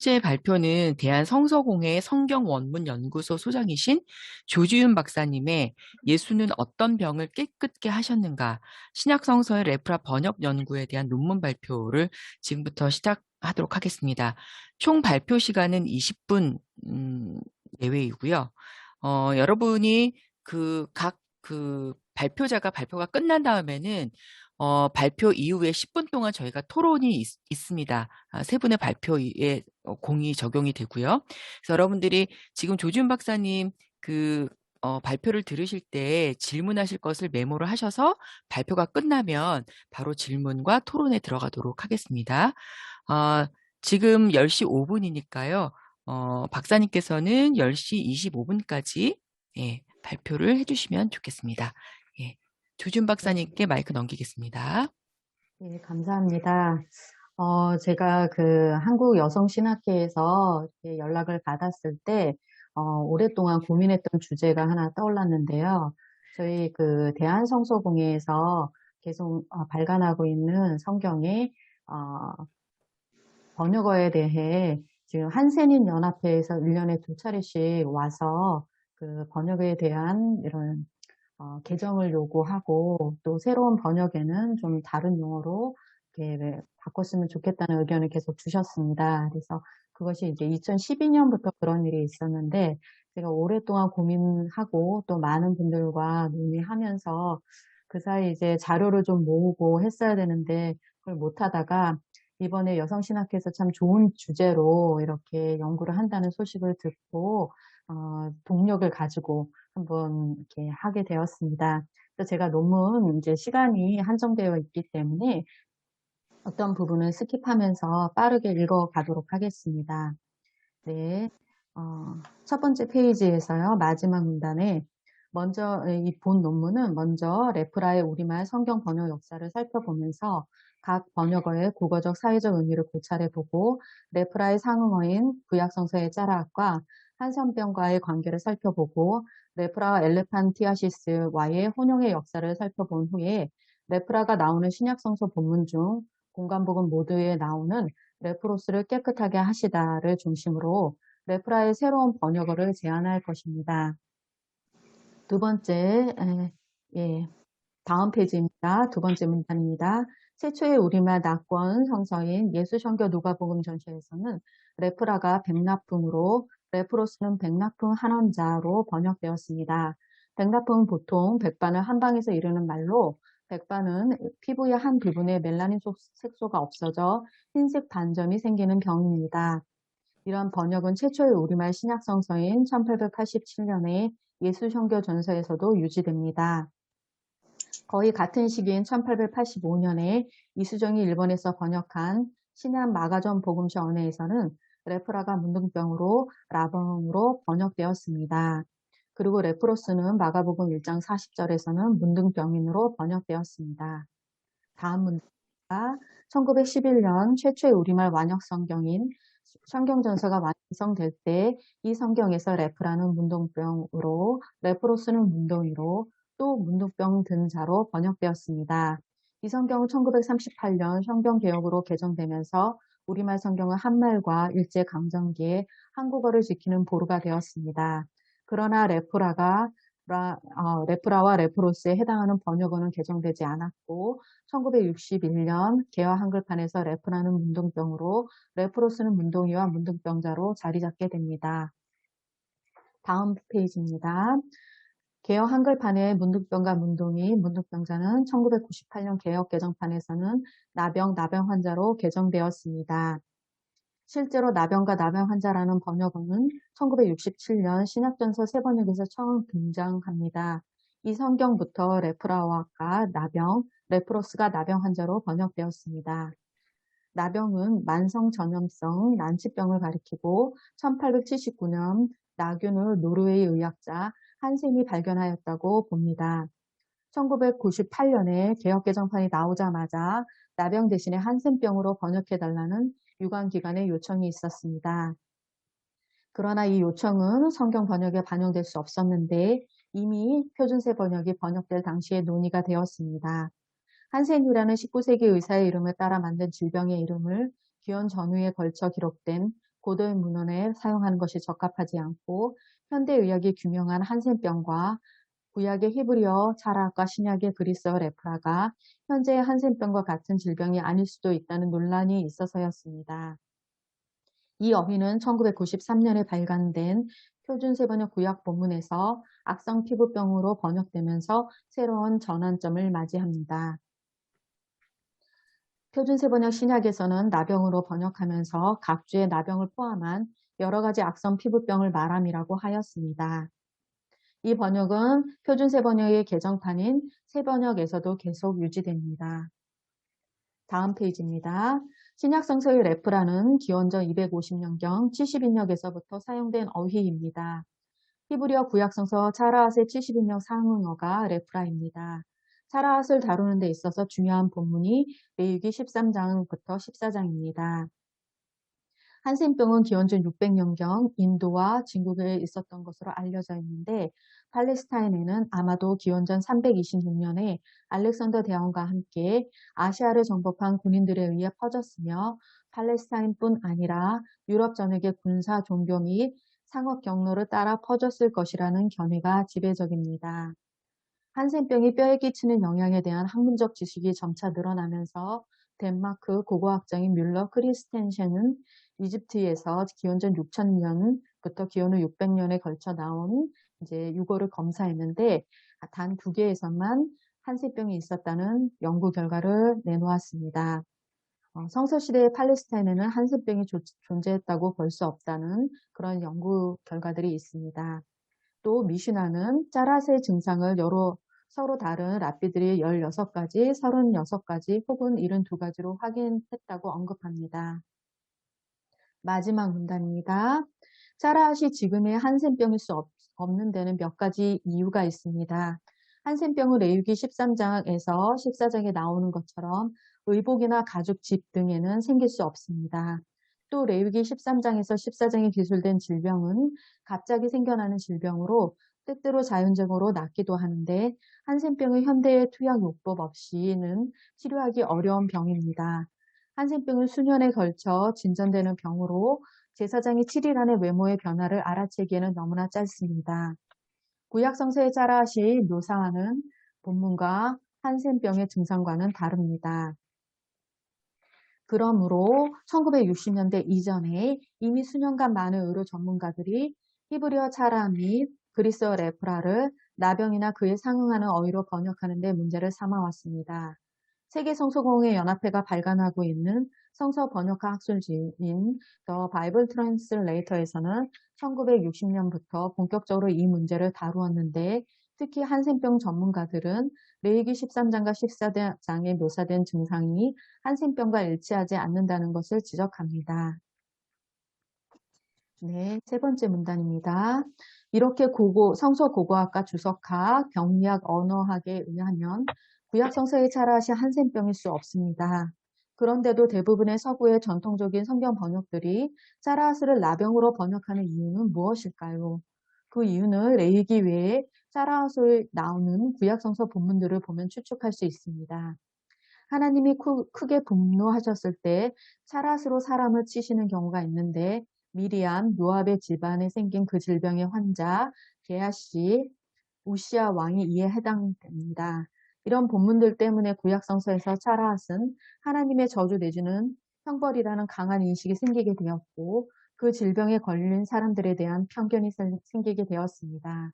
번째 발표는 대한성서공회 성경원문연구소 소장이신 조지윤 박사님의 예수는 어떤 병을 깨끗게 하셨는가 신약성서의 레프라 번역 연구에 대한 논문 발표를 지금부터 시작하도록 하겠습니다. 총 발표 시간은 20분 내외이고요. 여러분이 발표자가 발표가 끝난 다음에는 발표 이후에 10분 동안 저희가 토론이 있습니다. 세 분의 발표에 공이 적용이 되고요. 그래서 여러분들이 지금 조준 박사님 발표를 들으실 때 질문하실 것을 메모를 하셔서 발표가 끝나면 바로 질문과 토론에 들어가도록 하겠습니다. 지금 10시 5분이니까요. 박사님께서는 10시 25분까지 발표를 해주시면 좋겠습니다. 예, 조준 박사님께 마이크 넘기겠습니다. 네, 감사합니다. 제가 그 한국여성신학회에서 이렇게 연락을 받았을 때, 오랫동안 고민했던 주제가 하나 떠올랐는데요. 저희 그 대한성서공회에서 계속 발간하고 있는 성경의 번역어에 대해 지금 한센인 연합회에서 1년에 2차례씩 와서 그 번역에 대한 이런 개정을 요구하고 또 새로운 번역에는 좀 다른 용어로 이렇게 바꿨으면 좋겠다는 의견을 계속 주셨습니다. 그래서 그것이 이제 2012년부터 그런 일이 있었는데 제가 오랫동안 고민하고 또 많은 분들과 논의하면서 그 사이 이제 자료를 좀 모으고 했어야 되는데 그걸 못하다가 이번에 여성신학회에서 참 좋은 주제로 이렇게 연구를 한다는 소식을 듣고 동력을 가지고 한번 이렇게 하게 되었습니다. 그래서 제가 논문 이제 시간이 한정되어 있기 때문에 어떤 부분은 스킵하면서 빠르게 읽어가도록 하겠습니다. 네, 첫 번째 페이지에서요, 마지막 문단에 먼저 이 본 논문은 먼저 레프라의 우리말 성경 번역 역사를 살펴보면서 각 번역어의 국어적 사회적 의미를 고찰해보고 레프라의 상응어인 구약성서의 짜라악과 한선병과의 관계를 살펴보고 레프라와 엘레판티아시스와의 혼용의 역사를 살펴본 후에 레프라가 나오는 신약성서 본문 중 공간복음 모두에 나오는 레프로스를 깨끗하게 하시다를 중심으로 레프라의 새로운 번역어를 제안할 것입니다. 두 번째, 다음 페이지입니다. 두 번째 문단입니다. 최초의 우리말 낙권 성서인 예수성교 누가복음 전서에서는 레프라가 백납품으로 레프로스는 백납품 한원자로 번역되었습니다. 백납품은 보통 백반을 한 방에서 이르는 말로 백반은 피부의 한 부분에 멜라닌 색소가 없어져 흰색 반점이 생기는 병입니다. 이러한 번역은 최초의 우리말 신약성서인 1887년에 예수성교 전서에서도 유지됩니다. 거의 같은 시기인 1885년에 이수정이 일본에서 번역한 신약 마가전 복음서 언해에서는 레프라가 문둥병으로 라병으로 번역되었습니다. 그리고 레프로스는 마가복음 1장 40절에서는 문둥병인으로 번역되었습니다. 다음 문제입니다. 1911년 최초의 우리말 완역 성경인 성경전서가 완성될 때 이 성경에서 레프라는 문둥병으로 레프로스는 문둥이로 또 문둥병 든 자로 번역되었습니다. 이 성경은 1938년 성경개혁으로 개정되면서 우리말 성경은 한말과 일제강점기에 한국어를 지키는 보루가 되었습니다. 그러나 레프라와 레프로스에 해당하는 번역어는 개정되지 않았고 1961년 개화 한글판에서 레프라는 문둥병으로 레프로스는 문둥이와 문둥병자로 자리 잡게 됩니다. 다음 페이지입니다. 개혁 한글판의 문둥병과 문둥이, 문둥병자는 1998년 개혁 개정판에서는 나병 환자로 개정되었습니다. 실제로 나병과 나병 환자라는 번역어는 1967년 신약전서 세 번역에서 처음 등장합니다. 이 성경부터 레프라와가 나병, 레프로스가 나병 환자로 번역되었습니다. 나병은 만성 전염성 난치병을 가리키고 1879년 나균을 노르웨이 의학자 한센이 발견하였다고 봅니다. 1998년에 개혁개정판이 나오자마자 나병 대신에 한센병으로 번역해달라는 유관기관의 요청이 있었습니다. 그러나 이 요청은 성경 번역에 반영될 수 없었는데 이미 표준세 번역이 번역될 당시에 논의가 되었습니다. 한센이라는 19세기 의사의 이름을 따라 만든 질병의 이름을 기원 전후에 걸쳐 기록된 고도의 문헌에 사용하는 것이 적합하지 않고 현대의학이 규명한 한센병과 구약의 히브리어 차라과 신약의 그리스어 레프라가 현재의 한센병과 같은 질병이 아닐 수도 있다는 논란이 있어서였습니다. 이 어휘는 1993년에 발간된 표준세번역 구약 본문에서 악성 피부병으로 번역되면서 새로운 전환점을 맞이합니다. 표준세번역 신약에서는 나병으로 번역하면서 각주의 나병을 포함한 여러 가지 악성 피부병을 말함이라고 하였습니다. 이 번역은 표준세번역의 개정판인 세번역에서도 계속 유지됩니다. 다음 페이지입니다. 신약성서의 레프라는 기원전 250년경 70인역에서부터 사용된 어휘입니다. 히브리어 구약성서 차라앗의 70인역 상응어가 레프라입니다. 차라앗을 다루는 데 있어서 중요한 본문이 레위기 13장부터 14장입니다. 한센병은 기원전 600년경 인도와 중국에 있었던 것으로 알려져 있는데 팔레스타인에는 아마도 기원전 326년에 알렉산더 대왕과 함께 아시아를 정복한 군인들에 의해 퍼졌으며 팔레스타인뿐 아니라 유럽 전역의 군사, 종교 및 상업 경로를 따라 퍼졌을 것이라는 견해가 지배적입니다. 한센병이 뼈에 끼치는 영향에 대한 학문적 지식이 점차 늘어나면서 덴마크 고고학자인 뮬러 크리스텐센은 이집트에서 기원전 6000년부터 기원 후 600년에 걸쳐 나온 이제 유고를 검사했는데 단 2개에서만 한센병이 있었다는 연구 결과를 내놓았습니다. 성서시대의 팔레스타인에는 한센병이 존재했다고 볼 수 없다는 그런 연구 결과들이 있습니다. 또 미슈나는 짜라스의 증상을 서로 다른 랍비들이 16가지, 36가지 혹은 72가지로 확인했다고 언급합니다. 마지막 문단입니다. 짜라앗이 지금의 한센병일 수 없는 데는 몇 가지 이유가 있습니다. 한센병은 레위기 13장에서 14장에 나오는 것처럼 의복이나 가죽 집 등에는 생길 수 없습니다. 또 레위기 13장에서 14장에 기술된 질병은 갑자기 생겨나는 질병으로 때때로 자연적으로 낫기도 하는데 한센병은 현대의 투약요법 없이는 치료하기 어려운 병입니다. 한센병은 수년에 걸쳐 진전되는 병으로 제사장이 7일 안에 외모의 변화를 알아채기에는 너무나 짧습니다. 구약성서의 짜라앗이 묘사하는 본문과 한센병의 증상과는 다릅니다. 그러므로 1960년대 이전에 이미 수년간 많은 의료 전문가들이 히브리어 차라 및 그리스어 레프라를 나병이나 그에 상응하는 어휘로 번역하는 데 문제를 삼아왔습니다. 세계성서공회연합회가 발간하고 있는 성서 번역가 학술지인 The Bible Translator에서는 1960년부터 본격적으로 이 문제를 다루었는데 특히 한센병 전문가들은 레위기 13장과 14장에 묘사된 증상이 한센병과 일치하지 않는다는 것을 지적합니다. 네, 세 번째 문단입니다. 이렇게 성서 고고학과 주석학, 병리학, 언어학에 의하면 구약성서의 차라시 한센병일 수 없습니다. 그런데도 대부분의 서구의 전통적인 성경 번역들이 짜라스를 나병으로 번역하는 이유는 무엇일까요? 그 이유는 레위기 외에 짜라스에 나오는 구약성서 본문들을 보면 추측할 수 있습니다. 하나님이 크게 분노하셨을 때 차라스로 사람을 치시는 경우가 있는데 미리암, 요압의 집안에 생긴 그 질병의 환자 게하시, 우시아 왕이 이에 해당됩니다. 이런 본문들 때문에 구약성서에서 차라앗은 하나님의 저주 내주는 형벌이라는 강한 인식이 생기게 되었고 그 질병에 걸린 사람들에 대한 편견이 생기게 되었습니다.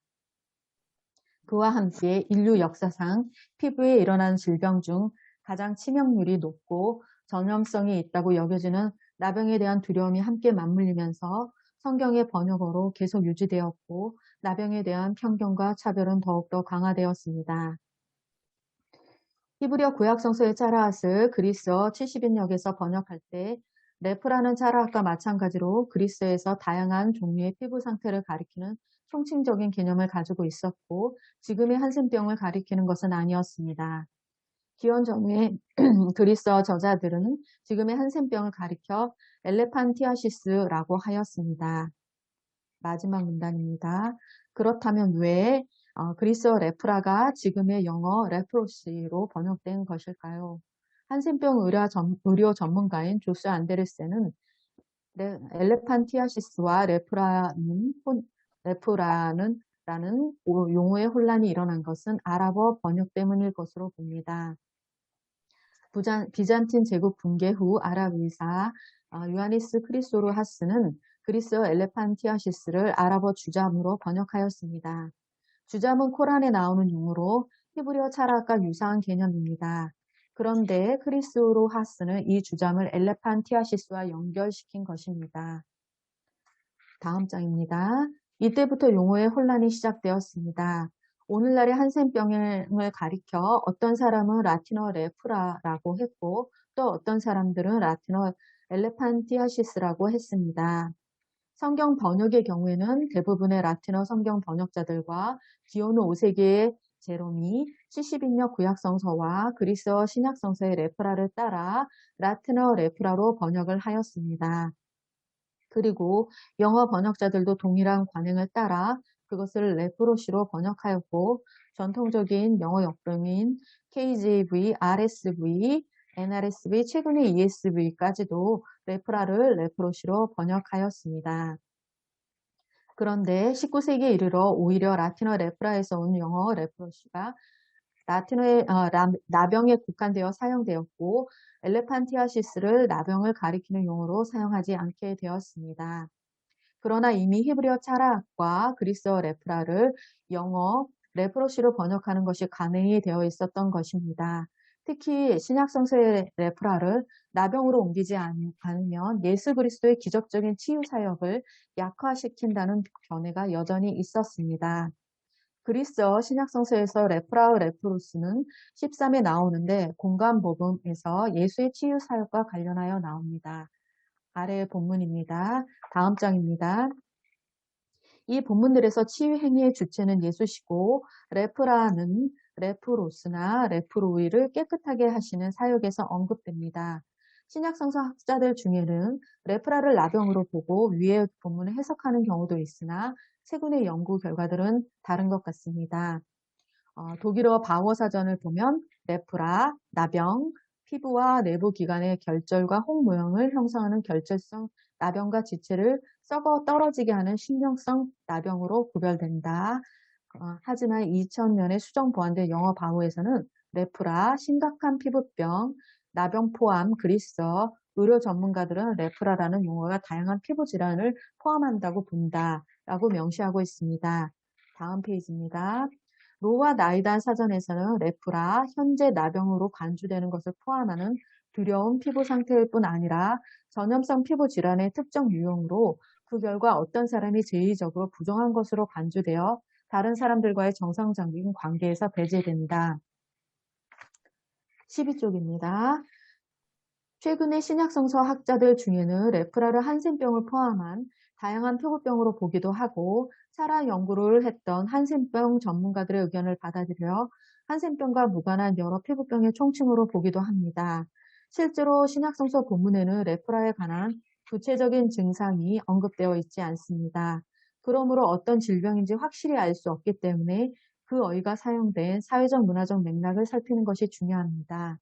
그와 함께 인류 역사상 피부에 일어나는 질병 중 가장 치명률이 높고 전염성이 있다고 여겨지는 나병에 대한 두려움이 함께 맞물리면서 성경의 번역어로 계속 유지되었고 나병에 대한 편견과 차별은 더욱더 강화되었습니다. 히브리어 구약성서의 짜라앗을 그리스어 70인역에서 번역할 때 레프라는 짜라앗과 마찬가지로 그리스에서 다양한 종류의 피부 상태를 가리키는 총칭적인 개념을 가지고 있었고 지금의 한센병을 가리키는 것은 아니었습니다. 기원 전후의 그리스어 저자들은 지금의 한센병을 가리켜 엘레판티아시스라고 하였습니다. 마지막 문단입니다. 그렇다면 왜 그리스어 레프라가 지금의 영어 레프로시로 번역된 것일까요? 한센병 의료 전문가인 조스 안데르센은 엘레판티아시스와 레프라는 라는 용어의 혼란이 일어난 것은 아랍어 번역 때문일 것으로 봅니다. 비잔틴 제국 붕괴 후 아랍 의사 요하니스 크리소로하스는 그리스어 엘레판티아시스를 아랍어 주잠으로 번역하였습니다. 주잠은 코란에 나오는 용어로 히브리어 차라과 유사한 개념입니다. 그런데 크리스로하스는 이 주잠을 엘레판티아시스와 연결시킨 것입니다. 다음 장입니다. 이때부터 용어의 혼란이 시작되었습니다. 오늘날의 한센병을 가리켜 어떤 사람은 라틴어 레프라라고 했고 또 어떤 사람들은 라틴어 엘레판티아시스라고 했습니다. 성경 번역의 경우에는 대부분의 라틴어 성경 번역자들과 기원후 5세기의 제롬이 70인역 구약성서와 그리스어 신약성서의 레프라를 따라 라틴어 레프라로 번역을 하였습니다. 그리고 영어 번역자들도 동일한 관행을 따라 그것을 레프로시로 번역하였고 전통적인 영어 역병인 KJV, RSV, NRSV, 최근의 ESV까지도 레프라를 레프로시로 번역하였습니다. 그런데 19세기에 이르러 오히려 라틴어 레프라에서 온 영어 레프로시가 라틴어의 나병에 국한되어 사용되었고 엘레판티아시스를 나병을 가리키는 용어로 사용하지 않게 되었습니다. 그러나 이미 히브리어 차라과 그리스어 레프라를 영어 레프로시로 번역하는 것이 가능이 되어 있었던 것입니다. 특히 신약성서의 레프라를 나병으로 옮기지 않으면 예수 그리스도의 기적적인 치유 사역을 약화시킨다는 견해가 여전히 있었습니다. 그리스어 신약성서에서 레프로스는 13에 나오는데 공간복음에서 예수의 치유 사역과 관련하여 나옵니다. 아래의 본문입니다. 다음 장입니다. 이 본문들에서 치유 행위의 주체는 예수시고 레프라는 레프로스나 레프로이를 깨끗하게 하시는 사역에서 언급됩니다. 신약성서 학자들 중에는 레프라를 나병으로 보고 위의 본문을 해석하는 경우도 있으나 최근의 연구 결과들은 다른 것 같습니다. 독일어 바워 사전을 보면 레프라, 나병, 피부와 내부 기관의 결절과 홍 모형을 형성하는 결절성 나병과 지체를 썩어 떨어지게 하는 신경성 나병으로 구별된다. 하지만 2000년에 수정 보완된 영어 바우에서는 레프라, 심각한 피부병, 나병 포함 그리스어 의료 전문가들은 레프라라는 용어가 다양한 피부 질환을 포함한다고 본다라고 명시하고 있습니다. 다음 페이지입니다. 로와 나이단 사전에서는 레프라, 현재 나병으로 간주되는 것을 포함하는 두려운 피부 상태일 뿐 아니라 전염성 피부 질환의 특정 유형으로 그 결과 어떤 사람이 제의적으로 부정한 것으로 간주되어 다른 사람들과의 정상적인 관계에서 배제된다. 12쪽입니다. 최근의 신약성서 학자들 중에는 레프라를 한센병을 포함한 다양한 피부병으로 보기도 하고 차라 연구를 했던 한센병 전문가들의 의견을 받아들여 한센병과 무관한 여러 피부병의 총칭으로 보기도 합니다. 실제로 신약성서 본문에는 레프라에 관한 구체적인 증상이 언급되어 있지 않습니다. 그러므로 어떤 질병인지 확실히 알 수 없기 때문에 그 어휘가 사용된 사회적 문화적 맥락을 살피는 것이 중요합니다.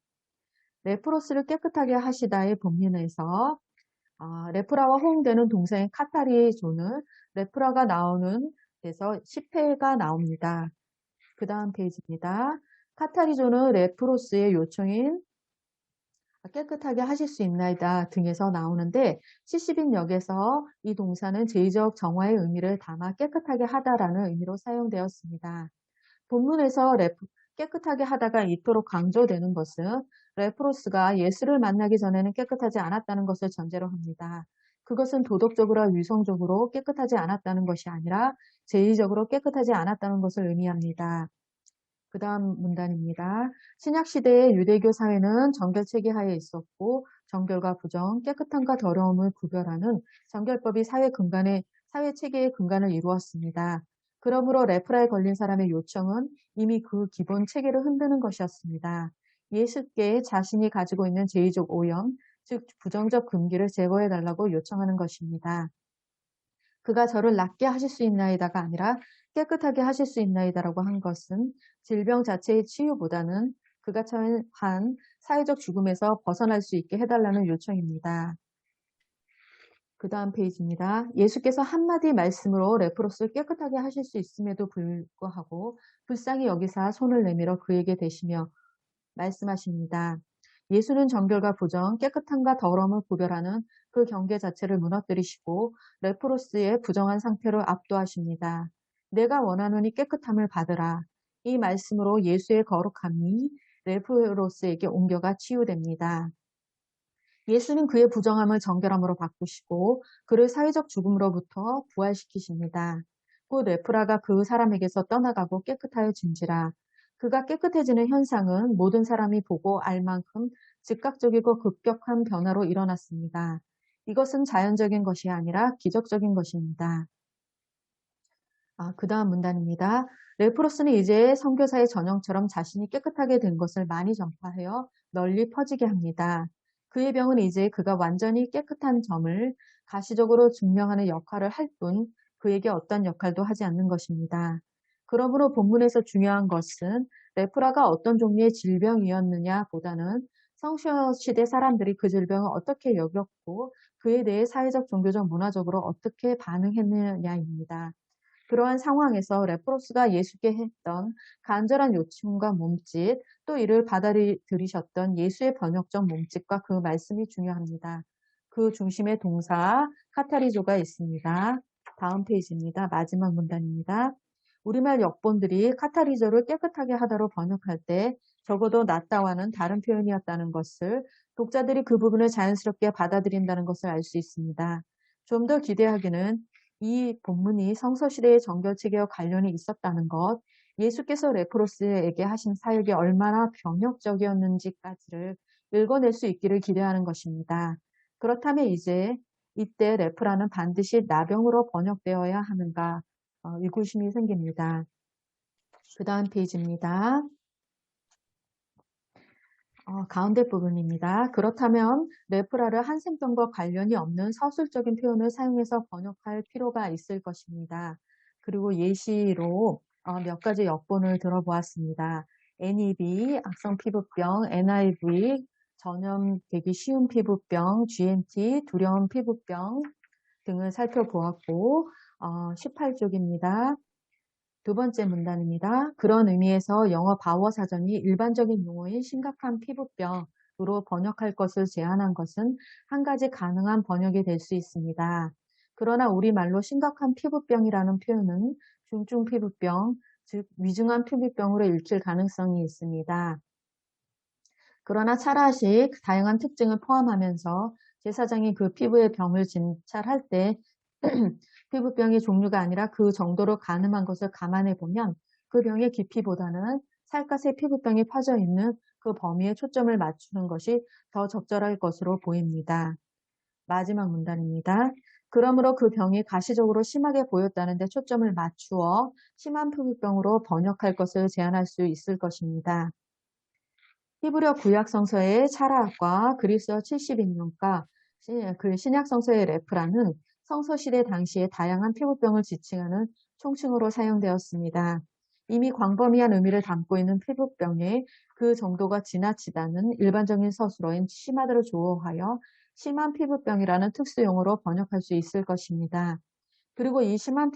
레프로스를 깨끗하게 하시다의 본문에서 레프라와 호응되는 동생 카타리존은 레프라가 나오는 데서 10회가 나옵니다. 그 다음 페이지입니다. 카타리존은 레프로스의 요청인 깨끗하게 하실 수 있나이다 등에서 나오는데 70인역에서 이 동사는 제의적 정화의 의미를 담아 깨끗하게 하다라는 의미로 사용되었습니다. 본문에서 깨끗하게 하다가 이토록 강조되는 것은 레프로스가 예수를 만나기 전에는 깨끗하지 않았다는 것을 전제로 합니다. 그것은 도덕적으로 위성적으로 깨끗하지 않았다는 것이 아니라 제의적으로 깨끗하지 않았다는 것을 의미합니다. 그 다음 문단입니다. 신약시대의 유대교 사회는 정결체계 하에 있었고 정결과 부정, 깨끗함과 더러움을 구별하는 정결법이 사회 체계의 근간을 이루었습니다. 그러므로 레프라에 걸린 사람의 요청은 이미 그 기본 체계를 흔드는 것이었습니다. 예수께 자신이 가지고 있는 제의적 오염, 즉 부정적 금기를 제거해달라고 요청하는 것입니다. 그가 저를 낫게 하실 수 있나이다가 아니라 깨끗하게 하실 수 있나이다라고 한 것은 질병 자체의 치유보다는 그가 처한 사회적 죽음에서 벗어날 수 있게 해달라는 요청입니다. 그 다음 페이지입니다. 예수께서 한마디 말씀으로 레프로스를 깨끗하게 하실 수 있음에도 불구하고 불쌍히 여기사 손을 내밀어 그에게 대시며 말씀하십니다. 예수는 정결과 부정, 깨끗함과 더러움을 구별하는 그 경계 자체를 무너뜨리시고 레프로스의 부정한 상태를 압도하십니다. 내가 원하노니 깨끗함을 받으라. 이 말씀으로 예수의 거룩함이 레프로스에게 옮겨가 치유됩니다. 예수는 그의 부정함을 정결함으로 바꾸시고 그를 사회적 죽음으로부터 부활시키십니다. 곧 레프라가 그 사람에게서 떠나가고 깨끗하여진지라. 그가 깨끗해지는 현상은 모든 사람이 보고 알 만큼 즉각적이고 급격한 변화로 일어났습니다. 이것은 자연적인 것이 아니라 기적적인 것입니다. 그 다음 문단입니다. 레프로스는 이제 선교사의 전형처럼 자신이 깨끗하게 된 것을 많이 전파하여 널리 퍼지게 합니다. 그의 병은 이제 그가 완전히 깨끗한 점을 가시적으로 증명하는 역할을 할 뿐 그에게 어떤 역할도 하지 않는 것입니다. 그러므로 본문에서 중요한 것은 레프라가 어떤 종류의 질병이었느냐 보다는 성시대 사람들이 그 질병을 어떻게 여겼고 그에 대해 사회적, 종교적, 문화적으로 어떻게 반응했느냐입니다. 그러한 상황에서 레프로스가 예수께 했던 간절한 요청과 몸짓, 또 이를 받아들이셨던 예수의 번역적 몸짓과 그 말씀이 중요합니다. 그 중심에 동사 카타리조가 있습니다. 다음 페이지입니다. 마지막 문단입니다. 우리말 역본들이 카타리조를 깨끗하게 하다로 번역할 때 적어도 낫다와는 다른 표현이었다는 것을 독자들이 그 부분을 자연스럽게 받아들인다는 것을 알 수 있습니다. 좀 더 기대하기는 이 본문이 성서시대의 정결체계와 관련이 있었다는 것, 예수께서 레프로스에게 하신 사역이 얼마나 병역적이었는지까지를 읽어낼 수 있기를 기대하는 것입니다. 그렇다면 이제 이때 레프라는 반드시 나병으로 번역되어야 하는가 의구심이 생깁니다. 그 다음 페이지입니다. 가운데 부분입니다. 그렇다면 레프라를 한센병과 관련이 없는 서술적인 표현을 사용해서 번역할 필요가 있을 것입니다. 그리고 예시로 몇 가지 역본을 들어보았습니다. NEB, 악성 피부병, NIV, 전염되기 쉬운 피부병, GNT, 두려운 피부병 등을 살펴보았고 18쪽입니다. 두 번째 문단입니다. 그런 의미에서 영어 바워 사전이 일반적인 용어인 심각한 피부병으로 번역할 것을 제안한 것은 한 가지 가능한 번역이 될 수 있습니다. 그러나 우리말로 심각한 피부병이라는 표현은 중증 피부병, 즉 위중한 피부병으로 읽힐 가능성이 있습니다. 그러나 차라시 다양한 특징을 포함하면서 제사장이 그 피부의 병을 진찰할 때 피부병의 종류가 아니라 그 정도로 가늠한 것을 감안해 보면 그 병의 깊이보다는 살갗에 피부병이 퍼져 있는 그 범위에 초점을 맞추는 것이 더 적절할 것으로 보입니다. 마지막 문단입니다. 그러므로 그 병이 가시적으로 심하게 보였다는 데 초점을 맞추어 심한 피부병으로 번역할 것을 제안할 수 있을 것입니다. 히브리어 구약 성서의 차라과 그리스어 70인용과 그 신약 성서의 레프라는 성서 시대 당시의 다양한 피부병을 지칭하는 총칭으로 사용되었습니다. 이미 광범위한 의미를 담고 있는 피부병의 그 정도가 지나치다는 일반적인 서술어인 심하다를 조어하여 심한 피부병이라는 특수용어로 번역할 수 있을 것입니다. 그리고 이 심한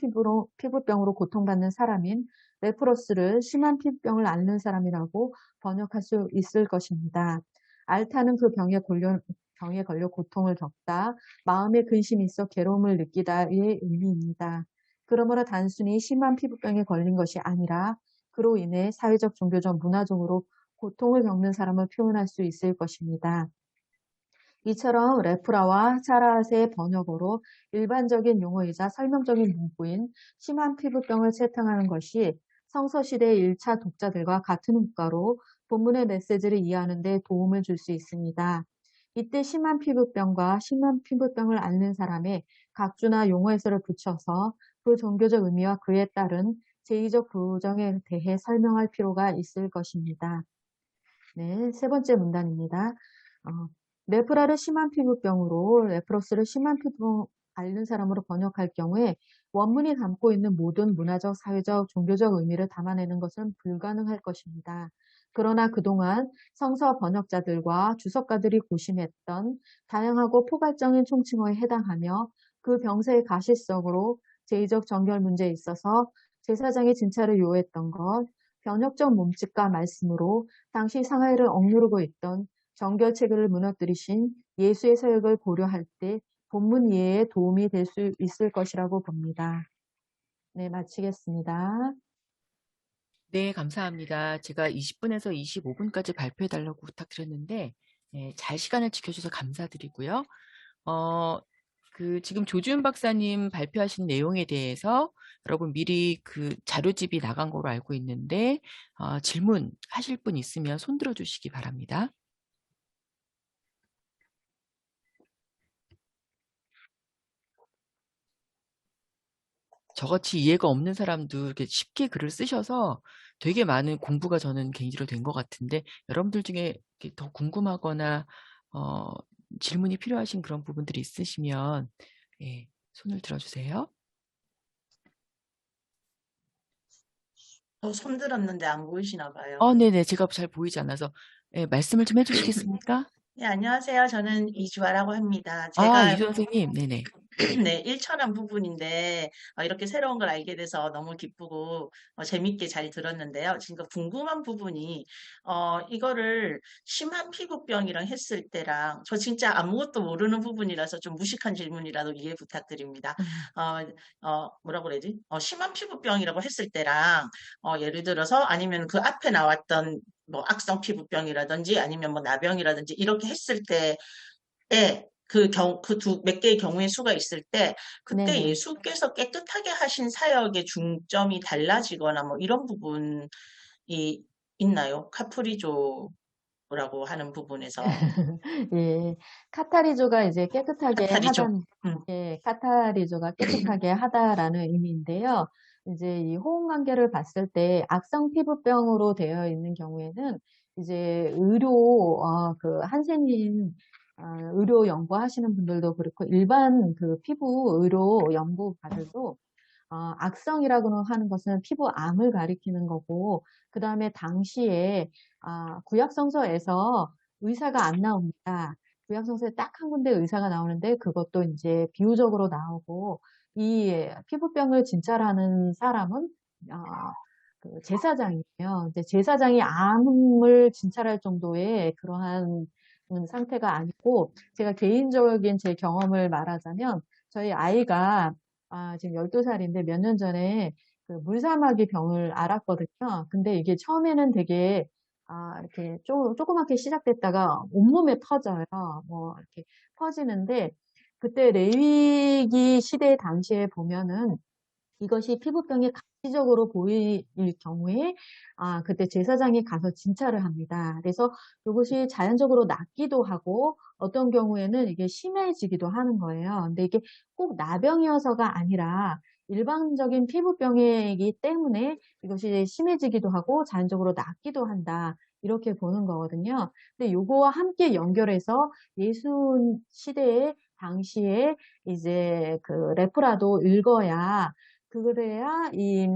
피부병으로 고통받는 사람인 레프로스를 심한 피부병을 앓는 사람이라고 번역할 수 있을 것입니다. 앓다는 그 병에 걸려 고통을 겪다, 마음에 근심이 있어 괴로움을 느끼다의 의미입니다. 그러므로 단순히 심한 피부병에 걸린 것이 아니라 그로 인해 사회적, 종교적, 문화적으로 고통을 겪는 사람을 표현할 수 있을 것입니다. 이처럼 레프라와 차라앗의 번역어로 일반적인 용어이자 설명적인 문구인 심한 피부병을 채택하는 것이 성서시대의 1차 독자들과 같은 효과로 본문의 메시지를 이해하는 데 도움을 줄 수 있습니다. 이때 심한 피부병과 심한 피부병을 앓는 사람의 각주나 용어 해설을 붙여서 그 종교적 의미와 그에 따른 제의적 부정에 대해 설명할 필요가 있을 것입니다. 네, 세 번째 문단입니다. 레프라를 심한 피부병으로 레프로스를 심한 피부 앓는 사람으로 번역할 경우에 원문이 담고 있는 모든 문화적, 사회적, 종교적 의미를 담아내는 것은 불가능할 것입니다. 그러나 그동안 성서 번역자들과 주석가들이 고심했던 다양하고 포괄적인 총칭어에 해당하며 그 병세의 가시성으로 제의적 정결 문제에 있어서 제사장의 진찰을 요했던 것, 변혁적 몸짓과 말씀으로 당시 상하이를 억누르고 있던 정결 체계를 무너뜨리신 예수의 사역을 고려할 때 본문 이해에 도움이 될 수 있을 것이라고 봅니다. 네, 마치겠습니다. 네, 감사합니다. 제가 20분에서 25분까지 발표해달라고 부탁드렸는데, 네, 잘 시간을 지켜주셔서 감사드리고요. 지금 조지훈 박사님 발표하신 내용에 대해서 여러분 미리 그 자료집이 나간 거로 알고 있는데, 질문하실 분 있으면 손 들어주시기 바랍니다. 저같이 이해가 없는 사람도 이렇게 쉽게 글을 쓰셔서 되게 많은 공부가 저는 개인적으로 된 것 같은데 여러분들 중에 이렇게 더 궁금하거나 어, 질문이 필요하신 그런 부분들이 있으시면 예, 손을 들어주세요. 손 들었는데 안 보이시나 봐요. 네네. 제가 잘 보이지 않아서 예, 말씀을 좀 해주시겠습니까? 네, 안녕하세요. 저는 이주아라고 합니다. 이주 제가 선생님. 네네. 네, 일천한 부분인데 이렇게 새로운 걸 알게 돼서 너무 기쁘고 재밌게 잘 들었는데요. 지금 궁금한 부분이 이거를 심한 피부병이랑 했을 때랑 저 진짜 아무것도 모르는 부분이라서 좀 무식한 질문이라도 이해 부탁드립니다. 뭐라고 그래야지? 심한 피부병이라고 했을 때랑 예를 들어서 아니면 그 앞에 나왔던 뭐 악성 피부병이라든지 아니면 뭐 나병이라든지 이렇게 했을 때에 몇 개의 경우의 수가 있을 때, 그때 네네. 예수께서 깨끗하게 하신 사역의 중점이 달라지거나 뭐 이런 부분이 있나요? 카프리조라고 하는 부분에서. 예, 카타리조가 이제 깨끗하게 카타리조. 하단, 예, 카타리조가 깨끗하게 하다라는 의미인데요. 이제 이 호흡 관계를 봤을 때 악성 피부병으로 되어 있는 경우에는 이제 그 한센인 의료 연구하시는 분들도 그렇고 일반 그 피부 의료 연구가들도 악성이라고 하는 것은 피부암을 가리키는 거고, 그 다음에 당시에 구약성서에서 의사가 안 나옵니다. 구약성서에 딱 한 군데 의사가 나오는데 그것도 이제 비유적으로 나오고, 이 피부병을 진찰하는 사람은 그 제사장이에요. 이제 제사장이 암을 진찰할 정도의 그러한 상태가 아니고, 제가 개인적인 제 경험을 말하자면 저희 아이가 지금 12살인데 몇 년 전에 그 물사마귀 병을 앓았거든요. 근데 이게 처음에는 되게 이렇게 조그맣게 시작됐다가 온몸에 퍼져요. 뭐 이렇게 퍼지는데 그때 레위기 시대 당시에 보면은 이것이 피부병이 가시적으로 보일 경우에 그때 제사장이 가서 진찰을 합니다. 그래서 이것이 자연적으로 낫기도 하고 어떤 경우에는 이게 심해지기도 하는 거예요. 근데 이게 꼭 나병이어서가 아니라 일반적인 피부병이기 때문에 이것이 심해지기도 하고 자연적으로 낫기도 한다. 이렇게 보는 거거든요. 근데 요거와 함께 연결해서 예수 시대의 당시에 이제 그 레프라도 읽어야 그래야 이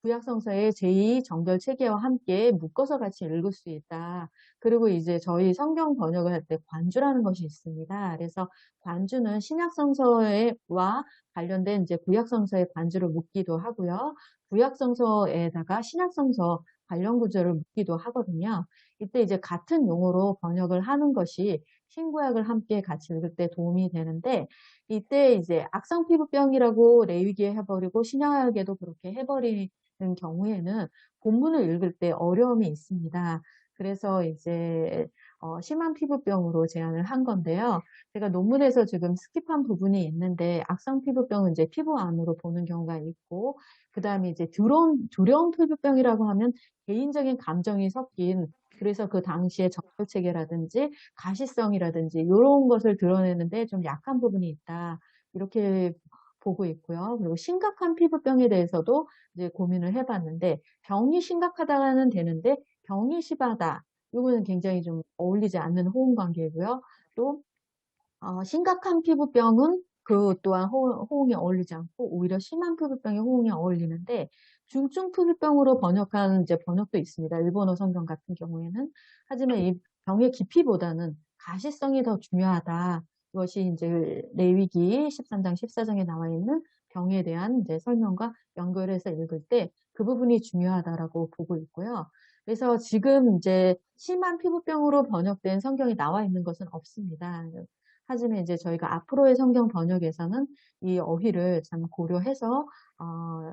구약성서의 제2정결 체계와 함께 묶어서 같이 읽을 수 있다. 그리고 이제 저희 성경 번역을 할 때 관주라는 것이 있습니다. 그래서 관주는 신약성서와 관련된 이제 구약성서의 관주를 묻기도 하고요. 구약성서에다가 신약성서 관련 구절을 묻기도 하거든요. 이때 이제 같은 용어로 번역을 하는 것이 신구약을 함께 같이 읽을 때 도움이 되는데 이때 이제 악성 피부병이라고 레위기에 해버리고 신약에도 그렇게 해버리는 경우에는 본문을 읽을 때 어려움이 있습니다. 그래서 이제 심한 피부병으로 제안을 한 건데요. 제가 논문에서 지금 스킵한 부분이 있는데 악성 피부병은 이제 피부암으로 보는 경우가 있고 그 다음에 이제 두려운 피부병이라고 하면 개인적인 감정이 섞인 그래서 그 당시에 정결체계라든지 가시성이라든지 이런 것을 드러내는데 좀 약한 부분이 있다. 이렇게 보고 있고요. 그리고 심각한 피부병에 대해서도 이제 고민을 해봤는데 병이 심각하다는 되는데 병이 심하다. 이거는 굉장히 좀 어울리지 않는 호응 관계고요. 또 심각한 피부병은 그 또한 호응이 어울리지 않고 오히려 심한 피부병에 호응이 어울리는데 중증 피부병으로 번역한 이제 번역도 있습니다. 일본어 성경 같은 경우에는. 하지만 이 병의 깊이보다는 가시성이 더 중요하다. 이것이 이제 레위기 13장 14장에 나와 있는 병에 대한 이제 설명과 연결해서 읽을 때 그 부분이 중요하다라고 보고 있고요. 그래서 지금 이제 심한 피부병으로 번역된 성경이 나와 있는 것은 없습니다. 하지만 이제 저희가 앞으로의 성경 번역에서는 이 어휘를 참 고려해서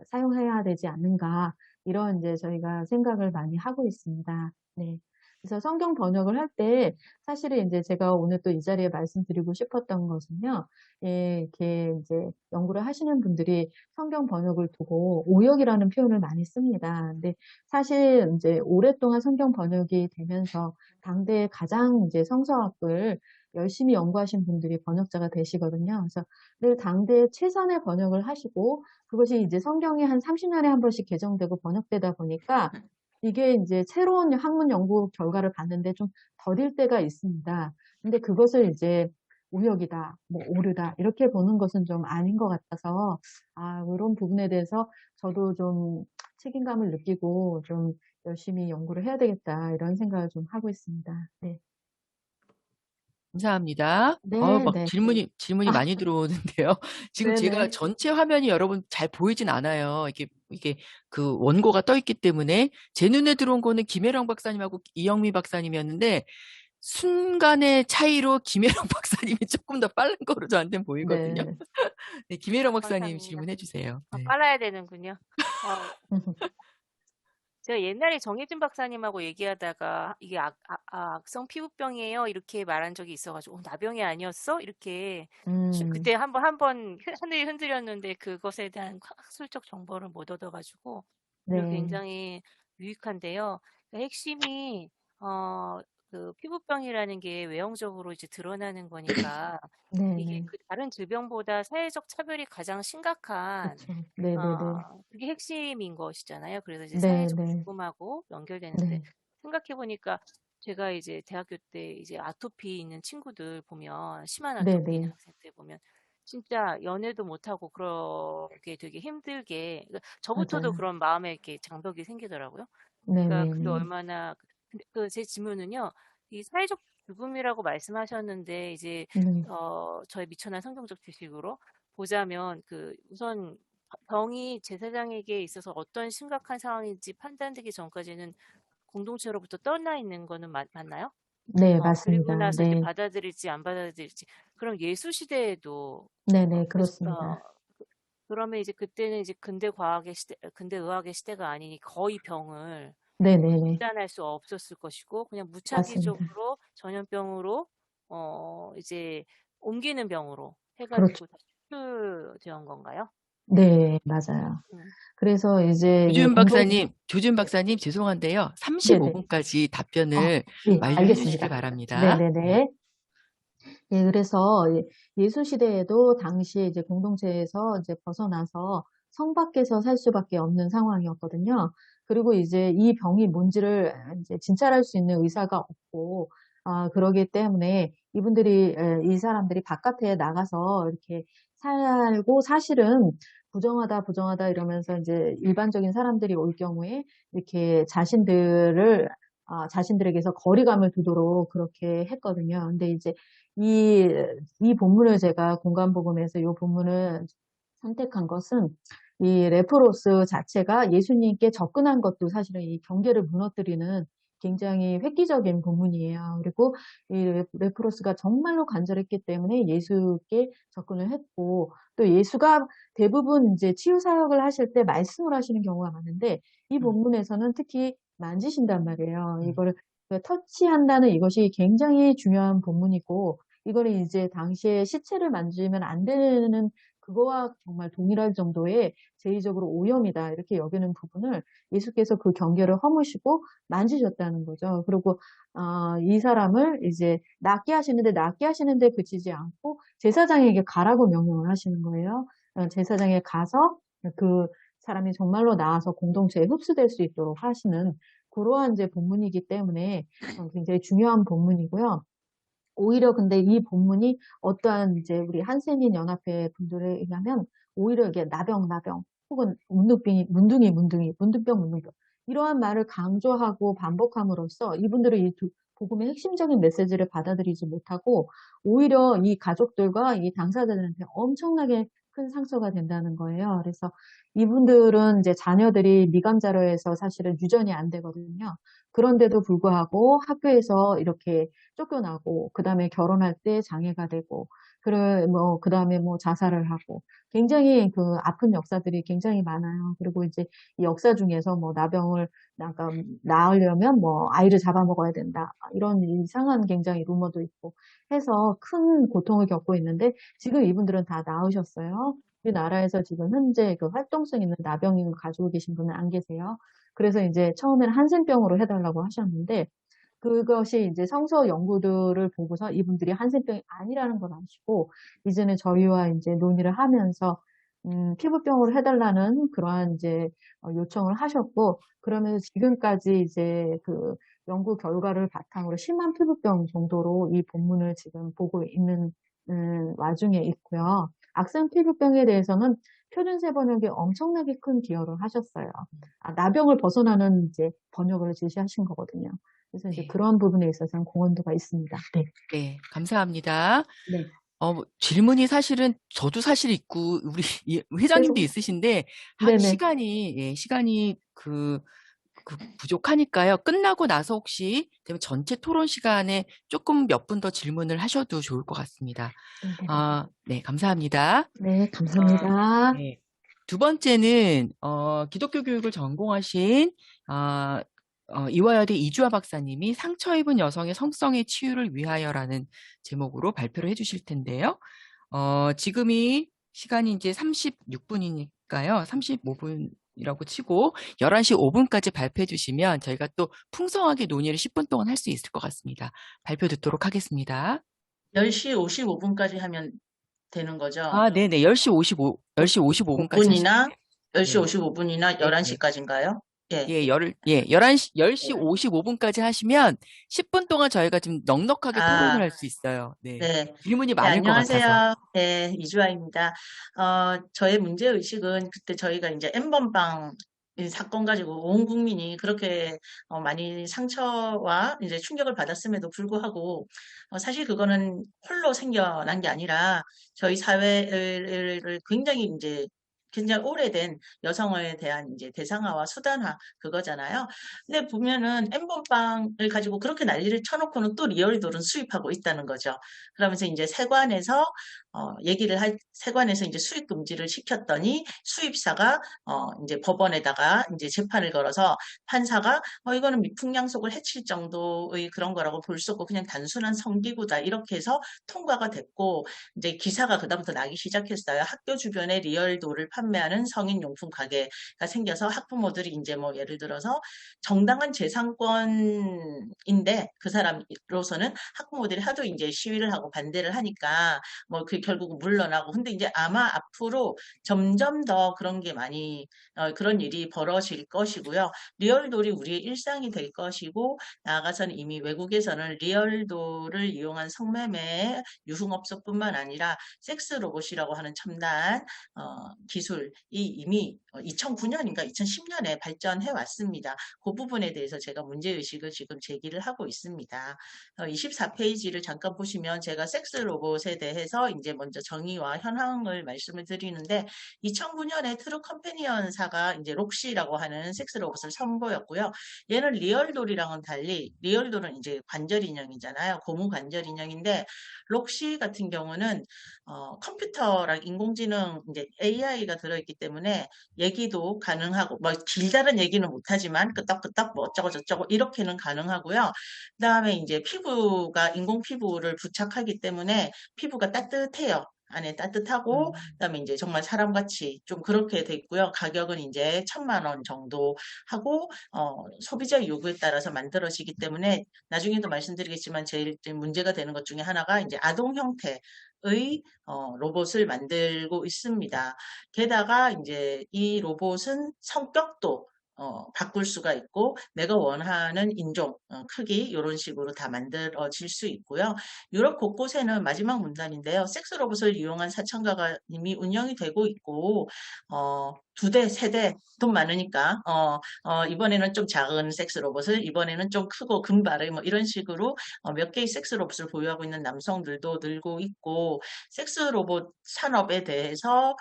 사용해야 되지 않는가 이런 이제 저희가 생각을 많이 하고 있습니다. 네. 그래서 성경 번역을 할 때 사실은 이제 제가 오늘 또 이 자리에 말씀드리고 싶었던 것은요. 예, 이렇게 이제 연구를 하시는 분들이 성경 번역을 두고 오역이라는 표현을 많이 씁니다. 근데 사실 이제 오랫동안 성경 번역이 되면서 당대의 가장 이제 성서학을 열심히 연구하신 분들이 번역자가 되시거든요. 그래서 늘 당대의 최선의 번역을 하시고 그것이 이제 성경이 한 30년에 한 번씩 개정되고 번역되다 보니까 이게 이제 새로운 학문 연구 결과를 봤는데 좀 더딜 때가 있습니다. 근데 그것을 이제 우역이다, 뭐 오류다 이렇게 보는 것은 좀 아닌 것 같아서 그런 부분에 대해서 저도 좀 책임감을 느끼고 좀 열심히 연구를 해야 되겠다 이런 생각을 좀 하고 있습니다. 네, 감사합니다. 네, 막 네, 질문이 많이 들어오는데요. 지금 네, 제가 네, 전체 화면이 여러분 잘 보이진 않아요. 이게 그 원고가 떠 있기 때문에 제 눈에 들어온 거는 김혜령 박사님하고 이영미 박사님이었는데 순간의 차이로 김혜령 박사님이 조금 더 빠른 거로 저한테는 보이거든요. 네. 네, 김혜령 박사님 감사합니다. 질문해 주세요. 네. 빨라야 되는군요. 어, 제가 옛날에 정혜진 박사님하고 얘기하다가 이게 악성 피부병이에요. 이렇게 말한 적이 있어가지고, 나병이 아니었어? 이렇게 그때 한번 하늘이 흔들렸는데 그것에 대한 학술적 정보를 못 얻어가지고, 그리고 네, 굉장히 유익한데요. 그러니까 핵심이, 그 피부병이라는 게 외형적으로 이제 드러나는 거니까, 네, 이게 네, 그 다른 질병보다 사회적 차별이 가장 심각한 그렇죠. 네, 네, 네, 그게 핵심인 것이잖아요. 그래서 이제 네, 사회적 네, 죽음하고 연결되는데 네, 생각해보니까 제가 이제 대학교 때 이제 아토피 있는 친구들 보면 심한 네, 아토피 있는 네, 학생들 보면 진짜 연애도 못하고 그러게 되게 힘들게 그러니까 저부터도 맞아요. 그런 마음에 이렇게 장벽이 생기더라고요. 네, 그러니까 네, 그게 네, 얼마나 근데 제 질문은요. 이 사회적 죽음이라고 말씀하셨는데 이제 네, 저의 미천한 성경적 지식으로 보자면 그 우선 병이 제사장에게 있어서 어떤 심각한 상황인지 판단되기 전까지는 공동체로부터 떠나 있는 거는 맞나요? 네, 그리고 맞습니다. 나서 이제 네, 받아들일지 안 받아들일지. 그럼 예수 시대에도 네, 어, 네, 그, 그렇습니다. 어, 그러면 이제 그때는 이제 근대 과학의 시대, 근대 의학의 시대가 아니니 거의 병을 네, 네, 네, 진단할 수 없었을 것이고 그냥 맞습니다. 무차기적으로 전염병으로 이제 옮기는 병으로 그렇죠. 해가지고 다 수술되는 건가요? 네, 맞아요. 음. 그래서 이제 이 조준 네, 박사님 죄송한데요. 네, 네. 35분까지 아, 답변을 예, 완료해 주시기 알겠습니다. 네, 바랍니다. 네, 네. 예, 그래서 예수 시대에도 당시에 이제 공동체에서 이제 벗어나서 성 밖에서 살 수밖에 없는 상황이었거든요. 그리고 이제 이 병이 뭔지를 이제 진찰할 수 있는 의사가 없고, 그러기 때문에 이 사람들이 바깥에 나가서 이렇게 살고 사실은 부정하다 이러면서 이제 일반적인 사람들이 올 경우에 이렇게 자신들에게서 거리감을 두도록 그렇게 했거든요. 근데 이제 이, 이 본문을 제가 공간복음에서 이 본문을 선택한 것은 이 레프로스 자체가 예수님께 접근한 것도 사실은 이 경계를 무너뜨리는 굉장히 획기적인 본문이에요. 그리고 이 레프로스가 정말로 간절했기 때문에 예수께 접근을 했고 또 예수가 대부분 이제 치유 사역을 하실 때 말씀을 하시는 경우가 많은데 이 음, 본문에서는 특히 만지신단 말이에요. 음. 이거를 터치한다는 이것이 굉장히 중요한 본문이고 이거는 이제 당시에 시체를 만지면 안 되는 그거와 정말 동일할 정도의 제의적으로 오염이다 이렇게 여기는 부분을 예수께서 그 경계를 허무시고 만지셨다는 거죠. 그리고 이 사람을 이제 낫게 하시는데 그치지 않고 제사장에게 가라고 명령을 하시는 거예요. 제사장에 가서 그 사람이 정말로 나아서 공동체에 흡수될 수 있도록 하시는 그러한 이제 본문이기 때문에 굉장히 중요한 본문이고요. 오히려 근데 이 본문이 어떠한 이제 우리 한센인 연합회 분들에 의하면 오히려 이게 나병 혹은 문둥병 이러한 말을 강조하고 반복함으로써 이분들은 이 복음의 핵심적인 메시지를 받아들이지 못하고 오히려 이 가족들과 이 당사자들한테 엄청나게 큰 상처가 된다는 거예요. 그래서 이분들은 이제 자녀들이 미감자로 해서 사실은 유전이 안 되거든요. 그런데도 불구하고 학교에서 이렇게 쫓겨나고, 그 다음에 결혼할 때 장애가 되고, 그 다음에 뭐 자살을 하고, 굉장히 그 아픈 역사들이 굉장히 많아요. 그리고 이제 이 역사 중에서 뭐 나병을 약간 낳으려면 뭐 아이를 잡아먹어야 된다. 이런 이상한 굉장히 루머도 있고 해서 큰 고통을 겪고 있는데 지금 이분들은 다 나으셨어요. 우리나라에서 지금 현재 그 활동성 있는 나병을 가지고 계신 분은 안 계세요. 그래서 이제 처음에는 한센병으로 해달라고 하셨는데 그것이 이제 성서 연구들을 보고서 이분들이 한센병이 아니라는 걸 아시고 이제는 저희와 이제 논의를 하면서 피부병으로 해달라는 그러한 이제 요청을 하셨고 그러면서 지금까지 이제 그 연구 결과를 바탕으로 심한 피부병 정도로 이 본문을 지금 보고 있는 와중에 있고요. 악성 피부병에 대해서는 표준세 번역에 엄청나게 큰 기여를 하셨어요. 나병을 벗어나는 이제 번역을 제시하신 거거든요. 그래서 이제 네. 그런 부분에 있어서는 공헌도가 있습니다. 네. 네, 감사합니다. 네. 질문이 사실은 저도 사실 있고 우리 회장님도 있으신데 네네. 시간이 부족하니까요. 끝나고 나서 혹시 되면 전체 토론 시간에 조금 몇 분 더 질문을 하셔도 좋을 것 같습니다. 네, 감사합니다. 네, 감사합니다. 네. 두 번째는 기독교 교육을 전공하신 이화여대 이주아 박사님이 상처 입은 여성의 성성의 치유를 위하여라는 제목으로 발표를 해주실 텐데요. 지금이 시간이 이제 36분이니까요. 35분이라고 치고 11시 5분까지 발표해 주시면 저희가 또 풍성하게 논의를 10분 동안 할 수 있을 것 같습니다. 발표 듣도록 하겠습니다. 10시 55분까지 하면 되는 거죠? 네네. 10시 55분까지 하시면 10시 네. 55분이나 11시까지인가요? 예. 10시 55분까지 하시면 10분 동안 저희가 좀 넉넉하게 토론을 할 수 있어요. 네. 네. 질문이 네, 많을 것 같아서. 안녕하세요. 네, 이주아입니다. 저의 문제의식은 그때 저희가 이제 N번방 이 사건 가지고 온 국민이 그렇게 많이 상처와 이제 충격을 받았음에도 불구하고 사실 그거는 홀로 생겨난 게 아니라 저희 사회를 굉장히 오래된 여성에 대한 이제 대상화와 수단화 그거잖아요. 근데 보면은 N번방을 가지고 그렇게 난리를 쳐놓고는 또 리얼돌은 수입하고 있다는 거죠. 그러면서 이제 세관에서 이제 수입 금지를 시켰더니 수입사가 이제 법원에다가 이제 재판을 걸어서 판사가 이거는 미풍양속을 해칠 정도의 그런 거라고 볼 수 없고 그냥 단순한 성기구다 이렇게 해서 통과가 됐고 이제 기사가 그다음부터 나기 시작했어요. 학교 주변에 리얼돌을 판매하는 성인용품 가게가 생겨서 학부모들이 이제 뭐 예를 들어서 정당한 재산권인데 그 사람으로서는 학부모들이 하도 이제 시위를 하고 반대를 하니까 뭐 그 결국 물러나고 근데 이제 아마 앞으로 점점 더 그런 게 많이 그런 일이 벌어질 것이고요. 리얼돌이 우리의 일상이 될 것이고 나아가서는 이미 외국에서는 리얼돌을 이용한 성매매 유흥업소뿐만 아니라 섹스 로봇이라고 하는 첨단 기술이 이미 2009년인가 2010년에 발전해 왔습니다. 그 부분에 대해서 제가 문제의식을 지금 제기를 하고 있습니다. 24페이지를 잠깐 보시면 제가 섹스 로봇에 대해서 이제 먼저 정의와 현황을 말씀을 드리는데 2009년에 트루 컴패니언사가 이제 록시라고 하는 섹스 로봇을 선보였고요. 얘는 리얼돌이랑은 달리 리얼돌은 이제 관절 인형이잖아요. 고무 관절 인형인데 록시 같은 경우는 컴퓨터랑 인공지능 이제 AI가 들어있기 때문에 얘기도 가능하고 뭐 길다란 얘기는 못하지만 끄떡끄떡 뭐 어쩌고 저쩌고 이렇게는 가능하고요. 그다음에 이제 피부가 인공 피부를 부착하기 때문에 피부가 따뜻해요. 안에 따뜻하고 그다음에 이제 정말 사람같이 좀 그렇게 돼 있고요. 가격은 이제 1,000만 원 정도 하고 소비자 요구에 따라서 만들어지기 때문에 나중에도 말씀드리겠지만 제일 문제가 되는 것 중에 하나가 이제 아동 형태의 로봇을 만들고 있습니다. 게다가 이제 이 로봇은 성격도 바꿀 수가 있고 내가 원하는 인종, 크기 이런 식으로 다 만들어질 수 있고요. 유럽 곳곳에는 마지막 문단인데요. 섹스 로봇을 이용한 사창가가 이미 운영이 되고 있고 2대, 3대 돈 많으니까 이번에는 좀 작은 섹스 로봇을 이번에는 좀 크고 금발을 뭐 이런 식으로 몇 개의 섹스 로봇을 보유하고 있는 남성들도 늘고 있고 섹스 로봇 산업에 대해서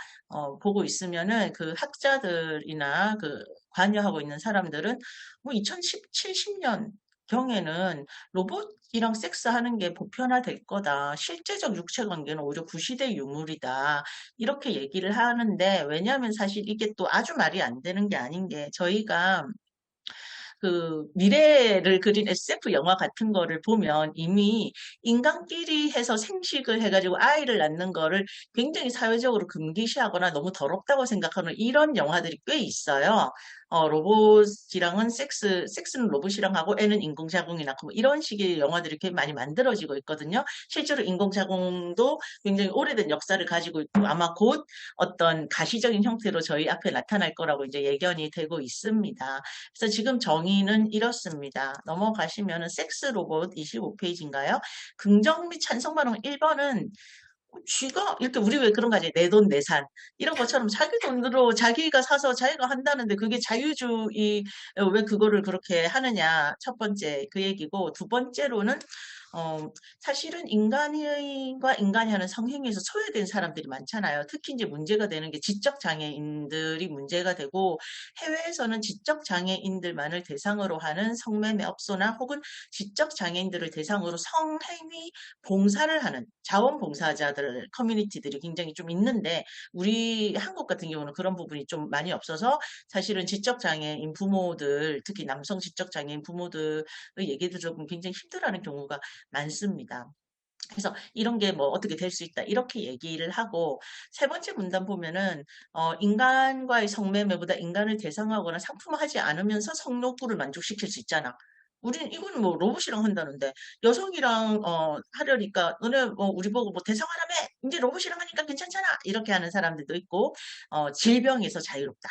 보고 있으면은 그 학자들이나 그 관여하고 있는 사람들은 뭐 2070년 경에는 로봇이랑 섹스하는 게 보편화될 거다. 실제적 육체 관계는 오히려 구시대 유물이다. 이렇게 얘기를 하는데 왜냐하면 사실 이게 또 아주 말이 안 되는 게 아닌 게 저희가 그 미래를 그린 SF 영화 같은 거를 보면 이미 인간끼리 해서 생식을 해가지고 아이를 낳는 거를 굉장히 사회적으로 금기시하거나 너무 더럽다고 생각하는 이런 영화들이 꽤 있어요. 로봇이랑은 섹스는 로봇이랑 하고 애는 인공자궁이 낳고 뭐 이런 식의 영화들이 꽤 많이 만들어지고 있거든요. 실제로 인공자궁도 굉장히 오래된 역사를 가지고 있고 아마 곧 어떤 가시적인 형태로 저희 앞에 나타날 거라고 이제 예견이 되고 있습니다. 그래서 지금 정의는 이렇습니다. 넘어가시면은 섹스 로봇 25페이지인가요? 긍정 및 찬성 반응 1번은 쥐가 이렇게 우리 왜 그런 거 하지? 내 돈 내산 이런 것처럼 자기 돈으로 자기가 사서 자기가 한다는데 그게 자유주의 왜 그거를 그렇게 하느냐 첫 번째 그 얘기고 두 번째로는 사실은 인간과 인간이 하는 성행위에서 소외된 사람들이 많잖아요. 특히 이제 문제가 되는 게 지적 장애인들이 문제가 되고 해외에서는 지적 장애인들만을 대상으로 하는 성매매 업소나 혹은 지적 장애인들을 대상으로 성행위 봉사를 하는 자원봉사자들 커뮤니티들이 굉장히 좀 있는데 우리 한국 같은 경우는 그런 부분이 좀 많이 없어서 사실은 지적장애인 부모들 특히 남성 지적장애인 부모들의 얘기도 조금 굉장히 힘들어하는 경우가 많습니다. 그래서 이런 게 뭐 어떻게 될 수 있다 이렇게 얘기를 하고 세 번째 문단 보면은 인간과의 성매매보다 인간을 대상하거나 상품화하지 않으면서 성욕구를 만족시킬 수 있잖아. 우리는 이건 뭐 로봇이랑 한다는데 여성이랑 하려니까 너네 뭐 우리 보고 뭐 대상하라며 이제 로봇이랑 하니까 괜찮잖아 이렇게 하는 사람들도 있고 질병에서 자유롭다.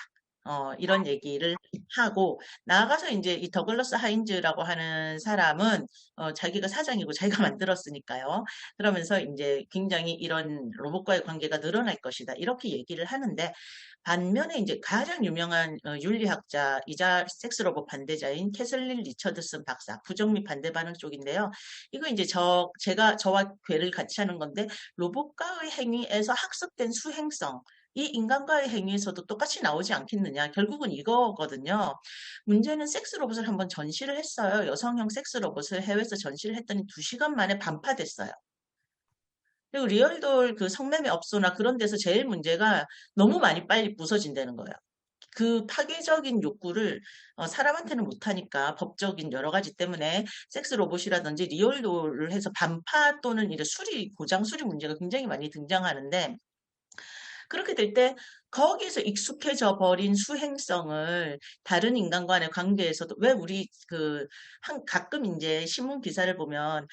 이런 얘기를 하고 나아가서 이제 이 더글러스 하인즈라고 하는 사람은 자기가 사장이고 자기가 만들었으니까요. 그러면서 이제 굉장히 이런 로봇과의 관계가 늘어날 것이다. 이렇게 얘기를 하는데 반면에 이제 가장 유명한 윤리학자이자 섹스로봇 반대자인 캐슬린 리처드슨 박사, 부정 및 반대 반응 쪽인데요. 이거 이제 제가 저와 괴를 같이 하는 건데 로봇과의 행위에서 학습된 수행성, 이 인간과의 행위에서도 똑같이 나오지 않겠느냐. 결국은 이거거든요. 문제는 섹스 로봇을 한번 전시를 했어요. 여성형 섹스 로봇을 해외에서 전시를 했더니 2시간 만에 반파됐어요. 그리고 리얼돌 그 성매매 업소나 그런 데서 제일 문제가 너무 많이 빨리 부서진다는 거예요. 그 파괴적인 욕구를 사람한테는 못하니까 법적인 여러 가지 때문에 섹스 로봇이라든지 리얼돌을 해서 반파 또는 이런 고장 수리 문제가 굉장히 많이 등장하는데 그렇게 될 때 거기에서 익숙해져 버린 수행성을 다른 인간과의 관계에서도 왜 우리 가끔 이제 신문 기사를 보면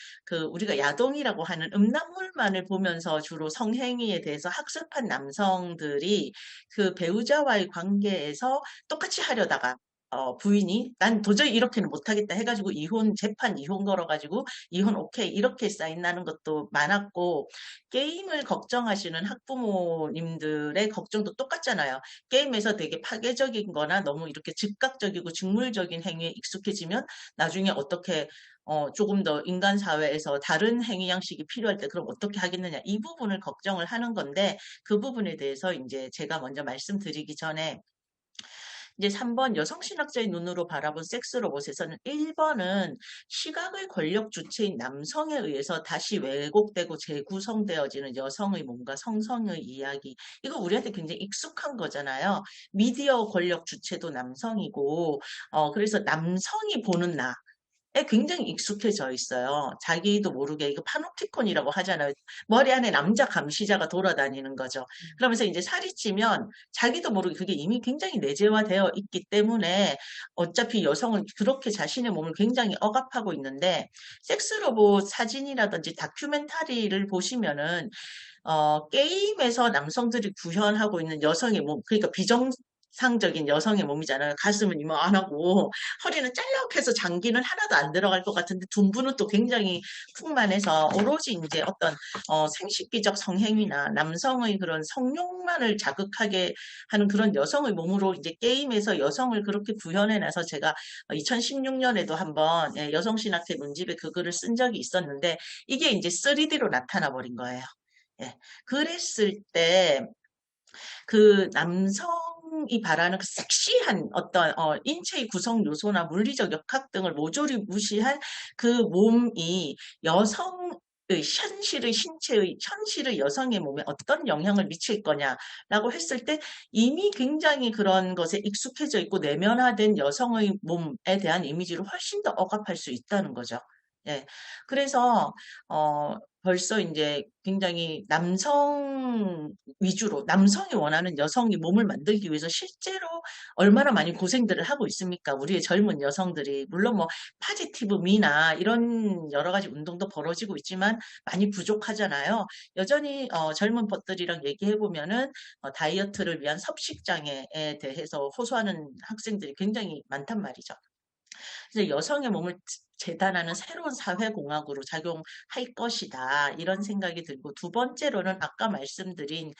우리가 야동이라고 하는 음란물만을 보면서 주로 성행위에 대해서 학습한 남성들이 그 배우자와의 관계에서 똑같이 하려다가 부인이 난 도저히 이렇게는 못하겠다 해가지고 재판 이혼 걸어가지고 이혼 오케이 이렇게 사인 나는 것도 많았고 게임을 걱정하시는 학부모님들의 걱정도 똑같잖아요. 게임에서 되게 파괴적인 거나 너무 이렇게 즉각적이고 직물적인 행위에 익숙해지면 나중에 어떻게 조금 더 인간 사회에서 다른 행위 양식이 필요할 때 그럼 어떻게 하겠느냐 이 부분을 걱정을 하는 건데 그 부분에 대해서 이제 제가 먼저 말씀드리기 전에 이제 3번 여성신학자의 눈으로 바라본 섹스 로봇에서는 1번은 시각의 권력 주체인 남성에 의해서 다시 왜곡되고 재구성되어지는 여성의 뭔가 성성의 이야기. 이거 우리한테 굉장히 익숙한 거잖아요. 미디어 권력 주체도 남성이고, 그래서 남성이 보는 나. 에 굉장히 익숙해져 있어요. 자기도 모르게 이거 파놉티콘이라고 하잖아요. 머리 안에 남자 감시자가 돌아다니는 거죠. 그러면서 이제 살이 찌면 자기도 모르게 그게 이미 굉장히 내재화되어 있기 때문에 어차피 여성은 그렇게 자신의 몸을 굉장히 억압하고 있는데 섹스 로봇 사진이라든지 다큐멘터리를 보시면은 게임에서 남성들이 구현하고 있는 여성의 몸, 그러니까 상적인 여성의 몸이잖아요. 가슴은 이만하고 허리는 짤락해서 장기는 하나도 안 들어갈 것 같은데 둔부는 또 굉장히 풍만해서 오로지 이제 어떤 생식기적 성행위나 남성의 그런 성욕만을 자극하게 하는 그런 여성의 몸으로 이제 게임에서 여성을 그렇게 구현해놔서 제가 2016년에도 한번 여성신학회 문집에 그 글을 쓴 적이 있었는데 이게 이제 3D로 나타나 버린 거예요. 예. 그랬을 때 그 남성이 바라는 그 섹시한 어떤 인체의 구성 요소나 물리적 역학 등을 모조리 무시한 그 몸이 여성의 현실의 신체의 현실의 여성의 몸에 어떤 영향을 미칠 거냐라고 했을 때 이미 굉장히 그런 것에 익숙해져 있고 내면화된 여성의 몸에 대한 이미지를 훨씬 더 억압할 수 있다는 거죠. 예. 그래서 벌써 이제 굉장히 남성 위주로 남성이 원하는 여성이 몸을 만들기 위해서 실제로 얼마나 많이 고생들을 하고 있습니까? 우리의 젊은 여성들이. 물론 뭐 파지티브 미나 이런 여러 가지 운동도 벌어지고 있지만 많이 부족하잖아요. 여전히 젊은 것들이랑 얘기해 보면은 다이어트를 위한 섭식장애에 대해서 호소하는 학생들이 굉장히 많단 말이죠. 그래서 여성의 몸을 재단하는 새로운 사회공학으로 작용할 것이다. 이런 생각이 들고 두 번째로는 아까 말씀드린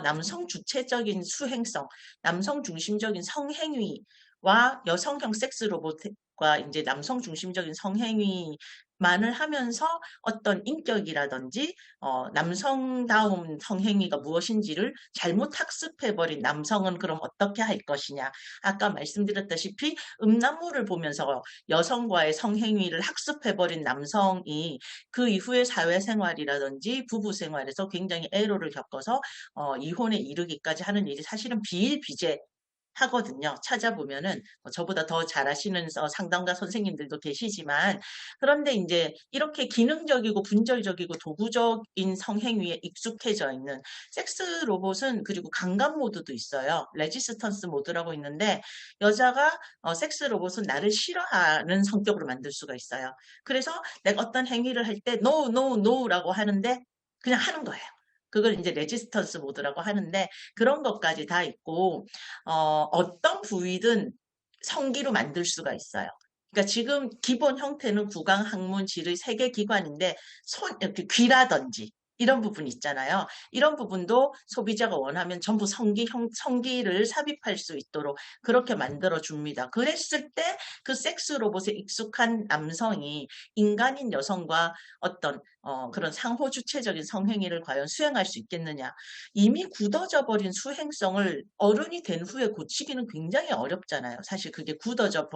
남성 주체적인 수행성, 남성 중심적인 성행위와 여성형 섹스 로봇과 이제 남성 중심적인 성행위만을 하면서 어떤 인격이라든지 남성다운 성행위가 무엇인지를 잘못 학습해버린 남성은 그럼 어떻게 할 것이냐. 아까 말씀드렸다시피 음란물을 보면서 여성과의 성행위를 학습해버린 남성이 그 이후의 사회생활이라든지 부부생활에서 굉장히 애로를 겪어서 이혼에 이르기까지 하는 일이 사실은 비일비재 하거든요. 찾아보면은 저보다 더 잘하시는 상담가 선생님들도 계시지만 그런데 이제 이렇게 기능적이고 분절적이고 도구적인 성행위에 익숙해져 있는 섹스 로봇은 그리고 강간 모드도 있어요. 레지스턴스 모드라고 있는데 여자가 섹스 로봇은 나를 싫어하는 성격으로 만들 수가 있어요. 그래서 내가 어떤 행위를 할 때 no, no, no라고 하는데 그냥 하는 거예요. 그걸 이제 레지스턴스 모드라고 하는데 그런 것까지 다 있고 어떤 부위든 성기로 만들 수가 있어요. 그러니까 지금 기본 형태는 구강, 항문, 질의 세 개 기관인데 이렇게 귀라든지 이런 부분 있잖아요. 이런 부분도 소비자가 원하면 전부 성기를 삽입할 수 있도록 그렇게 만들어 줍니다. 그랬을 때 그 섹스 로봇에 익숙한 남성이 인간인 여성과 어떤 그런 상호 주체적인 성행위를 과연 수행할 수 있겠느냐. 이미 굳어져 버린 수행성을 어른이 된 후에 고치기는 굉장히 어렵잖아요. 사실 그게 굳어져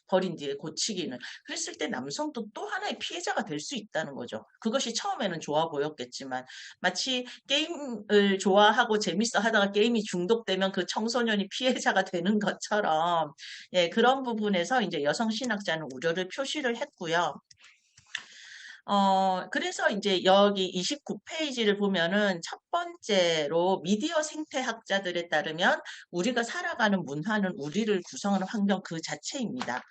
버린 뒤에 고치기는. 그랬을 때 남성도 또 하나의 피해자가 될 수 있다는 거죠. 그것이 처음에는 좋아 보였겠지만 마치 게임을 좋아하고 재밌어 하다가 게임이 중독되면 그 청소년이 피해자가 되는 것처럼 예, 그런 부분에서 이제 여성 신학자는 우려를 표시를 했고요. 그래서 이제 여기 29페이지를 보면은 첫 번째로 미디어 생태학자들에 따르면 우리가 살아가는 문화는 우리를 구성하는 환경 그 자체입니다.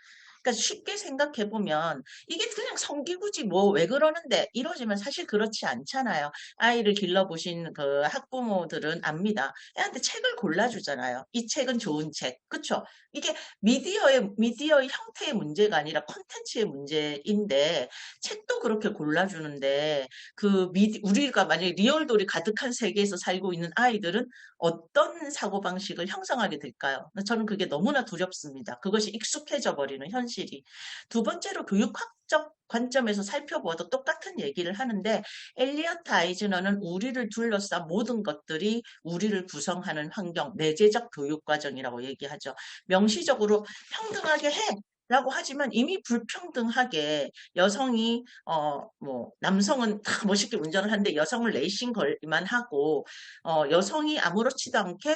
그러니까 쉽게 생각해 보면 이게 그냥 성기구지 뭐 왜 그러는데 이러지만 사실 그렇지 않잖아요. 아이를 길러보신 그 학부모들은 압니다. 애한테 책을 골라주잖아요. 이 책은 좋은 책. 그쵸? 이게 미디어의 형태의 문제가 아니라 콘텐츠의 문제인데 책도 그렇게 골라주는데 우리가 만약에 리얼돌이 가득한 세계에서 살고 있는 아이들은 어떤 사고방식을 형성하게 될까요? 저는 그게 너무나 두렵습니다. 그것이 익숙해져 버리는 현실이. 두 번째로 교육학적 관점에서 살펴보아도 똑같은 얘기를 하는데 엘리어트 아이즈너는 우리를 둘러싼 모든 것들이 우리를 구성하는 환경, 내재적 교육과정이라고 얘기하죠. 명시적으로 평등하게 해! 라고 하지만 이미 불평등하게 여성이 뭐 남성은 다 멋있게 운전을 하는데 여성을 레이싱 걸만 하고 여성이 아무렇지도 않게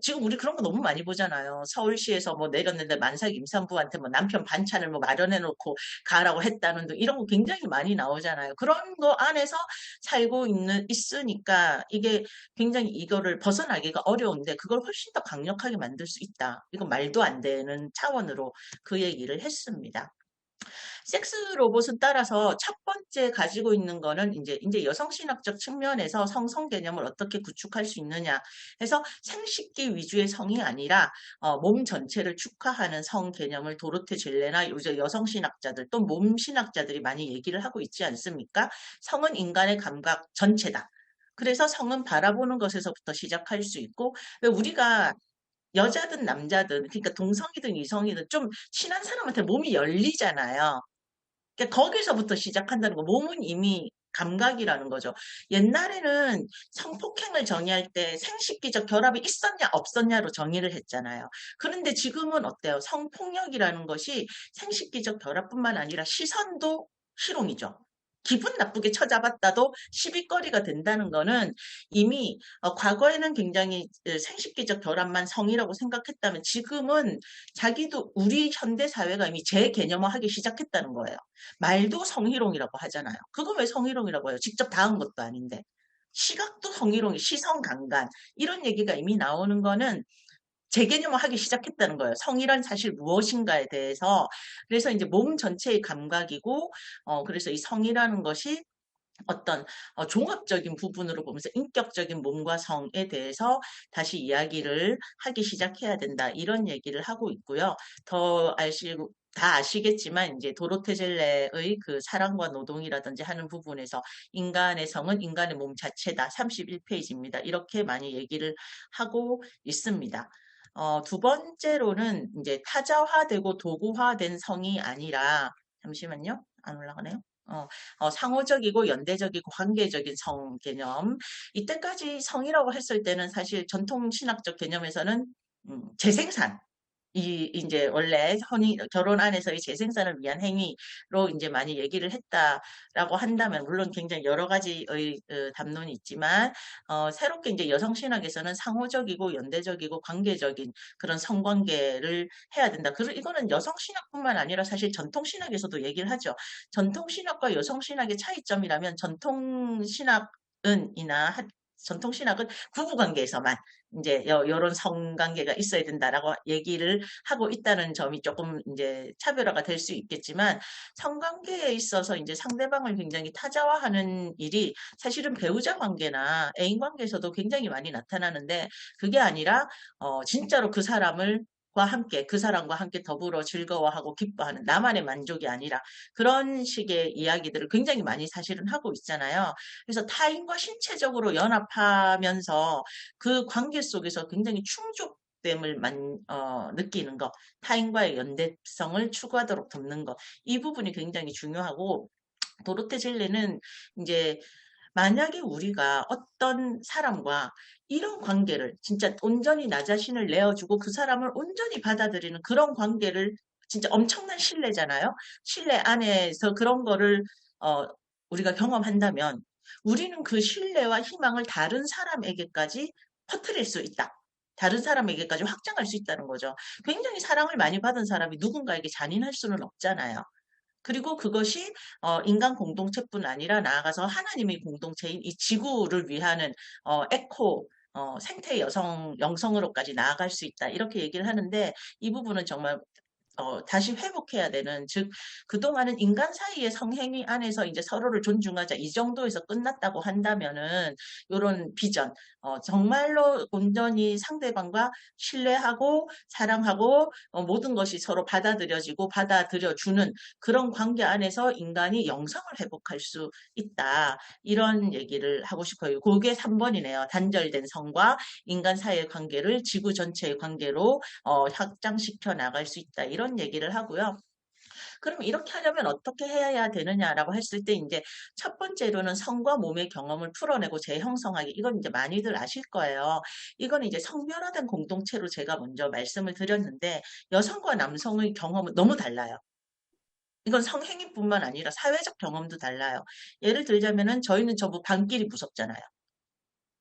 지금 우리 그런 거 너무 많이 보잖아요. 서울시에서 뭐 내렸는데 만삭 임산부한테 뭐 남편 반찬을 뭐 마련해 놓고 가라고 했다는 등 이런 거 굉장히 많이 나오잖아요. 그런 거 안에서 살고 있으니까 이게 굉장히 이거를 벗어나기가 어려운데 그걸 훨씬 더 강력하게 만들 수 있다. 이건 말도 안 되는 차원으로 그 얘기를 했습니다. 섹스 로봇은 따라서 첫 번째 가지고 있는 거는 이제 여성신학적 측면에서 성 개념을 어떻게 구축할 수 있느냐 해서 생식기 위주의 성이 아니라 몸 전체를 축하하는 성 개념을 도로테 젤레나 요즘 여성신학자들 또 몸신학자들이 많이 얘기를 하고 있지 않습니까? 성은 인간의 감각 전체다. 그래서 성은 바라보는 것에서부터 시작할 수 있고 왜 우리가 여자든 남자든 그러니까 동성이든 이성이든 좀 친한 사람한테 몸이 열리잖아요. 그러니까 거기서부터 시작한다는 거. 몸은 이미 감각이라는 거죠. 옛날에는 성폭행을 정의할 때 생식기적 결합이 있었냐 없었냐로 정의를 했잖아요. 그런데 지금은 어때요? 성폭력이라는 것이 생식기적 결합뿐만 아니라 시선도 희롱이죠. 기분 나쁘게 쳐잡았다도 시비거리가 된다는 거는 이미 과거에는 굉장히 생식기적 결합만 성이라고 생각했다면 지금은 자기도 우리 현대 사회가 이미 재개념화하기 시작했다는 거예요. 말도 성희롱이라고 하잖아요. 그거 왜 성희롱이라고 해요? 직접 닿은 것도 아닌데. 시각도 성희롱이, 시선 강간 이런 얘기가 이미 나오는 거는 재개념화하기 시작했다는 거예요. 성이란 사실 무엇인가에 대해서. 그래서 이제 몸 전체의 감각이고, 그래서 이 성이라는 것이 어떤 종합적인 부분으로 보면서 인격적인 몸과 성에 대해서 다시 이야기를 하기 시작해야 된다. 이런 얘기를 하고 있고요. 더 아시고 다 아시겠지만 이제 도로테 젤레의 그 사랑과 노동이라든지 하는 부분에서 인간의 성은 인간의 몸 자체다. 31페이지입니다. 이렇게 많이 얘기를 하고 있습니다. 두 번째로는 이제 타자화되고 도구화된 성이 아니라 잠시만요. 안 올라가네요. 상호적이고 연대적이고 관계적인 성 개념. 이때까지 성이라고 했을 때는 사실 전통 신학적 개념에서는 재생산. 이제 원래 결혼 안에서의 재생산을 위한 행위로 이제 많이 얘기를 했다라고 한다면, 물론 굉장히 여러 가지의 담론이 있지만, 새롭게 이제 여성신학에서는 상호적이고 연대적이고 관계적인 그런 성관계를 해야 된다. 이거는 여성신학뿐만 아니라 사실 전통신학에서도 얘기를 하죠. 전통신학과 여성신학의 차이점이라면 전통신학은 부부관계에서만 이제 이런 성관계가 있어야 된다라고 얘기를 하고 있다는 점이 조금 이제 차별화가 될 수 있겠지만 성관계에 있어서 이제 상대방을 굉장히 타자화하는 일이 사실은 배우자 관계나 애인 관계에서도 굉장히 많이 나타나는데 그게 아니라 진짜로 그 사람과 함께 더불어 즐거워하고 기뻐하는 나만의 만족이 아니라 그런 식의 이야기들을 굉장히 많이 사실은 하고 있잖아요. 그래서 타인과 신체적으로 연합하면서 그 관계 속에서 굉장히 충족됨을 느끼는 것, 타인과의 연대성을 추구하도록 돕는 것, 이 부분이 굉장히 중요하고 도로테 젤레는 이제 만약에 우리가 어떤 사람과 이런 관계를 진짜 온전히 나 자신을 내어주고 그 사람을 온전히 받아들이는 그런 관계를 진짜 엄청난 신뢰잖아요. 신뢰 안에서 그런 거를 우리가 경험한다면 우리는 그 신뢰와 희망을 다른 사람에게까지 퍼뜨릴 수 있다. 다른 사람에게까지 확장할 수 있다는 거죠. 굉장히 사랑을 많이 받은 사람이 누군가에게 잔인할 수는 없잖아요. 그리고 그것이 인간 공동체뿐 아니라 나아가서 하나님의 공동체인 이 지구를 위하는 에코 생태 영성으로까지 나아갈 수 있다. 이렇게 얘기를 하는데 이 부분은 정말 다시 회복해야 되는, 즉, 그동안은 인간 사이의 성행위 안에서 이제 서로를 존중하자, 이 정도에서 끝났다고 한다면은, 요런 비전, 정말로 온전히 상대방과 신뢰하고, 사랑하고, 모든 것이 서로 받아들여지고, 받아들여주는 그런 관계 안에서 인간이 영성을 회복할 수 있다. 이런 얘기를 하고 싶어요. 그게 3번이네요. 단절된 성과 인간 사이의 관계를 지구 전체의 관계로 확장시켜 나갈 수 있다. 이런 얘기를 하고요. 그럼 이렇게 하려면 어떻게 해야 되느냐라고 했을 때 이제 첫 번째로는 성과 몸의 경험을 풀어내고 재형성하기. 이건 이제 많이들 아실 거예요. 이건 이제 성별화된 공동체로 제가 먼저 말씀을 드렸는데 여성과 남성의 경험은 너무 달라요. 이건 성행위뿐만 아니라 사회적 경험도 달라요. 예를 들자면은 저희는 전부 밤길이 무섭잖아요.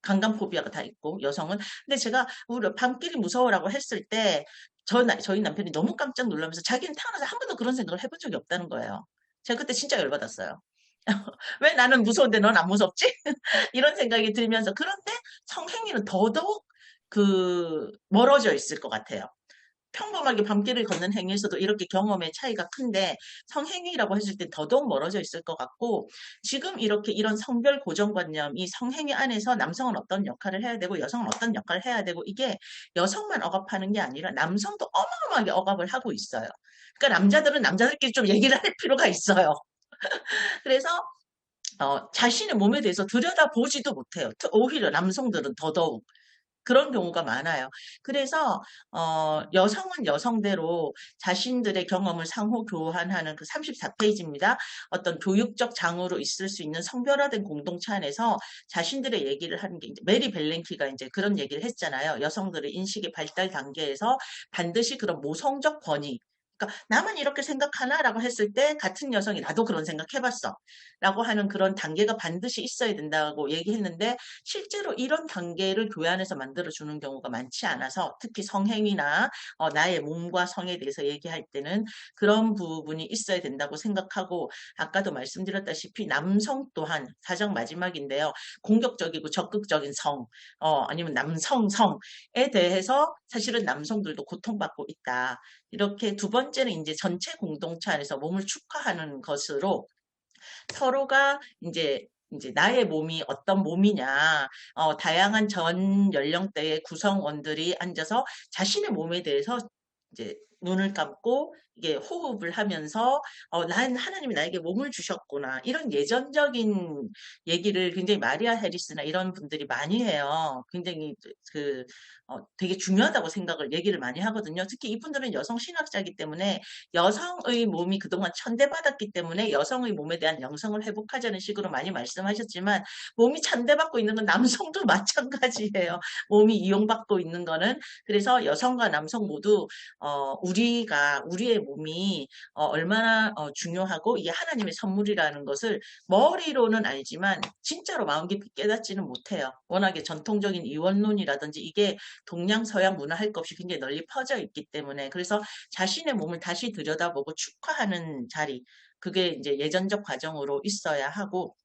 강간포비아가 다 있고 여성은. 근데 제가 우리 밤길이 무서워라고 했을 때 저희 남편이 너무 깜짝 놀라면서 자기는 태어나서 한 번도 그런 생각을 해본 적이 없다는 거예요. 제가 그때 진짜 열받았어요. 왜 나는 무서운데 넌 안 무섭지? 이런 생각이 들면서. 그런데 성행위는 더더욱 멀어져 있을 것 같아요. 평범하게 밤길을 걷는 행위에서도 이렇게 경험의 차이가 큰데 성행위라고 했을 때 더더욱 멀어져 있을 것 같고 지금 이렇게 이런 성별 고정관념, 이 성행위 안에서 남성은 어떤 역할을 해야 되고 여성은 어떤 역할을 해야 되고 이게 여성만 억압하는 게 아니라 남성도 어마어마하게 억압을 하고 있어요. 그러니까 남자들은 남자들끼리 좀 얘기를 할 필요가 있어요. 그래서 자신의 몸에 대해서 들여다보지도 못해요. 오히려 남성들은 더더욱. 그런 경우가 많아요. 그래서 여성은 여성대로 자신들의 경험을 상호 교환하는 그 34페이지입니다. 어떤 교육적 장으로 있을 수 있는 성별화된 공동체 안에서 자신들의 얘기를 하는 게 이제 메리 벨랭키가 이제 그런 얘기를 했잖아요. 여성들의 인식의 발달 단계에서 반드시 그런 모성적 권위 그러니까 나만 이렇게 생각하나라고 했을 때 같은 여성이 나도 그런 생각해봤어 라고 하는 그런 단계가 반드시 있어야 된다고 얘기했는데 실제로 이런 단계를 교환해서 만들어주는 경우가 많지 않아서 특히 성행위나 나의 몸과 성에 대해서 얘기할 때는 그런 부분이 있어야 된다고 생각하고 아까도 말씀드렸다시피 남성 또한 사정 마지막인데요. 공격적이고 적극적인 성 아니면 남성성에 대해서 사실은 남성들도 고통받고 있다. 이렇게 두 번째는 이제 전체 공동체 안에서 몸을 축하하는 것으로 서로가 이제 나의 몸이 어떤 몸이냐, 다양한 전 연령대의 구성원들이 앉아서 자신의 몸에 대해서 이제 눈을 감고 이게 호흡을 하면서 난 하나님이 나에게 몸을 주셨구나 이런 예전적인 얘기를 굉장히 마리아 해리스나 이런 분들이 많이 해요. 굉장히 그 되게 중요하다고 생각을 얘기를 많이 하거든요. 특히 이분들은 여성 신학자이기 때문에 여성의 몸이 그동안 천대받았기 때문에 여성의 몸에 대한 영성을 회복하자는 식으로 많이 말씀하셨지만 몸이 천대받고 있는 건 남성도 마찬가지예요. 몸이 이용받고 있는 거는 그래서 여성과 남성 모두 우리의 몸이 얼마나 중요하고 이게 하나님의 선물이라는 것을 머리로는 알지만 진짜로 마음 깊이 깨닫지는 못해요. 워낙에 전통적인 이원론이라든지 이게 동양 서양 문화 할 것 없이 굉장히 널리 퍼져 있기 때문에 그래서 자신의 몸을 다시 들여다보고 축하하는 자리 그게 이제 예전적 과정으로 있어야 하고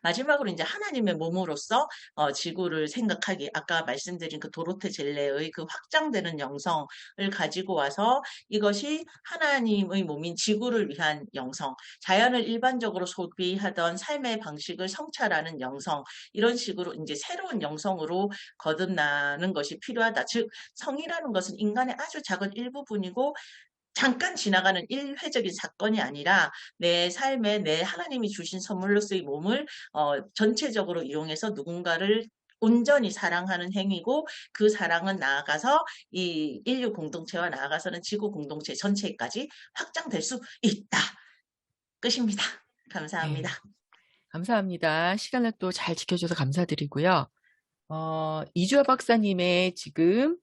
마지막으로 이제 하나님의 몸으로서 지구를 생각하기 아까 말씀드린 그 도로테 젤레의 그 확장되는 영성을 가지고 와서 이것이 하나님의 몸인 지구를 위한 영성, 자연을 일반적으로 소비하던 삶의 방식을 성찰하는 영성 이런 식으로 이제 새로운 영성으로 거듭나는 것이 필요하다. 즉 성이라는 것은 인간의 아주 작은 일부분이고 잠깐 지나가는 일회적인 사건이 아니라 내 삶에 내 하나님이 주신 선물로서의 몸을 전체적으로 이용해서 누군가를 온전히 사랑하는 행위고 그 사랑은 나아가서 이 인류 공동체와 나아가서는 지구 공동체 전체까지 확장될 수 있다. 끝입니다. 감사합니다. 네, 감사합니다. 시간을 또 잘 지켜줘서 감사드리고요. 이주아 박사님의 지금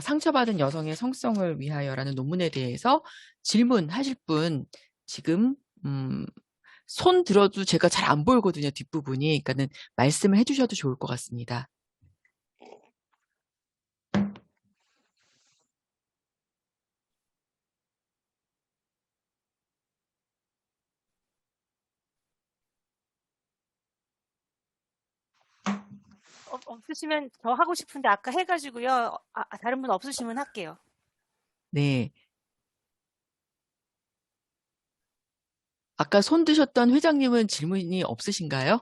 상처받은 여성의 성성을 위하여라는 논문에 대해서 질문하실 분 지금 손 들어도 제가 잘 안 보이거든요. 뒷부분이. 그러니까는 말씀을 해주셔도 좋을 것 같습니다. 없으시면 저 하고 싶은데 아까 해가지고요. 다른 분 없으시면 할게요. 네. 아까 손 드셨던 회장님은 질문이 없으신가요?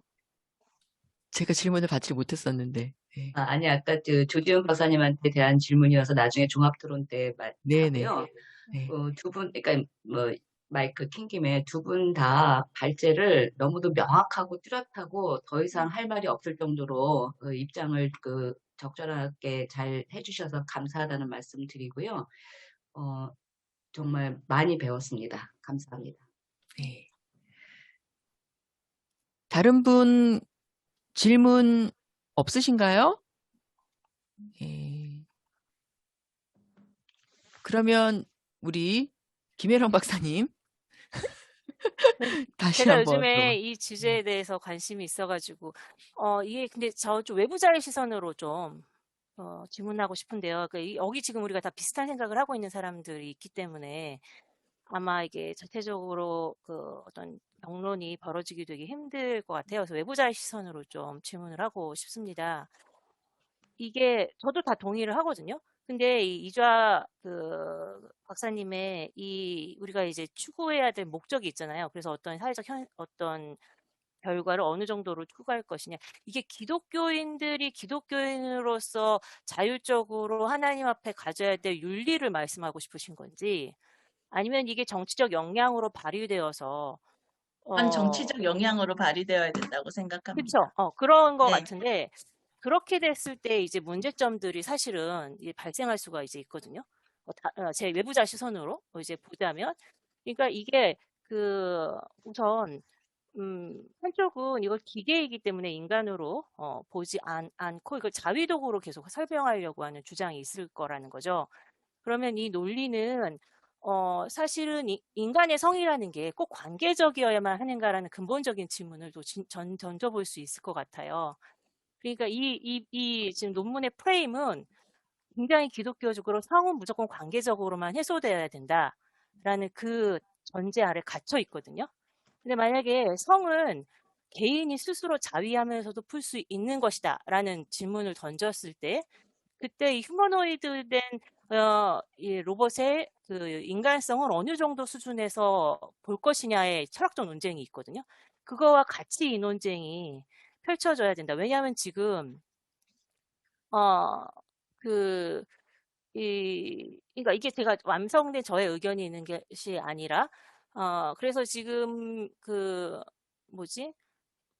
제가 질문을 받지 못했었는데. 네. 아니, 아까 조지현 박사님한테 대한 질문이어서 나중에 종합토론 때 네네. 하고요. 네. 두 분, 그러니까 뭐 마이크 킨 김에 두 분 다 발제를 너무도 명확하고 뚜렷하고 더 이상 할 말이 없을 정도로 입장을 적절하게 잘 해주셔서 감사하다는 말씀 드리고요. 정말 많이 배웠습니다. 감사합니다. 네. 다른 분 질문 없으신가요? 네. 그러면 우리 김혜령 박사님 다시 제가 한번 요즘에 이 주제에 대해서 관심이 있어가지고 이게 근데 저 좀 외부자의 시선으로 좀 질문하고 싶은데요. 여기 지금 우리가 다 비슷한 생각을 하고 있는 사람들이 있기 때문에 아마 이게 자체적으로 어떤 병론이 벌어지기 되게 힘들 것 같아요. 그래서 외부자의 시선으로 좀 질문을 하고 싶습니다. 이게 저도 다 동의를 하거든요. 근데 이 이좌 박사님의 우리가 이제 추구해야 될 목적이 있잖아요. 그래서 어떤 사회적 어떤 결과를 어느 정도로 추구할 것이냐. 이게 기독교인들이 기독교인으로서 자율적으로 하나님 앞에 가져야 될 윤리를 말씀하고 싶으신 건지, 아니면 이게 정치적 역량으로 발휘되어서 한 어 정치적 영향으로 발휘되어야 된다고 생각합니다. 그쵸. 그런 거 네. 같은데, 그렇게 됐을 때 이제 문제점들이 사실은 이제 발생할 수가 이제 있거든요. 제 외부자 시선으로 이제 보자면, 그러니까 이게 우선 한쪽은 이걸 기계이기 때문에 인간으로 보지 않고 이걸 자위도구로 계속 설명하려고 하는 주장이 있을 거라는 거죠. 그러면 이 논리는 사실은 인간의 성이라는 게 꼭 관계적이어야만 하는가라는 근본적인 질문을 또 던져볼 수 있을 것 같아요. 그러니까 이 지금 논문의 프레임은 굉장히 기독교적으로 성은 무조건 관계적으로만 해소돼야 된다라는 그 전제 아래 갇혀 있거든요. 근데 만약에 성은 개인이 스스로 자위하면서도 풀 수 있는 것이다라는 질문을 던졌을 때, 그때 이 휴머노이드 된 이 로봇의 인간성을 어느 정도 수준에서 볼 것이냐의 철학적 논쟁이 있거든요. 그거와 같이 이 논쟁이 펼쳐져야 된다. 왜냐하면 지금 어, 그, 그러니까 이게 제가 완성된 저의 의견이 있는 것이 아니라, 그래서 지금 뭐지?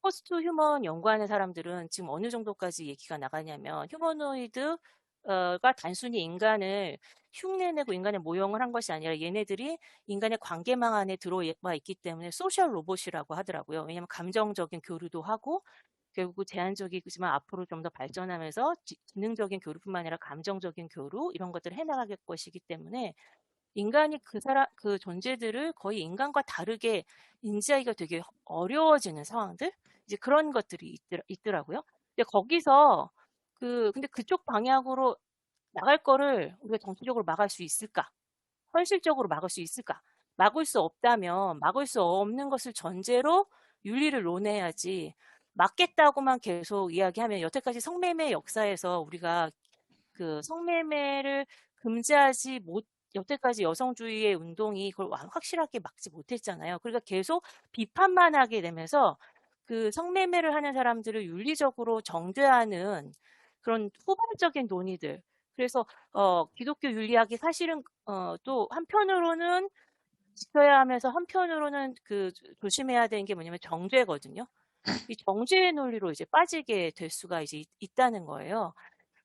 포스트 휴먼 연구하는 사람들은 지금 어느 정도까지 얘기가 나가냐면, 휴머노이드가 단순히 인간을 흉내내고 인간의 모형을 한 것이 아니라 얘네들이 인간의 관계망 안에 들어와 있기 때문에 소셜 로봇이라고 하더라고요. 왜냐하면 감정적인 교류도 하고, 결국 제한적이지만 앞으로 좀 더 발전하면서 지능적인 교류뿐만 아니라 감정적인 교류 이런 것들을 해나갈 것이기 때문에 인간이 그 존재들을 거의 인간과 다르게 인지하기가 되게 어려워지는 상황들, 이제 그런 것들이 있더라고요. 근데 거기서 근데 그쪽 방향으로 나갈 거를 우리가 정치적으로 막을 수 있을까? 현실적으로 막을 수 있을까? 막을 수 없다면 막을 수 없는 것을 전제로 윤리를 논해야지, 막겠다고만 계속 이야기하면, 여태까지 성매매 역사에서 우리가 성매매를 금지하지 못, 여태까지 여성주의의 운동이 그걸 확실하게 막지 못했잖아요. 그러니까 계속 비판만 하게 되면서 성매매를 하는 사람들을 윤리적으로 정죄하는 그런 후발적인 논의들. 그래서 기독교 윤리학이 사실은 또 한편으로는 지켜야 하면서 한편으로는 조심해야 되는 게 뭐냐면 정죄거든요. 이 정죄의 논리로 이제 빠지게 될 수가 이제 있다는 거예요.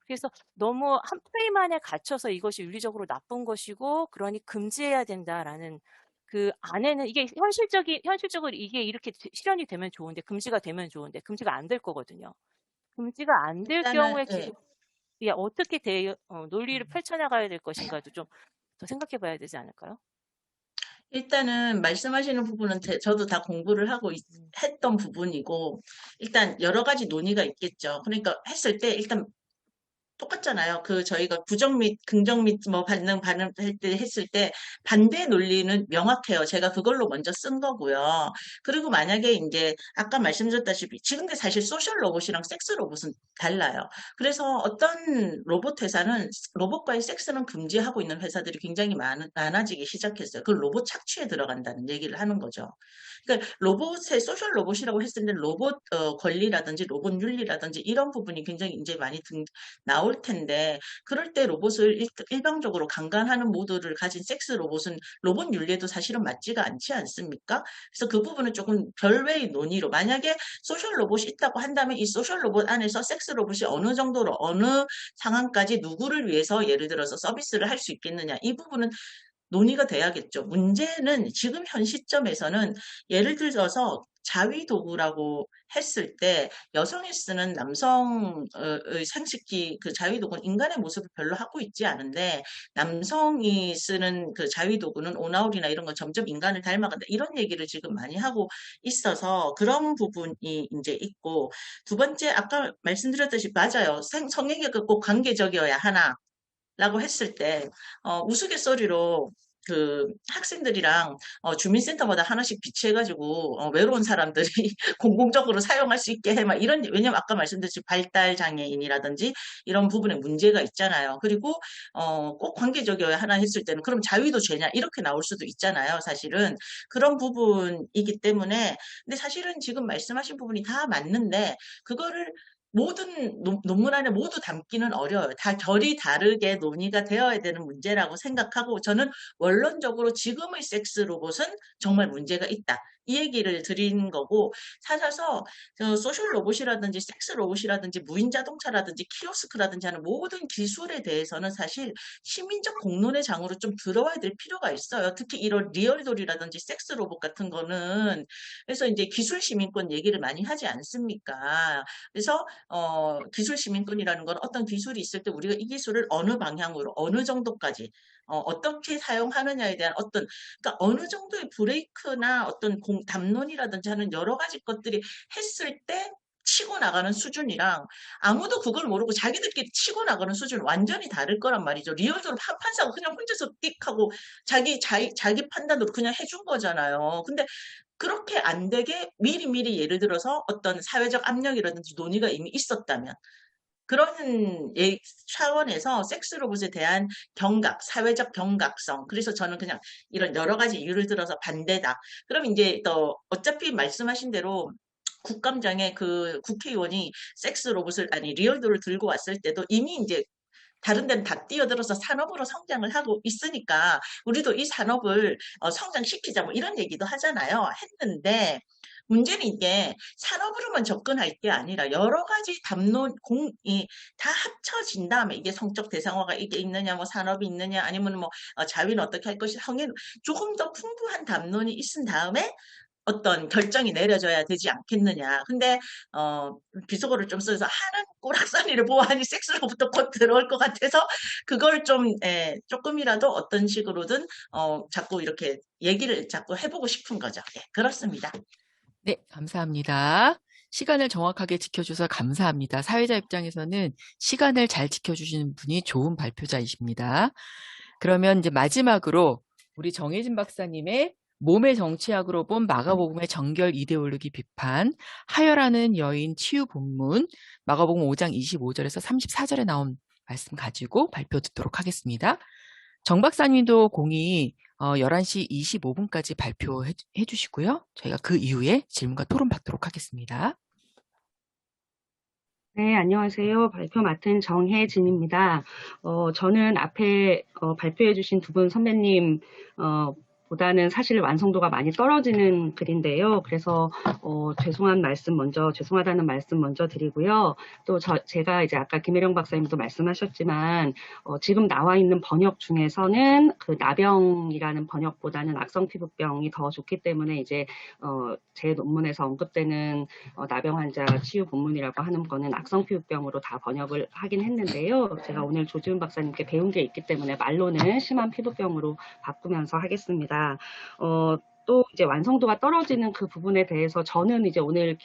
그래서 너무 한 프레임 안에 갇혀서 이것이 윤리적으로 나쁜 것이고 그러니 금지해야 된다라는 그 안에는, 이게 현실적으로 이게 이렇게 실현이 되면 좋은데, 금지가 되면 좋은데 금지가 안 될 거거든요. 금지가 안 될 일단은 경우에 예. 어떻게 논리를 펼쳐나가야 될 것인가도 좀 더 생각해 봐야 되지 않을까요? 일단은 말씀하시는 부분은 저도 다 공부를 하고 했던 부분이고, 일단 여러 가지 논의가 있겠죠. 그러니까 했을 때 일단 똑같잖아요. 저희가 부정 및 긍정 및 뭐 반응할 때 했을 때 반대 논리는 명확해요. 제가 그걸로 먼저 쓴 거고요. 그리고 만약에 이제 아까 말씀드렸다시피 지금 사실 소셜 로봇이랑 섹스 로봇은 달라요. 그래서 어떤 로봇 회사는 로봇과의 섹스는 금지하고 있는 회사들이 굉장히 많아지기 시작했어요. 그 로봇 착취에 들어간다는 얘기를 하는 거죠. 그러니까 로봇의 소셜 로봇이라고 했을 때 로봇 권리라든지 로봇 윤리라든지 이런 부분이 굉장히 이제 많이 나올 텐데, 그럴 때 로봇을 일방적으로 강간하는 모드를 가진 섹스 로봇은 로봇 윤리에도 사실은 맞지가 않지 않습니까? 그래서 그 부분은 조금 별외의 논의로, 만약에 소셜 로봇이 있다고 한다면 이 소셜 로봇 안에서 섹스 로봇이 어느 정도로 어느 상황까지 누구를 위해서 예를 들어서 서비스를 할 수 있겠느냐, 이 부분은 논의가 돼야겠죠. 문제는 지금 현 시점에서는 예를 들어서 자위 도구라고 했을 때 여성이 쓰는 남성의 생식기 그 자위 도구는 인간의 모습을 별로 하고 있지 않은데, 남성이 쓰는 그 자위 도구는 오나홀이나 이런 거 점점 인간을 닮아간다, 이런 얘기를 지금 많이 하고 있어서 그런 부분이 이제 있고, 두 번째 아까 말씀드렸듯이 맞아요. 성행위가 꼭 관계적이어야 하나 라고 했을 때 우스갯소리로 그 학생들이랑 주민센터마다 하나씩 비치해가지고 외로운 사람들이 공공적으로 사용할 수 있게 해. 막 이런, 왜냐면 아까 말씀드렸듯이 발달 장애인이라든지 이런 부분에 문제가 있잖아요. 그리고 꼭 관계적이어야 하나 했을 때는 그럼 자위도 죄냐 이렇게 나올 수도 있잖아요. 사실은 그런 부분이기 때문에. 근데 사실은 지금 말씀하신 부분이 다 맞는데 그거를 모든 논문 안에 모두 담기는 어려워요. 다 결이 다르게 논의가 되어야 되는 문제라고 생각하고 저는 원론적으로 지금의 섹스 로봇은 정말 문제가 있다. 이 얘기를 드린 거고 사셔서 소셜 로봇이라든지 섹스 로봇이라든지 무인 자동차라든지 키오스크라든지 하는 모든 기술에 대해서는 사실 시민적 공론의 장으로 좀 들어와야 될 필요가 있어요. 특히 이런 리얼돌이라든지 섹스 로봇 같은 거는 그래서 이제 기술 시민권 얘기를 많이 하지 않습니까? 그래서 기술 시민권이라는 건 어떤 기술이 있을 때 우리가 이 기술을 어느 방향으로 어느 정도까지 어떻게 사용하느냐에 대한 어떤 그러니까 어느 정도의 브레이크나 어떤 담론이라든지 하는 여러 가지 것들이 했을 때 치고 나가는 수준이랑 아무도 그걸 모르고 자기들끼리 치고 나가는 수준은 완전히 다를 거란 말이죠. 리얼적으로 판사가 그냥 혼자서 띡 하고 자기 판단으로 그냥 해준 거잖아요. 근데 그렇게 안 되게 미리미리 예를 들어서 어떤 사회적 압력이라든지 논의가 이미 있었다면 그런 차원에서 섹스 로봇에 대한 경각, 사회적 경각성. 그래서 저는 그냥 이런 여러 가지 이유를 들어서 반대다. 그럼 이제 또 어차피 말씀하신 대로 국감장에 그 국회의원이 섹스 로봇을 아니 리얼도를 들고 왔을 때도 이미 이제 다른 데는 다 뛰어들어서 산업으로 성장을 하고 있으니까 우리도 이 산업을 성장시키자 뭐 이런 얘기도 하잖아요. 했는데 문제는 이게 산업으로만 접근할 게 아니라 여러 가지 담론 공이 다 합쳐진 다음에 이게 성적 대상화가 이게 있느냐 뭐 산업이 있느냐 아니면 뭐 자위는 어떻게 할 것이 성인 조금 더 풍부한 담론이 있은 다음에 어떤 결정이 내려져야 되지 않겠느냐. 근데 비속어를 좀 써서 하는 꼬락서니를 보아하니 섹스로부터 곧 들어올 것 같아서 그걸 좀 조금이라도 어떤 식으로든 자꾸 이렇게 얘기를 자꾸 해보고 싶은 거죠. 예, 그렇습니다. 네, 감사합니다. 시간을 정확하게 지켜줘서 감사합니다. 사회자 입장에서는 시간을 잘 지켜주시는 분이 좋은 발표자이십니다. 그러면 이제 마지막으로 우리 정혜진 박사님의 몸의 정치학으로 본 마가복음의 정결 이데올로기 비판, 하혈하는 여인 치유 본문, 마가복음 5장 25절에서 34절에 나온 말씀 가지고 발표 듣도록 하겠습니다. 정 박사님도 공의 11시 25분까지 발표해 주시고요. 저희가 그 이후에 질문과 토론 받도록 하겠습니다. 네, 안녕하세요. 발표 맡은 정혜진입니다. 저는 앞에 발표해 주신 두 분 선배님 보다는 사실 완성도가 많이 떨어지는 글인데요. 그래서 죄송하다는 말씀 먼저 드리고요. 또 제가 이제 아까 김혜령 박사님도 말씀하셨지만 지금 나와 있는 번역 중에서는 그 나병이라는 번역보다는 악성 피부병이 더 좋기 때문에 이제 제 논문에서 언급되는 나병 환자 치유 본문이라고 하는 거는 악성 피부병으로 다 번역을 하긴 했는데요. 제가 오늘 조지훈 박사님께 배운 게 있기 때문에 말로는 심한 피부병으로 바꾸면서 하겠습니다. 또 이제 완성도가 떨어지는 그 부분에 대해서 저는 이제 오늘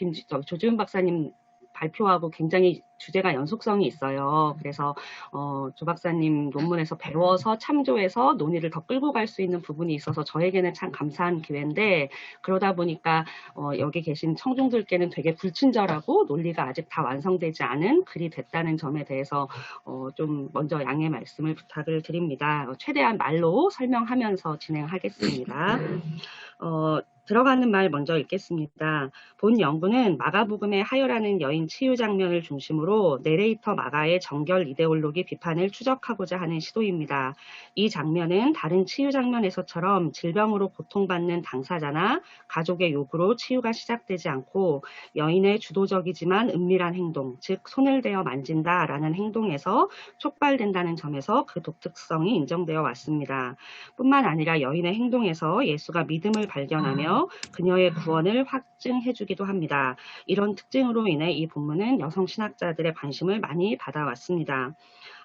조지훈 박사님 발표하고 굉장히 주제가 연속성이 있어요. 그래서 조 박사님 논문에서 배워서 참조해서 논의를 더 끌고 갈 수 있는 부분이 있어서 저에게는 참 감사한 기회인데 그러다 보니까 여기 계신 청중들께는 되게 불친절하고 논리가 아직 다 완성되지 않은 글이 됐다는 점에 대해서 좀 먼저 양해 말씀을 부탁을 드립니다. 최대한 말로 설명하면서 진행하겠습니다. 들어가는 말 먼저 읽겠습니다. 본 연구는 마가복음의 하혈하는 여인 치유 장면을 중심으로 내레이터 마가의 정결 이데올로기 비판을 추적하고자 하는 시도입니다. 이 장면은 다른 치유 장면에서처럼 질병으로 고통받는 당사자나 가족의 요구로 치유가 시작되지 않고 여인의 주도적이지만 은밀한 행동, 즉 손을 대어 만진다라는 행동에서 촉발된다는 점에서 그 독특성이 인정되어 왔습니다. 뿐만 아니라 여인의 행동에서 예수가 믿음을 발견하며 그녀의 구원을 확증해주기도 합니다. 이런 특징으로 인해 이 본문은 여성 신학자들의 관심을 많이 받아왔습니다.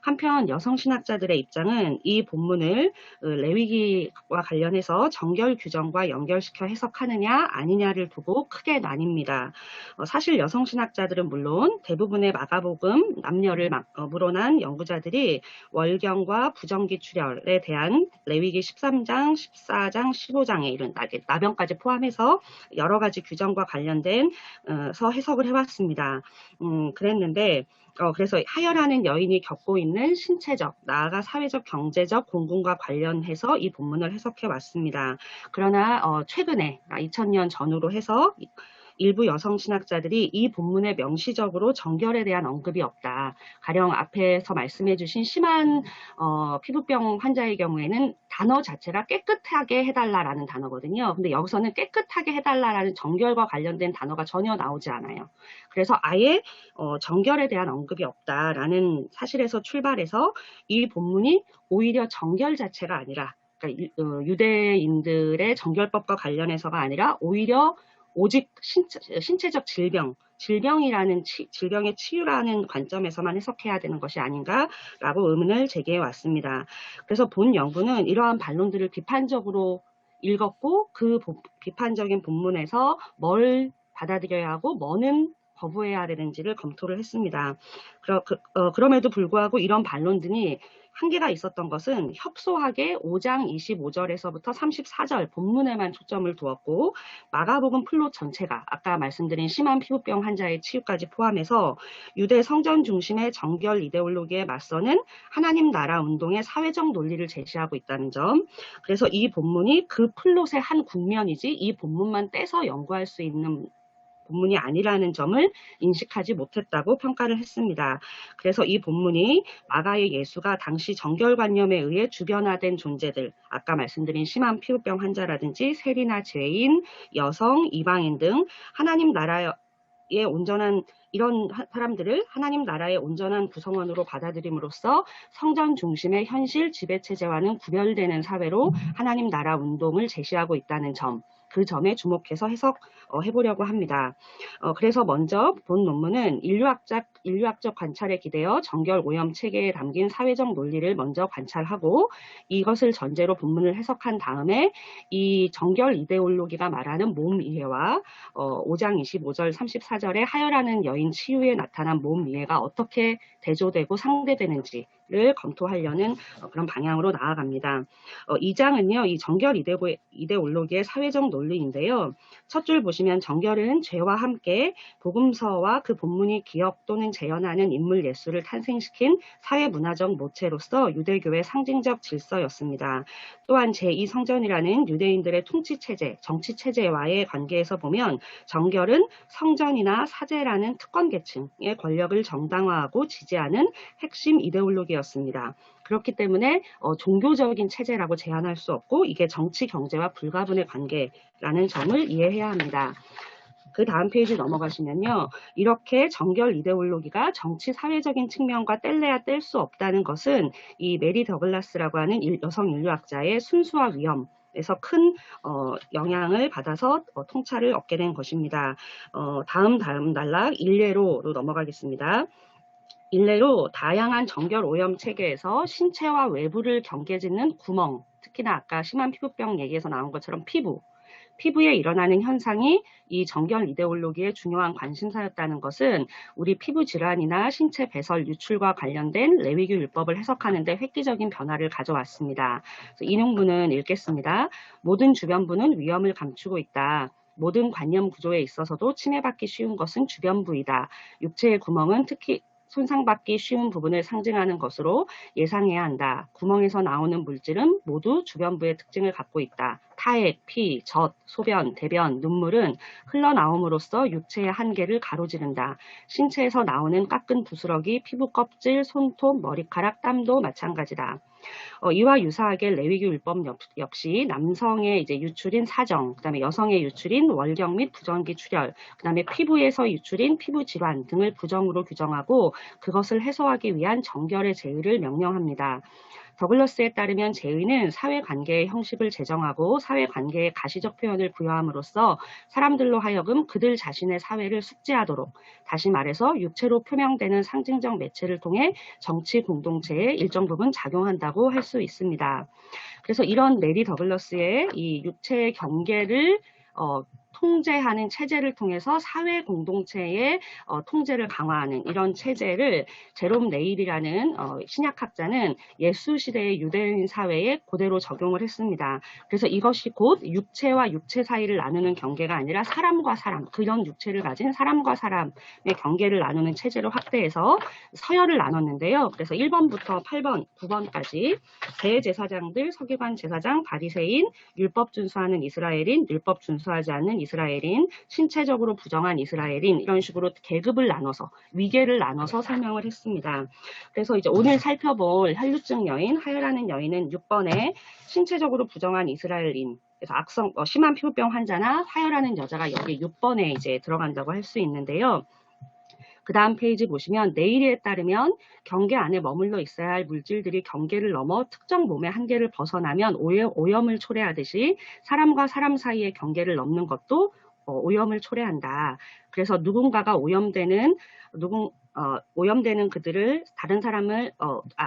한편 여성 신학자들의 입장은 이 본문을 레위기와 관련해서 정결 규정과 연결시켜 해석하느냐 아니냐를 두고 크게 나뉩니다. 사실 여성 신학자들은 물론 대부분의 마가복음 남녀를 물어난 연구자들이 월경과 부정기 출혈에 대한 레위기 13장, 14장, 15장에 이른 나병까지 포함해서 여러 가지 규정과 관련된 해석을 해왔습니다. 그랬는데 그래서 하혈하는 여인이 겪고 있는 신체적, 나아가 사회적, 경제적 공분과 관련해서 이 본문을 해석해 왔습니다. 그러나 최근에 2000년 전후로 해서 일부 여성 신학자들이 이 본문에 명시적으로 정결에 대한 언급이 없다. 가령 앞에서 말씀해 주신 심한 피부병 환자의 경우에는 단어 자체가 깨끗하게 해달라라는 단어거든요. 근데 여기서는 깨끗하게 해달라라는 정결과 관련된 단어가 전혀 나오지 않아요. 그래서 아예 정결에 대한 언급이 없다라는 사실에서 출발해서 이 본문이 오히려 정결 자체가 아니라, 그러니까 유대인들의 정결법과 관련해서가 아니라 오히려 오직 신체적 질병이라는 질병의 치유라는 관점에서만 해석해야 되는 것이 아닌가라고 의문을 제기해 왔습니다. 그래서 본 연구는 이러한 반론들을 비판적으로 읽었고 그 비판적인 본문에서 뭘 받아들여야 하고 뭐는 거부해야 되는지를 검토를 했습니다. 그럼에도 불구하고 이런 반론들이 한계가 있었던 것은 협소하게 5장 25절에서부터 34절 본문에만 초점을 두었고 마가복음 플롯 전체가 아까 말씀드린 심한 피부병 환자의 치유까지 포함해서 유대 성전 중심의 정결 이데올로기에 맞서는 하나님 나라 운동의 사회적 논리를 제시하고 있다는 점, 그래서 이 본문이 그 플롯의 한 국면이지 이 본문만 떼서 연구할 수 있는 본문이 아니라는 점을 인식하지 못했다고 평가를 했습니다. 그래서 이 본문이 마가의 예수가 당시 정결관념에 의해 주변화된 존재들, 아까 말씀드린 심한 피부병 환자라든지 세리나 죄인, 여성, 이방인 등 하나님 나라의 온전한 이런 사람들을 하나님 나라의 온전한 구성원으로 받아들임으로써 성전 중심의 현실 지배체제와는 구별되는 사회로 하나님 나라 운동을 제시하고 있다는 점, 그 점에 주목해서 해석해보려고 합니다. 그래서 먼저 본 논문은 인류학적 관찰에 기대어 정결 오염 체계에 담긴 사회적 논리를 먼저 관찰하고 이것을 전제로 본문을 해석한 다음에 이 정결 이데올로기가 말하는 몸 이해와 5장 25절 34절에 하혈하는 여인 치유에 나타난 몸 이해가 어떻게 대조되고 상대되는지를 검토하려는 그런 방향으로 나아갑니다. 2장은요, 이 정결 이데올로기의 사회적 논리인데요. 첫 줄 보시면 정결은 죄와 함께 복음서와 그 본문이 기억 또는 재현하는 인물 예수를 탄생시킨 사회문화적 모체로서 유대교의 상징적 질서였습니다. 또한 제2성전이라는 유대인들의 통치체제, 정치체제와의 관계에서 보면 정결은 성전이나 사제라는 특권계층의 권력을 정당화하고 지지하는 핵심 이데올로기였습니다. 그렇기 때문에 종교적인 체제라고 제한할 수 없고 이게 정치, 경제와 불가분의 관계라는 점을 이해해야 합니다. 그 다음 페이지 넘어가시면요. 이렇게 정결 이데올로기가 정치 사회적인 측면과 뗄래야 뗄 수 없다는 것은 이 메리 더글라스라고 하는 여성 인류학자의 순수와 위험에서 큰 영향을 받아서 통찰을 얻게 된 것입니다. 다음 단락 일례로로 넘어가겠습니다. 일례로 다양한 정결 오염 체계에서 신체와 외부를 경계짓는 구멍, 특히나 아까 심한 피부병 얘기에서 나온 것처럼 피부에 일어나는 현상이 이 정결 이데올로기의 중요한 관심사였다는 것은 우리 피부 질환이나 신체 배설 유출과 관련된 레위기 율법을 해석하는 데 획기적인 변화를 가져왔습니다. 인용문은 읽겠습니다. 모든 주변부는 위험을 감추고 있다. 모든 관념 구조에 있어서도 침해받기 쉬운 것은 주변부이다. 육체의 구멍은 특히 손상받기 쉬운 부분을 상징하는 것으로 예상해야 한다. 구멍에서 나오는 물질은 모두 주변부의 특징을 갖고 있다. 타액, 피, 젖, 소변, 대변, 눈물은 흘러나옴으로써 육체의 한계를 가로지른다. 신체에서 나오는 깎은 부스러기, 피부 껍질, 손톱, 머리카락, 땀도 마찬가지다. 이와 유사하게 레위기 율법 역시 남성의 이제 유출인 사정, 그다음에 여성의 유출인 월경 및 부정기 출혈, 그다음에 피부에서 유출인 피부 질환 등을 부정으로 규정하고 그것을 해소하기 위한 정결의 제의를 명령합니다. 더글러스에 따르면 제의는 사회관계의 형식을 제정하고 사회관계의 가시적 표현을 부여함으로써 사람들로 하여금 그들 자신의 사회를 숙지하도록, 다시 말해서 육체로 표명되는 상징적 매체를 통해 정치 공동체에 일정 부분 작용한다고 할 수 있습니다. 그래서 이런 메리 더글러스의 이 육체의 경계를 통제하는 체제를 통해서 사회 공동체의 통제를 강화하는 이런 체제를 제롬 네일이라는 신약학자는 예수 시대의 유대인 사회에 그대로 적용을 했습니다. 그래서 이것이 곧 육체와 육체 사이를 나누는 경계가 아니라 사람과 사람, 그런 육체를 가진 사람과 사람의 경계를 나누는 체제로 확대해서 서열을 나눴는데요. 그래서 1번부터 8번, 9번까지 대제사장들, 서기관 제사장, 바리새인, 율법 준수하는 이스라엘인, 율법 준수하지 않는 이스라엘인, 신체적으로 부정한 이스라엘인, 이런 식으로 계급을 나눠서, 위계를 나눠서 설명을 했습니다. 그래서 이제 오늘 살펴볼 혈루증 여인, 하혈하는 여인은 6번에 신체적으로 부정한 이스라엘인, 그래서 심한 피부병 환자나 하혈하는 여자가 여기 6번에 이제 들어간다고 할 수 있는데요. 그 다음 페이지 보시면 네일에 따르면 경계 안에 머물러 있어야 할 물질들이 경계를 넘어 특정 몸의 한계를 벗어나면 오염을 초래하듯이 사람과 사람 사이의 경계를 넘는 것도 오염을 초래한다. 그래서 누군가가 오염되는 그들을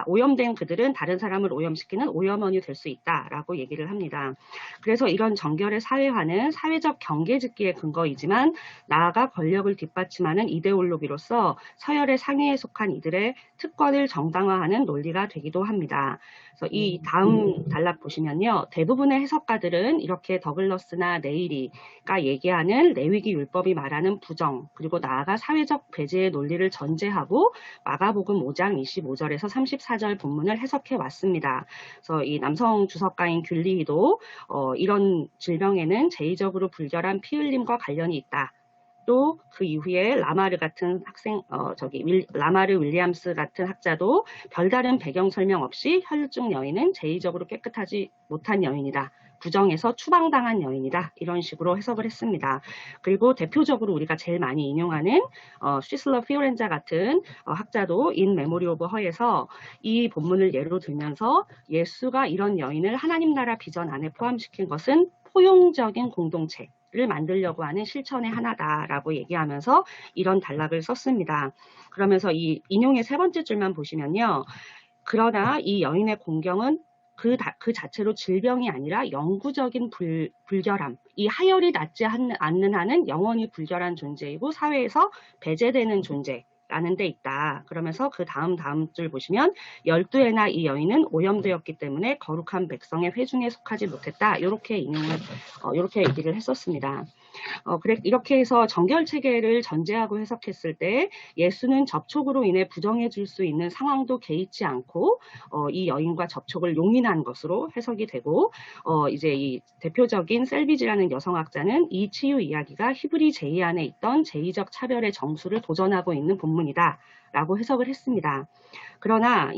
오염된 그들은 다른 사람을 오염시키는 오염원이 될 수 있다라고 얘기를 합니다. 그래서 이런 정결의 사회화는 사회적 경계짓기의 근거이지만 나아가 권력을 뒷받침하는 이데올로기로서 서열의 상위에 속한 이들의 특권을 정당화하는 논리가 되기도 합니다. 그래서 이 다음 단락 보시면요. 대부분의 해석가들은 이렇게 더글러스나 네일이가 얘기하는 레위기 율법이 말하는 부정, 그리고 나아가 사회적 배제의 논리를 전제하고 마가복음 5장 25절에서 34절 본문을 해석해 왔습니다. 그래서 이 남성 주석가인 귤리히도 이런 질병에는 제의적으로 불결한 피 흘림과 관련이 있다. 또 그 이후에 라마르 윌리엄스 같은 학자도 별다른 배경 설명 없이 혈루증 여인은 제의적으로 깨끗하지 못한 여인이다. 부정해서 추방당한 여인이다. 이런 식으로 해석을 했습니다. 그리고 대표적으로 우리가 제일 많이 인용하는 쉬슬러 피오렌자 같은 학자도 인 메모리 오브 허에서 이 본문을 예로 들면서 예수가 이런 여인을 하나님 나라 비전 안에 포함시킨 것은 포용적인 공동체를 만들려고 하는 실천의 하나다라고 얘기하면서 이런 단락을 썼습니다. 그러면서 이 인용의 세 번째 줄만 보시면요. 그러나 이 여인의 공경은 그 자체로 질병이 아니라 영구적인 불결함, 이 하열이 낫지 않는 한은 영원히 불결한 존재이고 사회에서 배제되는 존재라는 데 있다. 그러면서 그 다음 줄 보시면 12해나 이 여인은 오염되었기 때문에 거룩한 백성의 회중에 속하지 못했다. 이렇게 얘기를 했었습니다. 이렇게 해서 정결 체계를 전제하고 해석했을 때 예수는 접촉으로 인해 부정해질 수 있는 상황도 개의치 않고 이 여인과 접촉을 용인한 것으로 해석이 되고 이제 이 대표적인 셀비지라는 여성학자는 이 치유 이야기가 히브리 제의 안에 있던 제의적 차별의 정수를 도전하고 있는 본문이다. 라고 해석을 했습니다. 그러나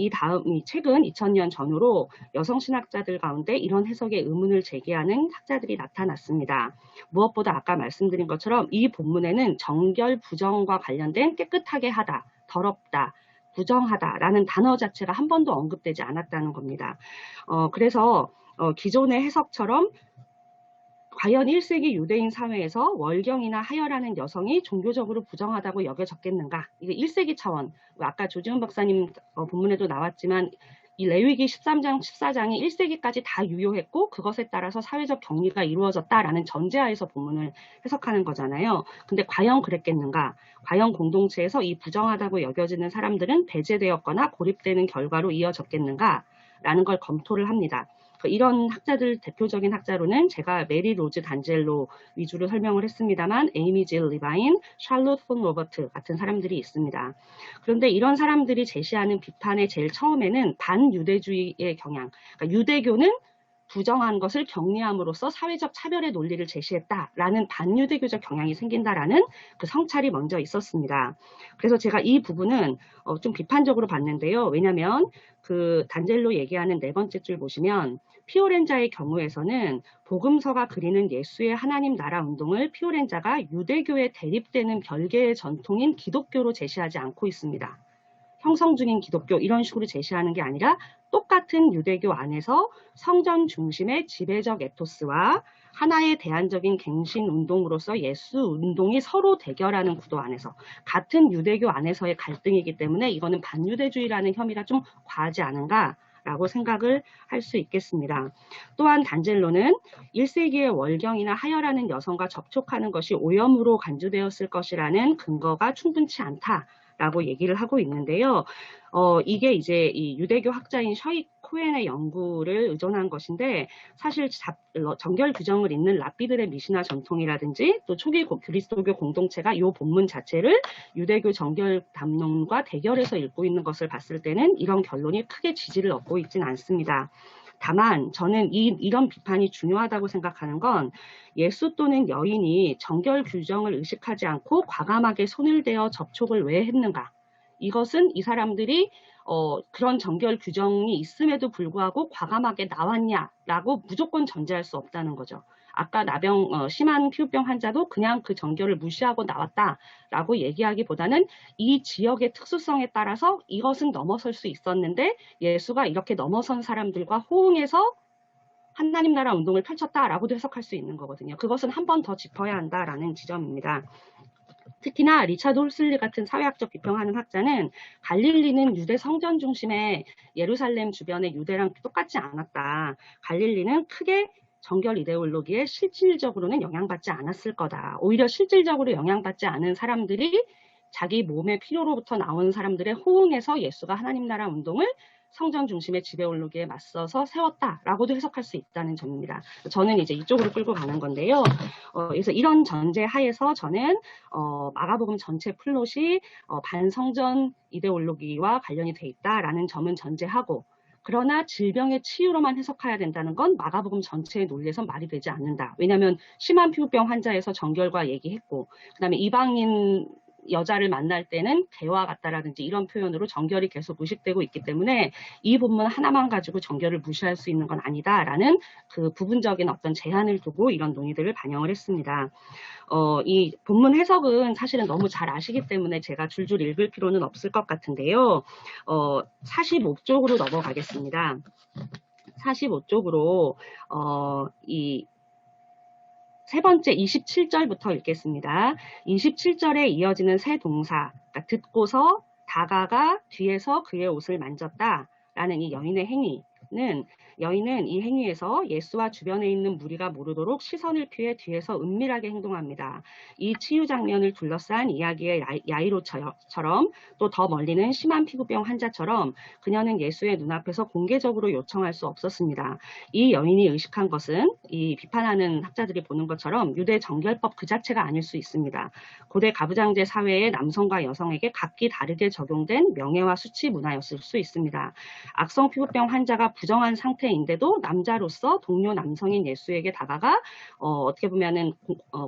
최근 2000년 전후로 여성 신학자들 가운데 이런 해석에 의문을 제기하는 학자들이 나타났습니다. 무엇보다 아까 말씀드린 것처럼 이 본문에는 정결 부정과 관련된 깨끗하게 하다, 더럽다, 부정하다라는 단어 자체가 한 번도 언급되지 않았다는 겁니다. 그래서 기존의 해석처럼 과연 1세기 유대인 사회에서 월경이나 하혈하는 여성이 종교적으로 부정하다고 여겨졌겠는가? 이게 1세기 차원, 아까 조지훈 박사님 본문에도 나왔지만 이 레위기 13장, 14장이 1세기까지 다 유효했고 그것에 따라서 사회적 격리가 이루어졌다라는 전제하에서 본문을 해석하는 거잖아요. 근데 과연 그랬겠는가? 과연 공동체에서 이 부정하다고 여겨지는 사람들은 배제되었거나 고립되는 결과로 이어졌겠는가? 라는 걸 검토를 합니다. 이런 학자들 대표적인 학자로는 제가 메리 로즈 단젤로 위주로 설명을 했습니다만 에이미 질 리바인, 샬롯 폰 로버트 같은 사람들이 있습니다. 그런데 이런 사람들이 제시하는 비판의 제일 처음에는 반유대주의의 경향, 그러니까 유대교는 부정한 것을 격리함으로써 사회적 차별의 논리를 제시했다라는 반유대교적 경향이 생긴다라는 그 성찰이 먼저 있었습니다. 그래서 제가 이 부분은 좀 비판적으로 봤는데요. 왜냐하면 그 단젤로 얘기하는 네 번째 줄 보시면 피오렌자의 경우에서는 복음서가 그리는 예수의 하나님 나라 운동을 피오렌자가 유대교에 대립되는 별개의 전통인 기독교로 제시하지 않고 있습니다. 형성 중인 기독교 이런 식으로 제시하는 게 아니라 똑같은 유대교 안에서 성전 중심의 지배적 에토스와 하나의 대안적인 갱신 운동으로서 예수 운동이 서로 대결하는 구도 안에서 같은 유대교 안에서의 갈등이기 때문에 이거는 반유대주의라는 혐의가 좀 과하지 않은가라고 생각을 할 수 있겠습니다. 또한 단젤로는 1세기의 월경이나 하여라는 여성과 접촉하는 것이 오염으로 간주되었을 것이라는 근거가 충분치 않다라고 얘기를 하고 있는데요. 이게 이제 이 유대교 학자인 셔이 코엔의 연구를 의존한 것인데 사실 정결 규정을 잇는 랍비들의 미시나 전통이라든지 또 초기 그리스도교 공동체가 이 본문 자체를 유대교 정결 담론과 대결해서 읽고 있는 것을 봤을 때는 이런 결론이 크게 지지를 얻고 있진 않습니다. 다만 저는 이런 비판이 중요하다고 생각하는 건 예수 또는 여인이 정결 규정을 의식하지 않고 과감하게 손을 대어 접촉을 왜 했는가? 이것은 이 사람들이 그런 정결 규정이 있음에도 불구하고 과감하게 나왔냐라고 무조건 전제할 수 없다는 거죠. 아까 심한 피부병 환자도 그냥 그 정결을 무시하고 나왔다라고 얘기하기보다는 이 지역의 특수성에 따라서 이것은 넘어설 수 있었는데 예수가 이렇게 넘어선 사람들과 호응해서 하나님 나라 운동을 펼쳤다라고도 해석할 수 있는 거거든요. 그것은 한 번 더 짚어야 한다라는 지점입니다. 특히나 리차드 홀슬리 같은 사회학적 비평하는 학자는 갈릴리는 유대 성전 중심의 예루살렘 주변의 유대랑 똑같지 않았다. 갈릴리는 크게 정결 이데올로기에 실질적으로는 영향받지 않았을 거다. 오히려 실질적으로 영향받지 않은 사람들이 자기 몸의 필요로부터 나온 사람들의 호응해서 예수가 하나님 나라 운동을 성전 중심의 지배올로기에 맞서서 세웠다라고도 해석할 수 있다는 점입니다. 저는 이제 이쪽으로 끌고 가는 건데요. 그래서 이런 전제 하에서 저는 마가복음 전체 플롯이 반성전 이데올로기와 관련이 돼 있다라는 점은 전제하고 그러나 질병의 치유로만 해석해야 된다는 건 마가복음 전체의 논리에선 말이 되지 않는다. 왜냐하면 심한 피부병 환자에서 정결과 얘기했고 그다음에 이방인 여자를 만날 때는 개와 같다라든지 이런 표현으로 정결이 계속 의식되고 있기 때문에 이 본문 하나만 가지고 정결을 무시할 수 있는 건 아니다라는 그 부분적인 어떤 제한을 두고 이런 논의들을 반영을 했습니다. 이 본문 해석은 사실은 너무 잘 아시기 때문에 제가 줄줄 읽을 필요는 없을 것 같은데요. 45쪽으로 넘어가겠습니다. 45쪽으로 이 세 번째 27절부터 읽겠습니다. 27절에 이어지는 세 동사, 그러니까 듣고서 다가가 뒤에서 그의 옷을 만졌다라는 이 여인의 행위는 여인은 이 행위에서 예수와 주변에 있는 무리가 모르도록 시선을 피해 뒤에서 은밀하게 행동합니다. 이 치유 장면을 둘러싼 이야기의 야이로처럼 또 더 멀리는 심한 피부병 환자처럼 그녀는 예수의 눈앞에서 공개적으로 요청할 수 없었습니다. 이 여인이 의식한 것은 이 비판하는 학자들이 보는 것처럼 유대 정결법 그 자체가 아닐 수 있습니다. 고대 가부장제 사회의 남성과 여성에게 각기 다르게 적용된 명예와 수치 문화였을 수 있습니다. 악성 피부병 환자가 부정한 상태인데도 남자로서 동료 남성인 예수에게 다가가 어떻게 보면은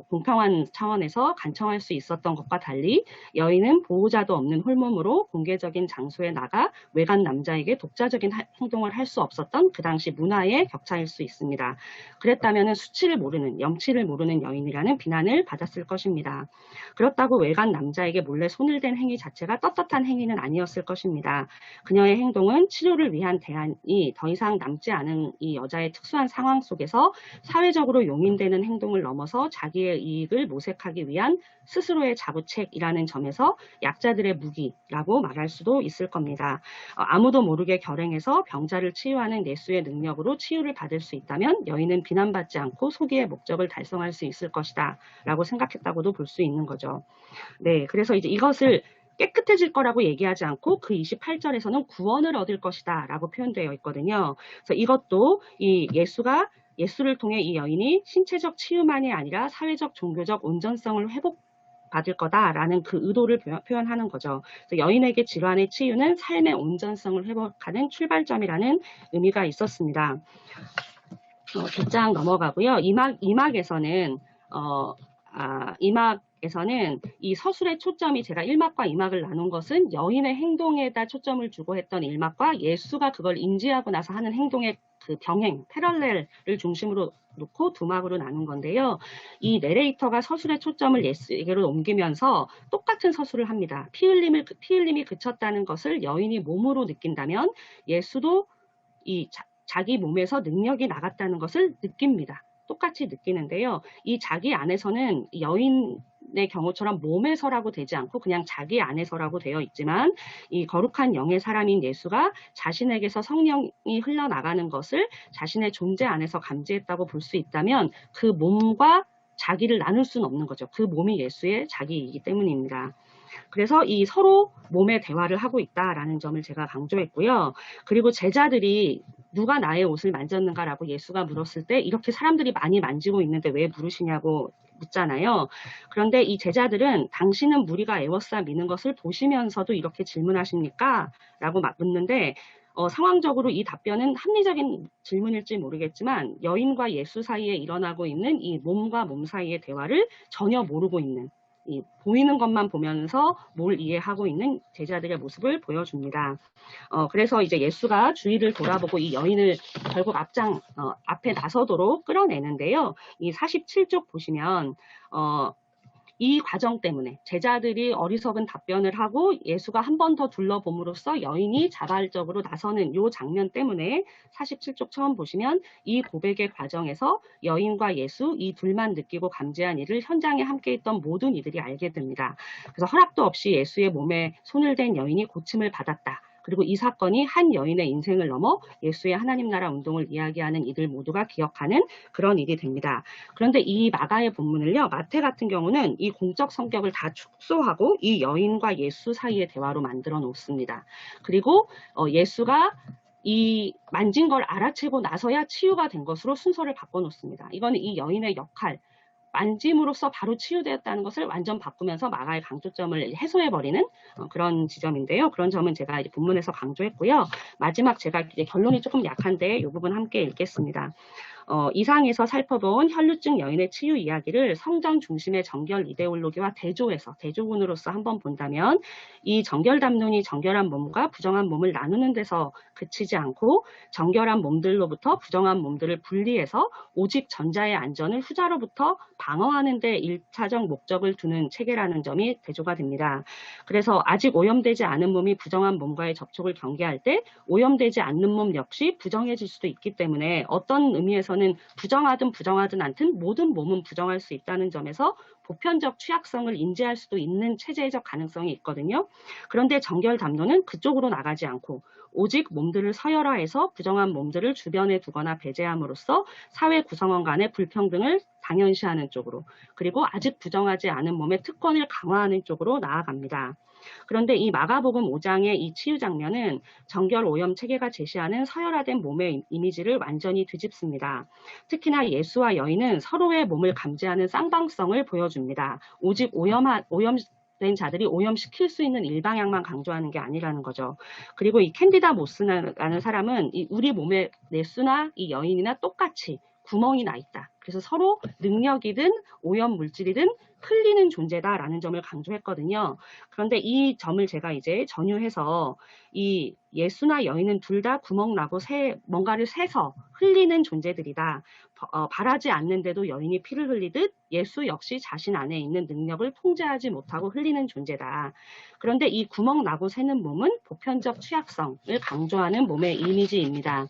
공평한 차원에서 간청할 수 있었던 것과 달리 여인은 보호자도 없는 홀몸으로 공개적인 장소에 나가 외간 남자에게 독자적인 행동을 할 수 없었던 그 당시 문화의 격차일 수 있습니다. 그랬다면 수치를 모르는, 염치를 모르는 여인이라는 비난을 받았을 것입니다. 그렇다고 외간 남자에게 몰래 손을 댄 행위 자체가 떳떳한 행위는 아니었을 것입니다. 그녀의 행동은 치료를 위한 대안이 더 이상 남지 않은 이 여자의 특수한 상황 속에서 사회적으로 용인되는 행동을 넘어서 자기의 이익을 모색하기 위한 스스로의 자부책이라는 점에서 약자들의 무기라고 말할 수도 있을 겁니다. 아무도 모르게 결행해서 병자를 치유하는 예수의 능력으로 치유를 받을 수 있다면 여인은 비난받지 않고 소기의 목적을 달성할 수 있을 것이다 라고 생각했다고도 볼 수 있는 거죠. 네, 그래서 이제 이것을 깨끗해질 거라고 얘기하지 않고 그 28절에서는 구원을 얻을 것이다 라고 표현되어 있거든요. 그래서 이것도 이 예수를 통해 이 여인이 신체적 치유만이 아니라 사회적 종교적 온전성을 회복받을 거다라는 그 의도를 표현하는 거죠. 그래서 여인에게 질환의 치유는 삶의 온전성을 회복하는 출발점이라는 의미가 있었습니다. 뒷장 넘어가고요. 2막에서는 2막에서는 이 서술의 초점이 제가 1막과 2막을 나눈 것은 여인의 행동에다 초점을 주고 했던 1막과 예수가 그걸 인지하고 나서 하는 행동의 그 병행, 패럴렐을 중심으로 놓고 2막으로 나눈 건데요. 이 내레이터가 서술의 초점을 예수에게로 옮기면서 똑같은 서술을 합니다. 피 흘림이 그쳤다는 것을 여인이 몸으로 느낀다면 예수도 이 자기 몸에서 능력이 나갔다는 것을 느낍니다. 똑같이 느끼는데요. 이 자기 안에서는 여인의 경우처럼 몸에서라고 되지 않고 그냥 자기 안에서라고 되어 있지만 이 거룩한 영의 사람인 예수가 자신에게서 성령이 흘러나가는 것을 자신의 존재 안에서 감지했다고 볼 수 있다면 그 몸과 자기를 나눌 수는 없는 거죠. 그 몸이 예수의 자기이기 때문입니다. 그래서 이 서로 몸의 대화를 하고 있다라는 점을 제가 강조했고요. 그리고 제자들이 누가 나의 옷을 만졌는가라고 예수가 물었을 때 이렇게 사람들이 많이 만지고 있는데 왜 물으시냐고 묻잖아요. 그런데 이 제자들은 당신은 무리가 에워싸 미는 것을 보시면서도 이렇게 질문하십니까? 라고 묻는데 상황적으로 이 답변은 합리적인 질문일지 모르겠지만 여인과 예수 사이에 일어나고 있는 이 몸과 몸 사이의 대화를 전혀 모르고 있는 이 보이는 것만 보면서 뭘 이해하고 있는 제자들의 모습을 보여줍니다. 그래서 이제 예수가 주위를 돌아보고 이 여인을 결국 앞에 나서도록 끌어내는데요. 이 47쪽 보시면 이 과정 때문에 제자들이 어리석은 답변을 하고 예수가 한 번 더 둘러봄으로써 여인이 자발적으로 나서는 이 장면 때문에 47쪽 처음 보시면 이 고백의 과정에서 여인과 예수 이 둘만 느끼고 감지한 일을 현장에 함께 있던 모든 이들이 알게 됩니다. 그래서 허락도 없이 예수의 몸에 손을 댄 여인이 고침을 받았다. 그리고 이 사건이 한 여인의 인생을 넘어 예수의 하나님 나라 운동을 이야기하는 이들 모두가 기억하는 그런 일이 됩니다. 그런데 이 마가의 본문을요, 마태 같은 경우는 이 공적 성격을 다 축소하고 이 여인과 예수 사이의 대화로 만들어 놓습니다. 그리고 예수가 이 만진 걸 알아채고 나서야 치유가 된 것으로 순서를 바꿔놓습니다. 이거는 이 여인의 역할, 만짐으로써 바로 치유되었다는 것을 완전 바꾸면서 마가의 강조점을 해소해버리는 그런 지점인데요. 그런 점은 제가 이제 본문에서 강조했고요. 마지막 제가 이제 결론이 조금 약한데 이 부분 함께 읽겠습니다. 이상에서 살펴본 혈루증 여인의 치유 이야기를 성전 중심의 정결 이데올로기와 대조군으로서 한번 본다면 이 정결 담론이 정결한 몸과 부정한 몸을 나누는 데서 그치지 않고 정결한 몸들로부터 부정한 몸들을 분리해서 오직 전자의 안전을 후자로부터 방어하는 데 1차적 목적을 두는 체계라는 점이 대조가 됩니다. 그래서 아직 오염되지 않은 몸이 부정한 몸과의 접촉을 경계할 때 오염되지 않는 몸 역시 부정해질 수도 있기 때문에 어떤 의미에서는 부정하든 않든 모든 몸은 부정할 수 있다는 점에서 보편적 취약성을 인지할 수도 있는 체제적 가능성이 있거든요. 그런데 정결 담론은 그쪽으로 나가지 않고 오직 몸들을 서열화해서 부정한 몸들을 주변에 두거나 배제함으로써 사회 구성원 간의 불평등을 당연시하는 쪽으로, 그리고 아직 부정하지 않은 몸의 특권을 강화하는 쪽으로 나아갑니다. 그런데 이 마가복음 5장의 이 치유 장면은 정결 오염 체계가 제시하는 서열화된 몸의 이미지를 완전히 뒤집습니다. 특히나 예수와 여인은 서로의 몸을 감지하는 쌍방성을 보여줍니다. 오직 오염된 자들이 오염시킬 수 있는 일방향만 강조하는 게 아니라는 거죠. 그리고 이 캔디다 모스라는 사람은 우리 몸에 예수나 이 여인이나 똑같이 구멍이 나 있다. 그래서 서로 능력이든 오염 물질이든 흘리는 존재다라는 점을 강조했거든요. 그런데 이 점을 제가 이제 전유해서 이 예수나 여인은 둘 다 구멍 나고 뭔가를 새서 흘리는 존재들이다. 바라지 않는데도 여인이 피를 흘리듯 예수 역시 자신 안에 있는 능력을 통제하지 못하고 흘리는 존재다. 그런데 이 구멍 나고 새는 몸은 보편적 취약성을 강조하는 몸의 이미지입니다.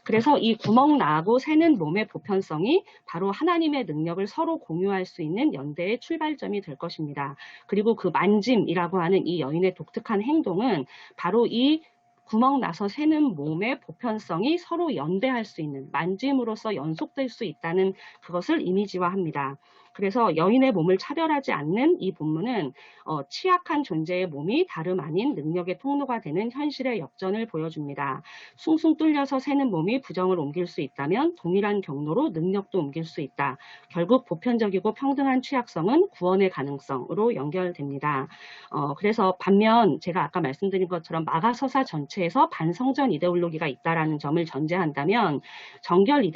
그래서 이 구멍 나고 새는 몸의 보편성이 바로 하나님의 능력을 서로 공유할 수 있는 연대의 출발점이 될 것입니다. 그리고 그 만짐이라고 하는 이 여인의 독특한 행동은 바로 이 구멍 나서 새는 몸의 보편성이 서로 연대할 수 있는, 만짐으로써 연속될 수 있다는 그것을 이미지화합니다. 그래서 여인의 몸을 차별하지 않는 이 본문은 취약한 존재의 몸이 다름 아닌 능력의 통로가 되는 현실의 역전을 보여줍니다. 숭숭 뚫려서 새는 몸이 부정을 옮길 수 있다면 동일한 경로로 능력도 옮길 수 있다. 결국 보편적이고 평등한 취약성은 구원의 가능성으로 연결됩니다. 그래서 반면 제가 아까 말씀드린 것처럼 마가서사 전체에서 반성전 이데올로기가 있다라는 점을 전제한다면 정결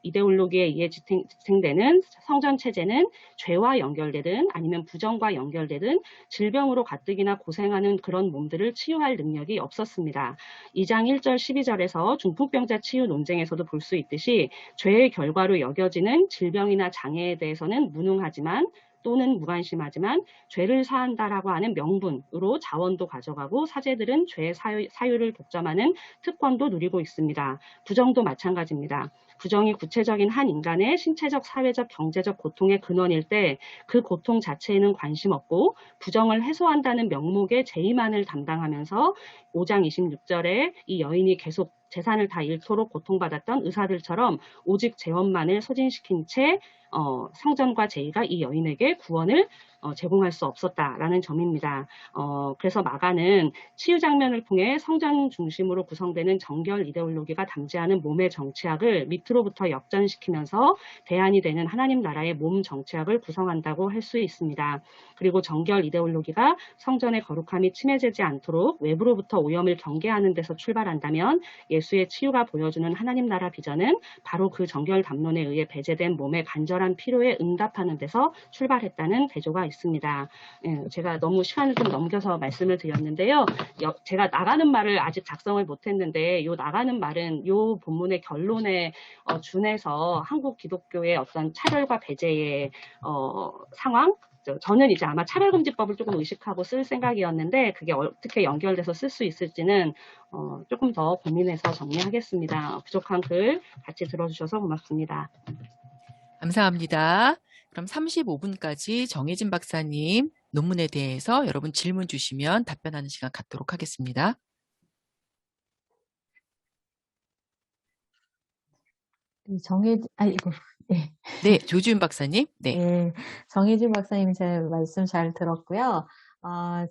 이데올로기에 의해 지탱되는 성전 체제는 죄와 연결되든 아니면 부정과 연결되든 질병으로 가뜩이나 고생하는 그런 몸들을 치유할 능력이 없었습니다. 2장 1절 12절에서 중풍병자 치유 논쟁에서도 볼 수 있듯이 죄의 결과로 여겨지는 질병이나 장애에 대해서는 무능하지만 또는 무관심하지만 죄를 사한다라고 하는 명분으로 자원도 가져가고 사제들은 죄의 사유를 독점하는 특권도 누리고 있습니다. 부정도 마찬가지입니다. 부정이 구체적인 한 인간의 신체적, 사회적, 경제적 고통의 근원일 때 그 고통 자체에는 관심 없고 부정을 해소한다는 명목의 제의만을 담당하면서 5장 26절에 이 여인이 계속 재산을 다 잃도록 고통받았던 의사들처럼 오직 재원만을 소진시킨 채 성전과 제의가 이 여인에게 구원을 제공할 수 없었다라는 점입니다. 그래서 마가는 치유 장면을 통해 성전 중심으로 구성되는 정결 이데올로기가 담지하는 몸의 정치학을 밑으로부터 역전시키면서 대안이 되는 하나님 나라의 몸 정치학을 구성한다고 할 수 있습니다. 그리고 정결 이데올로기가 성전의 거룩함이 침해되지 않도록 외부로부터 오염을 경계하는 데서 출발한다면 예수의 치유가 보여주는 하나님 나라 비전은 바로 그 정결 담론에 의해 배제된 몸의 간절한 필요에 응답하는 데서 출발했다는 대조가 있습니다. 제가 너무 시간을 좀 넘겨서 말씀을 드렸는데요. 제가 나가는 말을 아직 작성을 못했는데 요 나가는 말은 요 본문의 결론에 준해서 한국 기독교의 어떤 차별과 배제의 상황, 저는 이제 아마 차별금지법을 조금 의식하고 쓸 생각이었는데 그게 어떻게 연결돼서 쓸 수 있을지는 조금 더 고민해서 정리하겠습니다. 부족한 글 같이 들어주셔서 고맙습니다. 감사합니다. 그럼 35분까지 정혜진 박사님 논문에 대해서 여러분 질문 주시면 답변하는 시간 갖도록 하겠습니다. 네. 네, 조지훈 박사님. 네. 예, 정희진 박사님 제 말씀 잘 들었고요.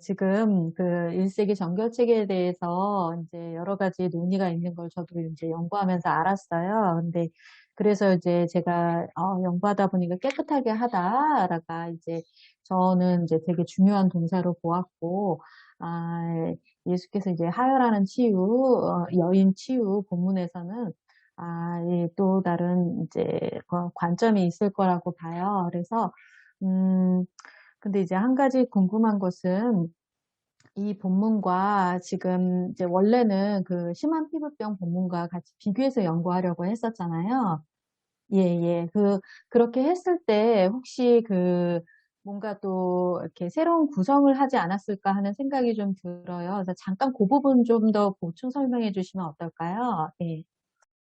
지금 그 1세기 정결체계에 대해서 이제 여러 가지 논의가 있는 걸 저도 이제 연구하면서 알았어요. 근데 그래서 이제 제가 연구하다 보니까 깨끗하게 하다라가 이제 저는 이제 되게 중요한 동사로 보았고, 예수께서 이제 하혈하는 치유, 여인 치유 본문에서는 또 다른 이제 관점이 있을 거라고 봐요. 그래서 근데 이제 한 가지 궁금한 것은 이 본문과 지금 이제 원래는 그 심한 피부병 본문과 같이 비교해서 연구하려고 했었잖아요. 예. 그렇게 했을 때 혹시 뭔가 또 이렇게 새로운 구성을 하지 않았을까 하는 생각이 좀 들어요. 그래서 잠깐 그 부분 좀 더 보충 설명해 주시면 어떨까요? 예.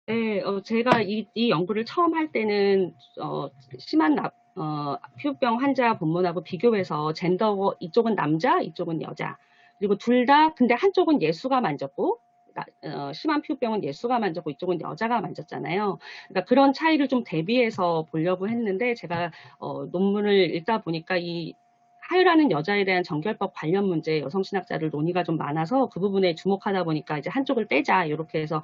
네, 제가 이 연구를 처음 할 때는, 심한 피부병 환자 본문하고 비교해서 젠더, 이쪽은 남자, 이쪽은 여자. 그리고 둘 다, 근데 한쪽은 예수가 만졌고, 심한 피부병은 예수가 만졌고, 이쪽은 여자가 만졌잖아요. 그러니까 그런 차이를 좀 대비해서 보려고 했는데, 제가, 논문을 읽다 보니까 하율하는 여자에 대한 정결법 관련 문제 여성신학자들 논의가 좀 많아서 그 부분에 주목하다 보니까 이제 한쪽을 떼자 이렇게 해서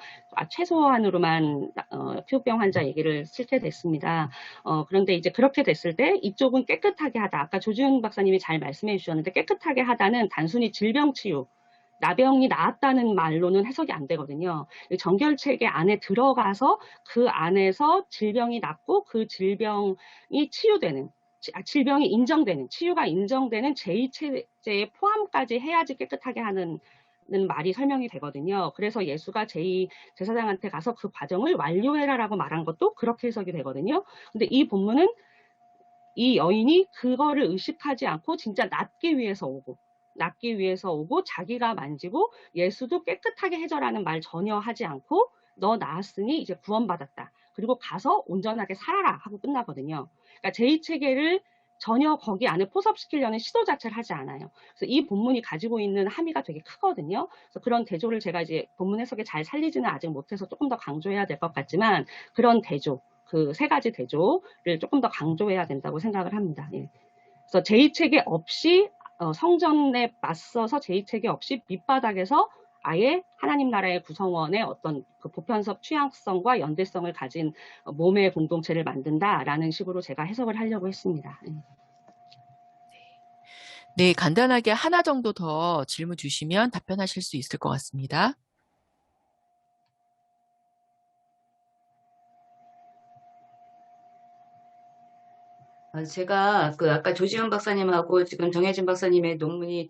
최소한으로만 피부병 환자 얘기를 쓸게 됐습니다. 그런데 이제 그렇게 됐을 때 이쪽은 깨끗하게 하다. 아까 조지훈 박사님이 잘 말씀해 주셨는데 깨끗하게 하다는 단순히 질병 치유, 나병이 나았다는 말로는 해석이 안 되거든요. 정결체계 안에 들어가서 그 안에서 질병이 낫고 그 질병이 치유되는, 질병이 인정되는, 치유가 인정되는 제2체제의 포함까지 해야지 깨끗하게 하는 말이 설명이 되거든요. 그래서 예수가 제사장한테 가서 그 과정을 완료해라라고 말한 것도 그렇게 해석이 되거든요. 근데 이 본문은 이 여인이 그거를 의식하지 않고 진짜 낫기 위해서 오고 자기가 만지고 예수도 깨끗하게 해줘라는 말 전혀 하지 않고 너 나았으니 이제 구원받았다. 그리고 가서 온전하게 살아라 하고 끝나거든요. 그러니까 제2체계를 전혀 거기 안에 포섭시키려는 시도 자체를 하지 않아요. 그래서 이 본문이 가지고 있는 함의가 되게 크거든요. 그래서 그런 대조를 제가 이제 본문 해석에 잘 살리지는 아직 못해서 조금 더 강조해야 될 것 같지만 그런 대조, 그 세 가지 대조를 조금 더 강조해야 된다고 생각을 합니다. 예. 그래서 제2체계 없이 성전에 맞서서 제2체계 없이 밑바닥에서 아예 하나님 나라의 구성원의 어떤 그 보편적 취향성과 연대성을 가진 몸의 공동체를 만든다라는 식으로 제가 해석을 하려고 했습니다. 네, 간단하게 하나 정도 더 질문 주시면 답변하실 수 있을 것 같습니다. 제가 아까 조지훈 박사님하고 지금 정혜진 박사님의 논문이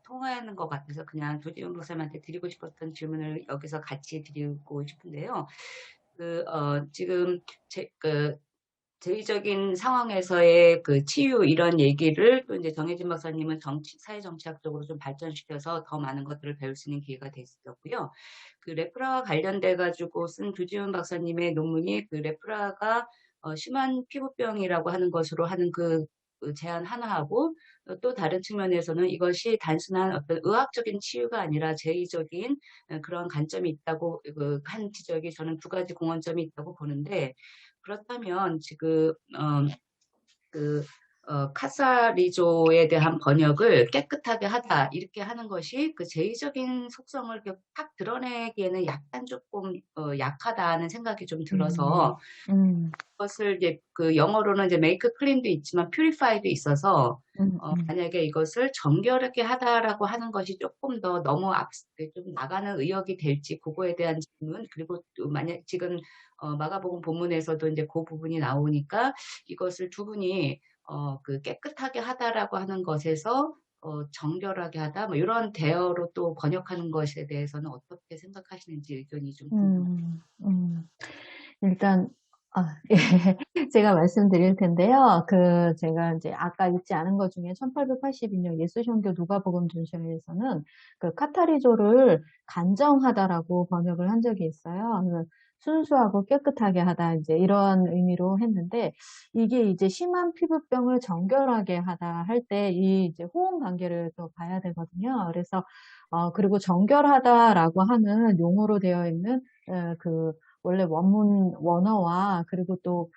통하는 것 같아서 그냥 조지훈 박사님한테 드리고 싶었던 질문을 여기서 같이 드리고 싶은데요. 지금 대의적인 상황에서의 치유 이런 얘기를 또 이제 정혜진 박사님은 사회정치학적으로 좀 발전시켜서 더 많은 것들을 배울 수 있는 기회가 됐었고요. 레프라와 관련돼 가지고 쓴 조지훈 박사님의 논문이 레프라가 심한 피부병이라고 하는 것으로 하는 제안 하나하고 또 다른 측면에서는 이것이 단순한 어떤 의학적인 치유가 아니라 제의적인 그런 관점이 있다고 한 지적이 저는 두 가지 공헌점이 있다고 보는데 그렇다면 지금 카사리조에 대한 번역을 깨끗하게 하다 이렇게 하는 것이 제의적인 속성을 이렇게 팍 드러내기에는 약간 조금 약하다는 생각이 좀 들어서 그것을 이제 영어로는 이제 make clean도 있지만 purify도 있어서 만약에 이것을 정결하게 하다라고 하는 것이 조금 더 너무 좀 나가는 의역이 될지 그거에 대한 질문 그리고 또 만약 지금 마가복음 본문에서도 이제 그 부분이 나오니까 이것을 두 분이 깨끗하게 하다라고 하는 것에서 정결하게 하다 뭐 이런 대어로 또 번역하는 것에 대해서는 어떻게 생각하시는지 의견이 좀 궁금합니다. 일단 예, 제가 말씀드릴 텐데요. 제가 이제 아까 읽지 않은 것 중에 1882년 예수종교 누가복음 준셔에서는 카타리조를 간정하다라고 번역을 한 적이 있어요. 순수하고 깨끗하게 하다 이제 이런 의미로 했는데 이게 이제 심한 피부병을 정결하게 하다 할 때 이 이제 호응 관계를 또 봐야 되거든요. 그래서 그리고 정결하다라고 하는 용어로 되어 있는 원래 원어와 그리고 또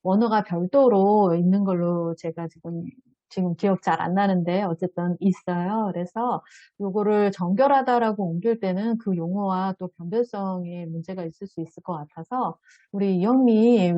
원어가 별도로 있는 걸로 제가 지금 기억 잘 안 나는데 어쨌든 있어요. 그래서 요거를 정결하다라고 옮길 때는 그 용어와 또 변별성에 문제가 있을 수 있을 것 같아서 우리 이영미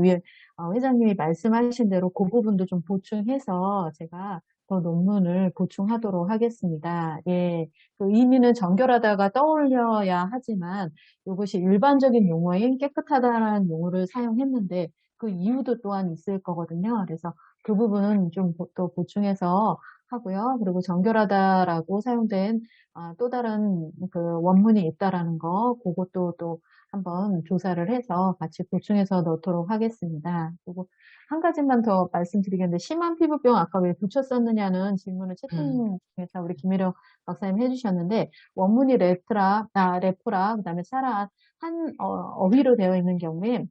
회장님이 말씀하신 대로 그 부분도 좀 보충해서 제가 더 논문을 보충하도록 하겠습니다. 예, 의미는 정결하다가 떠올려야 하지만 이것이 일반적인 용어인 깨끗하다라는 용어를 사용했는데 그 이유도 또한 있을 거거든요. 그래서 그 부분은 좀 또 보충해서 하고요. 그리고 정결하다라고 사용된 또 다른 원문이 있다라는 거, 그것도 또 한번 조사를 해서 같이 보충해서 넣도록 하겠습니다. 그리고 한 가지만 더 말씀드리겠는데, 심한 피부병 아까 왜 붙였었느냐는 질문을 채팅에서 우리 김혜령 박사님 해주셨는데, 원문이 레프라, 그다음에 사라, 한 어휘로 되어 있는 경우에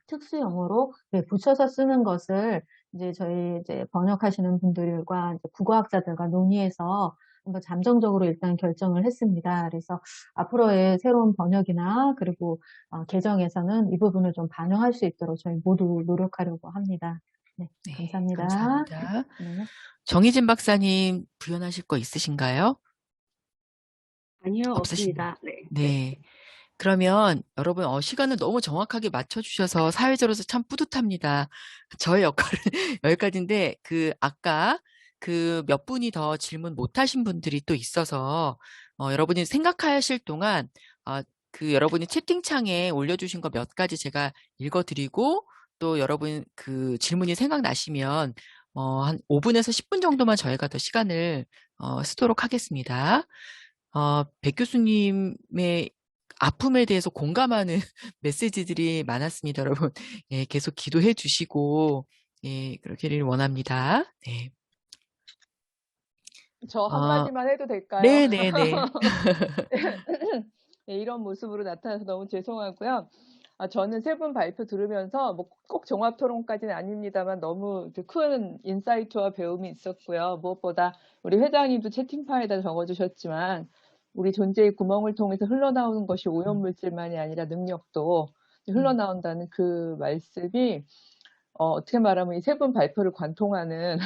특수 용어로 붙여서 쓰는 것을 이제 저희 번역하시는 분들과 이제 국어학자들과 논의해서 한번 잠정적으로 일단 결정을 했습니다. 그래서 앞으로의 새로운 번역이나 그리고 개정에서는 이 부분을 좀 반영할 수 있도록 저희 모두 노력하려고 합니다. 네, 감사합니다. 감사합니다. 네. 정희진 박사님 부연하실 거 있으신가요? 아니요, 없으신가요? 없습니다. 네. 네. 그러면 여러분 시간을 너무 정확하게 맞춰주셔서 사회자로서 참 뿌듯합니다. 저의 역할은 여기까지인데 아까 몇 분이 더 질문 못하신 분들이 또 있어서 여러분이 생각하실 동안 여러분이 채팅창에 올려주신 거 몇 가지 제가 읽어드리고 또 여러분 질문이 생각나시면 한 5분에서 10분 정도만 저희가 더 시간을 쓰도록 하겠습니다. 백 교수님의 아픔에 대해서 공감하는 메시지들이 많았습니다. 여러분, 예, 계속 기도해 주시고, 예, 그러기를 원합니다. 네. 저 한마디만 해도 될까요? 네네네. 네, 이런 모습으로 나타나서 너무 죄송하고요. 저는 세 분 발표 들으면서 뭐 꼭 종합 토론까지는 아닙니다만 너무 큰 인사이트와 배움이 있었고요. 무엇보다 우리 회장님도 채팅판에다 적어주셨지만 우리 존재의 구멍을 통해서 흘러나오는 것이 오염물질만이 아니라 능력도 흘러나온다는 그 말씀이 어떻게 말하면 이 세 분 발표를 관통하는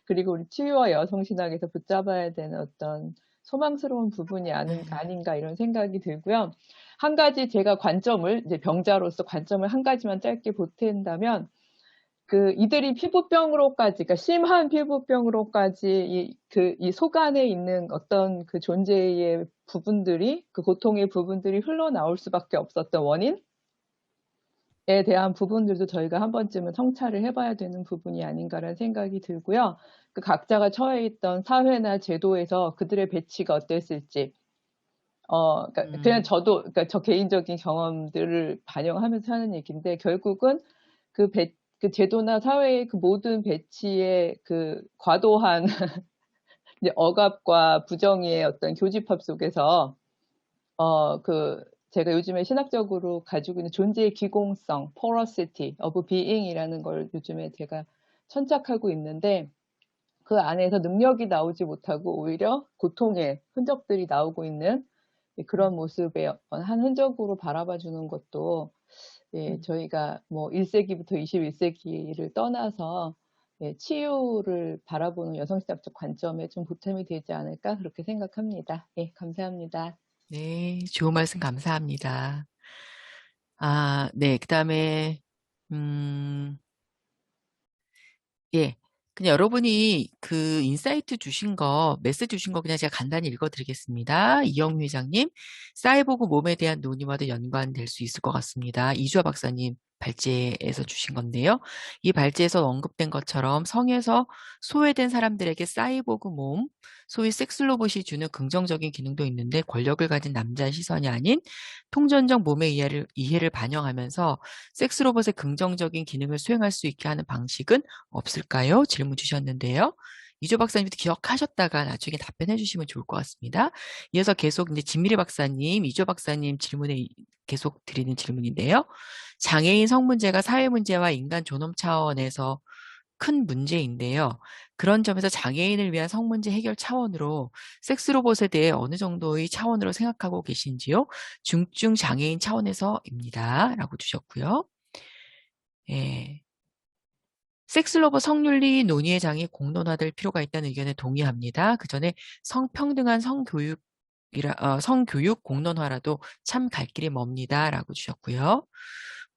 그리고 우리 치유와 여성신학에서 붙잡아야 되는 어떤 소망스러운 부분이 아닌가 이런 생각이 들고요. 한 가지 제가 관점을 이제 병자로서 관점을 한 가지만 짧게 보탠다면 이들이 피부병으로까지 그러니까 심한 피부병으로까지 이 속 안에 있는 어떤 그 존재의 부분들이 그 고통의 부분들이 흘러나올 수밖에 없었던 원인 대한 부분들도 저희가 한 번쯤은 성찰을 해봐야 되는 부분이 아닌가라는 생각이 들고요. 그 각자가 처해 있던 사회나 제도에서 그들의 배치가 어땠을지, 그냥 그러니까 저 개인적인 경험들을 반영하면서 하는 얘기인데, 결국은 그 제도나 사회의 그 모든 배치의 그 과도한 이제 억압과 부정의 어떤 교집합 속에서, 제가 요즘에 신학적으로 가지고 있는 존재의 기공성, porosity of being이라는 걸 요즘에 제가 천착하고 있는데, 그 안에서 능력이 나오지 못하고 오히려 고통의 흔적들이 나오고 있는 그런 모습의 한 흔적으로 바라봐 주는 것도, 저희가 뭐 1세기부터 21세기를 떠나서 치유를 바라보는 여성시대적 관점에 좀 보탬이 되지 않을까 그렇게 생각합니다. 감사합니다. 네, 좋은 말씀 감사합니다. 네, 그 다음에, 예. 그냥 여러분이 그 인사이트 주신 거, 메시지 주신 거 그냥 제가 간단히 읽어드리겠습니다. 이영미 회장님, 사이보그 몸에 대한 논의와도 연관될 수 있을 것 같습니다. 이주아 박사님 발제에서 주신 건데요. 이 발제에서 언급된 것처럼 성에서 소외된 사람들에게 사이보그 몸, 소위 섹스로봇이 주는 긍정적인 기능도 있는데 권력을 가진 남자의 시선이 아닌 통전적 몸의 이해를 반영하면서 섹스로봇의 긍정적인 기능을 수행할 수 있게 하는 방식은 없을까요? 질문 주셨는데요. 이조 박사님도 기억하셨다가 나중에 답변해 주시면 좋을 것 같습니다. 이어서 계속 이제 진미리 박사님, 이조 박사님 질문에 계속 드리는 질문인데요. 장애인 성 문제가 사회 문제와 인간 존엄 차원에서 큰 문제인데요. 그런 점에서 장애인을 위한 성 문제 해결 차원으로 섹스로봇에 대해 어느 정도의 차원으로 생각하고 계신지요? 중증 장애인 차원에서입니다. 라고 주셨고요. 예. 섹스로봇 성윤리 논의의 장이 공론화될 필요가 있다는 의견에 동의합니다. 그 전에 성평등한 성교육 공론화라도 참 갈 길이 멉니다. 라고 주셨고요.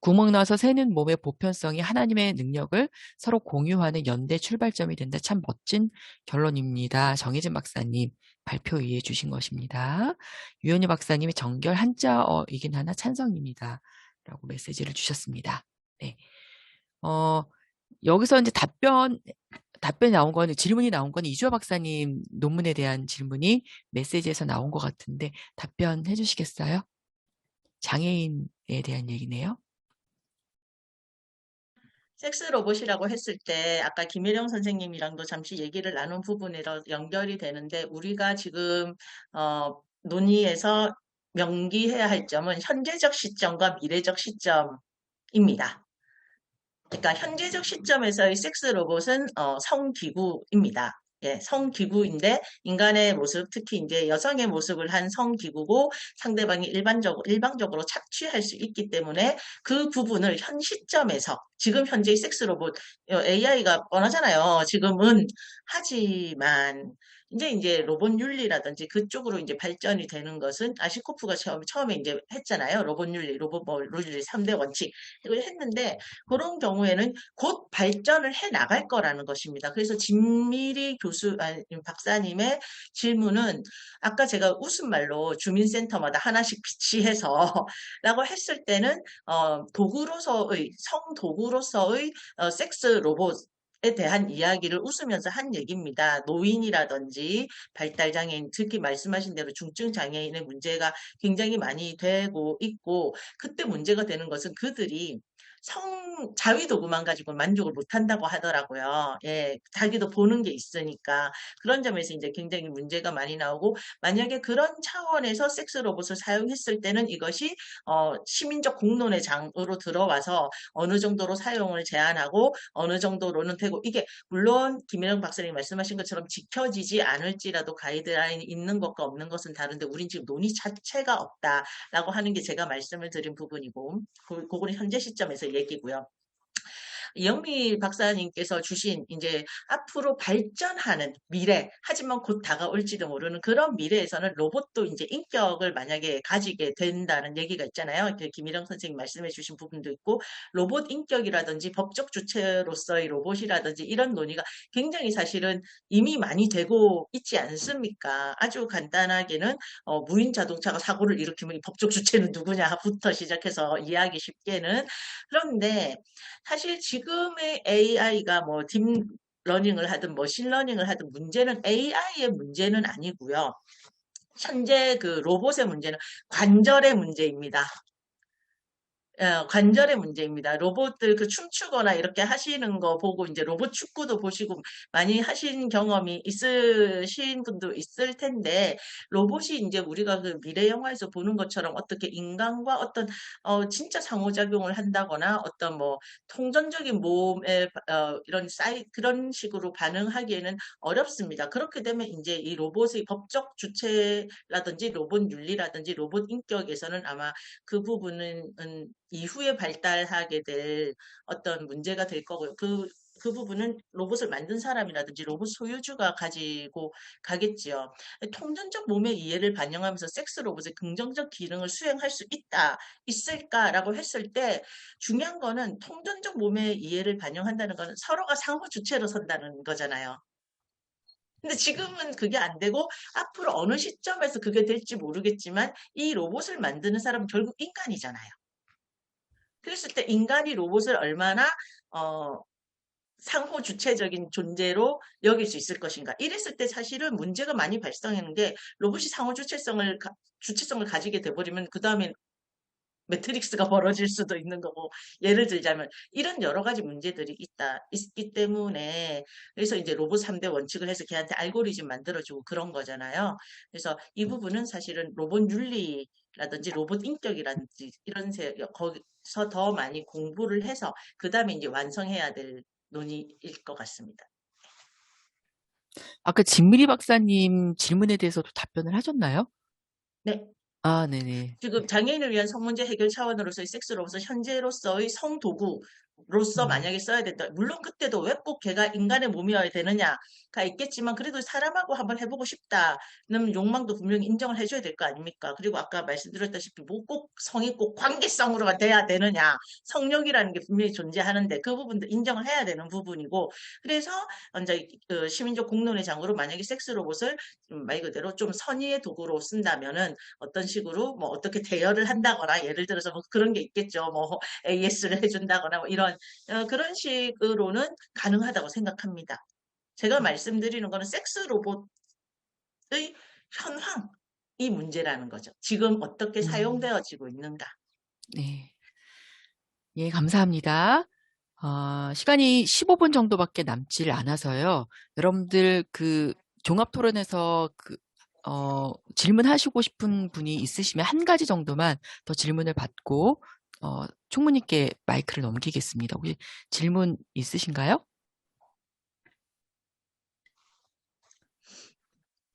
구멍 나서 새는 몸의 보편성이 하나님의 능력을 서로 공유하는 연대 출발점이 된다. 참 멋진 결론입니다. 정혜진 박사님 발표 이해해 주신 것입니다. 유현희 박사님이 정결 한자어이긴 하나 찬성입니다. 라고 메시지를 주셨습니다. 네. 여기서 이제 답변이 나온 거는, 질문이 나온 거는 이주아 박사님 논문에 대한 질문이 메시지에서 나온 것 같은데 답변해 주시겠어요? 장애인에 대한 얘기네요. 섹스 로봇이라고 했을 때 아까 김혜령 선생님이랑도 잠시 얘기를 나눈 부분이라 연결이 되는데 우리가 지금 논의에서 명기해야 할 점은 현재적 시점과 미래적 시점입니다. 그러니까 현재적 시점에서의 섹스 로봇은 성기구입니다. 예, 성기구인데 인간의 모습, 특히 이제 여성의 모습을 한 성기구고 상대방이 일방적으로 착취할 수 있기 때문에 그 부분을 현 시점에서 지금 현재의 섹스 로봇 AI가 뻔하잖아요. 지금은 하지만 이제 로봇 윤리라든지 그쪽으로 이제 발전이 되는 것은 아시코프가 처음에 이제 했잖아요. 로봇 윤리, 로봇 윤리 3대 원칙 이걸 했는데 그런 경우에는 곧 발전을 해 나갈 거라는 것입니다. 그래서 진미리 박사님의 질문은 아까 제가 웃은 말로 주민센터마다 하나씩 비치해서 라고 했을 때는 성도구로서의 섹스 로봇 에 대한 이야기를 웃으면서 한 얘기입니다. 노인이라든지 발달장애인, 특히 말씀하신 대로 중증 장애인의 문제가 굉장히 많이 되고 있고 그때 문제가 되는 것은 그들이 자위도구만 가지고 만족을 못한다고 하더라고요. 예, 자기도 보는 게 있으니까 그런 점에서 이제 굉장히 문제가 많이 나오고 만약에 그런 차원에서 섹스 로봇을 사용했을 때는 이것이 시민적 공론의 장으로 들어와서 어느 정도로 사용을 제한하고 어느 정도로는 되고 이게 물론 김혜령 박사님 말씀하신 것처럼 지켜지지 않을지라도 가이드라인이 있는 것과 없는 것은 다른데 우린 지금 논의 자체가 없다라고 하는 게 제가 말씀을 드린 부분이고 그거는 현재 시점에서 얘기고요. 이영미 박사님께서 주신 이제 앞으로 발전하는 미래, 하지만 곧 다가올지도 모르는 그런 미래에서는 로봇도 이제 인격을 만약에 가지게 된다는 얘기가 있잖아요. 김일영 선생님 말씀해 주신 부분도 있고, 로봇 인격이라든지 법적 주체로서의 로봇이라든지 이런 논의가 굉장히 사실은 이미 많이 되고 있지 않습니까? 아주 간단하게는 무인 자동차가 사고를 일으키면 이 법적 주체는 누구냐부터 시작해서 이해하기 쉽게는. 그런데 사실 지금의 AI가 뭐 딥러닝을 하든 머신러닝을 하든 문제는 AI의 문제는 아니고요. 현재 그 로봇의 문제는 관절의 문제입니다. 관절의 문제입니다. 로봇들 그 춤추거나 이렇게 하시는 거 보고 이제 로봇 축구도 보시고 많이 하신 경험이 있으신 분도 있을 텐데, 로봇이 이제 우리가 그 미래 영화에서 보는 것처럼 어떻게 인간과 어떤 진짜 상호작용을 한다거나 어떤 뭐 통전적인 몸의 이런 그런 식으로 반응하기에는 어렵습니다. 그렇게 되면 이제 이 로봇의 법적 주체라든지 로봇 윤리라든지 로봇 인격에서는 아마 그 부분은 이후에 발달하게 될 어떤 문제가 될 거고요. 그 부분은 로봇을 만든 사람이라든지 로봇 소유주가 가지고 가겠지요. 통전적 몸의 이해를 반영하면서 섹스 로봇의 긍정적 기능을 수행할 수 있을까라고 했을 때 중요한 거는 통전적 몸의 이해를 반영한다는 거는 서로가 상호 주체로 선다는 거잖아요. 근데 지금은 그게 안 되고 앞으로 어느 시점에서 그게 될지 모르겠지만 이 로봇을 만드는 사람은 결국 인간이잖아요. 그랬을 때 인간이 로봇을 얼마나 상호 주체적인 존재로 여길 수 있을 것인가. 이랬을 때 사실은 문제가 많이 발생하는 게, 로봇이 상호 주체성을 가지게 돼버리면 그 다음에 매트릭스가 벌어질 수도 있는 거고, 예를 들자면 이런 여러 가지 문제들이 있기 때문에, 그래서 이제 로봇 3대 원칙을 해서 걔한테 알고리즘 만들어주고 그런 거잖아요. 그래서 이 부분은 사실은 로봇 윤리라든지 로봇 인격이라든지 이런 거기서 더 많이 공부를 해서 그 다음에 이제 완성해야 될 논의일 것 같습니다. 아까 진미리 박사님 질문에 대해서도 답변을 하셨나요? 네. 아, 네네. 지금 장애인을 위한 성문제 해결 차원으로서의 섹스 로봇은 현재로서의 성도구로서 만약에 써야 된다. 물론 그때도 왜 꼭 걔가 인간의 몸이어야 되느냐가 있겠지만, 그래도 사람하고 한번 해보고 싶다는 욕망도 분명히 인정을 해줘야 될 거 아닙니까? 그리고 아까 말씀드렸다시피 뭐 꼭 성이 꼭 관계성으로가 돼야 되느냐. 성욕이라는 게 분명히 존재하는데 그 부분도 인정을 해야 되는 부분이고, 그래서 이제 그 시민적 공론의 장으로 만약에 섹스 로봇을 말 그대로 좀 선의의 도구로 쓴다면은 어떤 식으로 뭐 어떻게 대여를 한다거나, 예를 들어서 뭐 그런 게 있겠죠. 뭐 AS를 해준다거나 뭐 이런 그런 식으로는 가능하다고 생각합니다. 제가 말씀드리는 거는 섹스 로봇의 현황이 문제라는 거죠. 지금 어떻게 사용되어지고 있는가. 네. 예, 감사합니다. 시간이 15분 정도밖에 남질 않아서요. 여러분들 그 종합 토론에서 질문하시고 싶은 분이 있으시면 한 가지 정도만 더 질문을 받고 총무님께 마이크를 넘기겠습니다. 혹시 질문 있으신가요?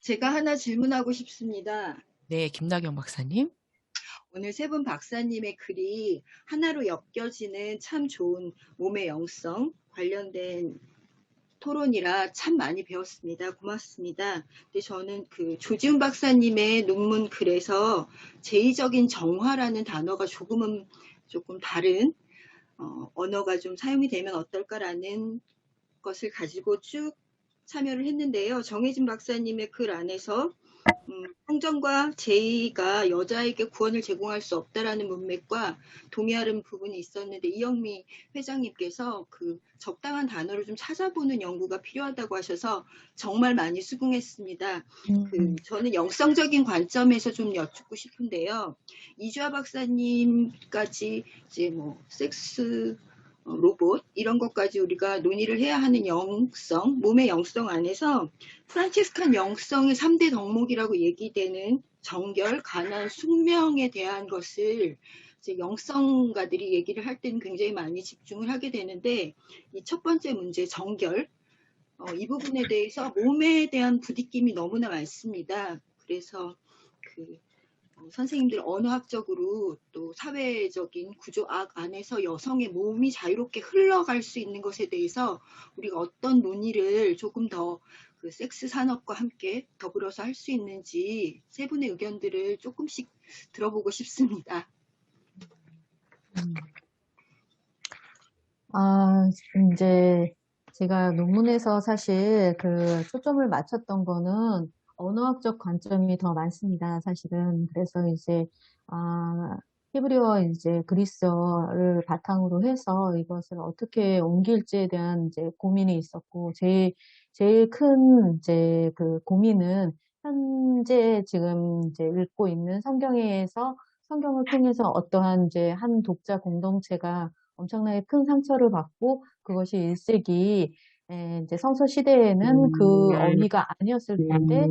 제가 하나 질문하고 싶습니다. 네, 김나경 박사님. 오늘 세 분 박사님의 글이 하나로 엮여지는 참 좋은 몸의 영성 관련된 토론이라 참 많이 배웠습니다. 고맙습니다. 근데 저는 그 조지훈 박사님의 논문 글에서 제의적인 정화라는 단어가 조금 다른 언어가 좀 사용이 되면 어떨까라는 것을 가지고 쭉 참여를 했는데요. 정혜진 박사님의 글 안에서 성전과 제의가 여자에게 구원을 제공할 수 없다라는 문맥과 동의하는 부분이 있었는데, 이영미 회장님께서 그 적당한 단어를 좀 찾아보는 연구가 필요하다고 하셔서 정말 많이 수긍했습니다. 저는 영성적인 관점에서 좀 여쭙고 싶은데요. 이주아 박사님까지 이제 뭐 섹스 로봇 이런 것까지 우리가 논의를 해야 하는 영성, 몸의 영성 안에서 프란치스칸 영성의 3대 덕목이라고 얘기되는 정결, 가난, 숙명에 대한 것을 이제 영성가들이 얘기를 할 때는 굉장히 많이 집중을 하게 되는데, 이 첫 번째 문제 정결, 이 부분에 대해서 몸에 대한 부딪힘이 너무나 많습니다. 그래서 선생님들 언어학적으로 또 사회적인 구조 안에서 여성의 몸이 자유롭게 흘러갈 수 있는 것에 대해서 우리가 어떤 논의를 조금 더 그 섹스 산업과 함께 더불어서 할 수 있는지 세 분의 의견들을 조금씩 들어보고 싶습니다. 이제 제가 논문에서 사실 그 초점을 맞췄던 거는 언어학적 관점이 더 많습니다. 사실은. 그래서 이제, 히브리어 이제 그리스어를 바탕으로 해서 이것을 어떻게 옮길지에 대한 이제 고민이 있었고, 제일 큰 이제 그 고민은 현재 지금 이제 읽고 있는 성경을 통해서 어떠한 이제 한 독자 공동체가 엄청나게 큰 상처를 받고 그것이 1세기 이제 성서 시대에는 그 어휘가 아니었을 텐데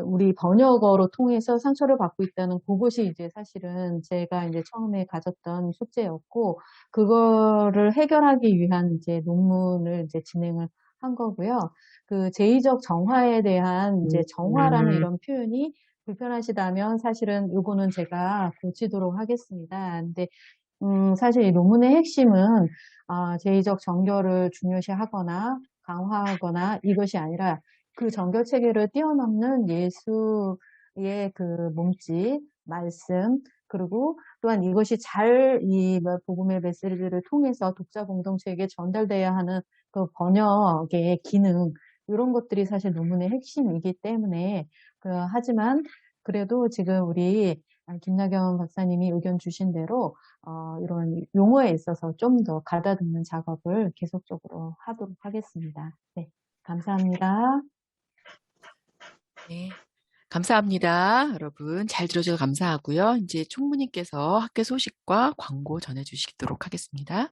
우리 번역어로 통해서 상처를 받고 있다는 그것이 이제 사실은 제가 이제 처음에 가졌던 숙제였고 그거를 해결하기 위한 이제 논문을 이제 진행을 한 거고요. 그 제의적 정화에 대한 이제 정화라는 이런 표현이 불편하시다면 사실은 요거는 제가 고치도록 하겠습니다. 근데 사실 이 논문의 핵심은 제의적 정결을 중요시하거나 강화하거나 이것이 아니라 그 정결 체계를 뛰어넘는 예수의 그 몸짓, 말씀, 그리고 또한 이것이 잘 이 복음의 메시지를 통해서 독자 공동체에게 전달돼야 하는 그 번역의 기능, 이런 것들이 사실 논문의 핵심이기 때문에 하지만 그래도 지금 우리 김나경 박사님이 의견 주신 대로 이런 용어에 있어서 좀 더 가다듬는 작업을 계속적으로 하도록 하겠습니다. 네, 감사합니다. 네. 감사합니다. 여러분 잘 들어주셔서 감사하고요. 이제 총무님께서 학교 소식과 광고 전해주시도록 하겠습니다.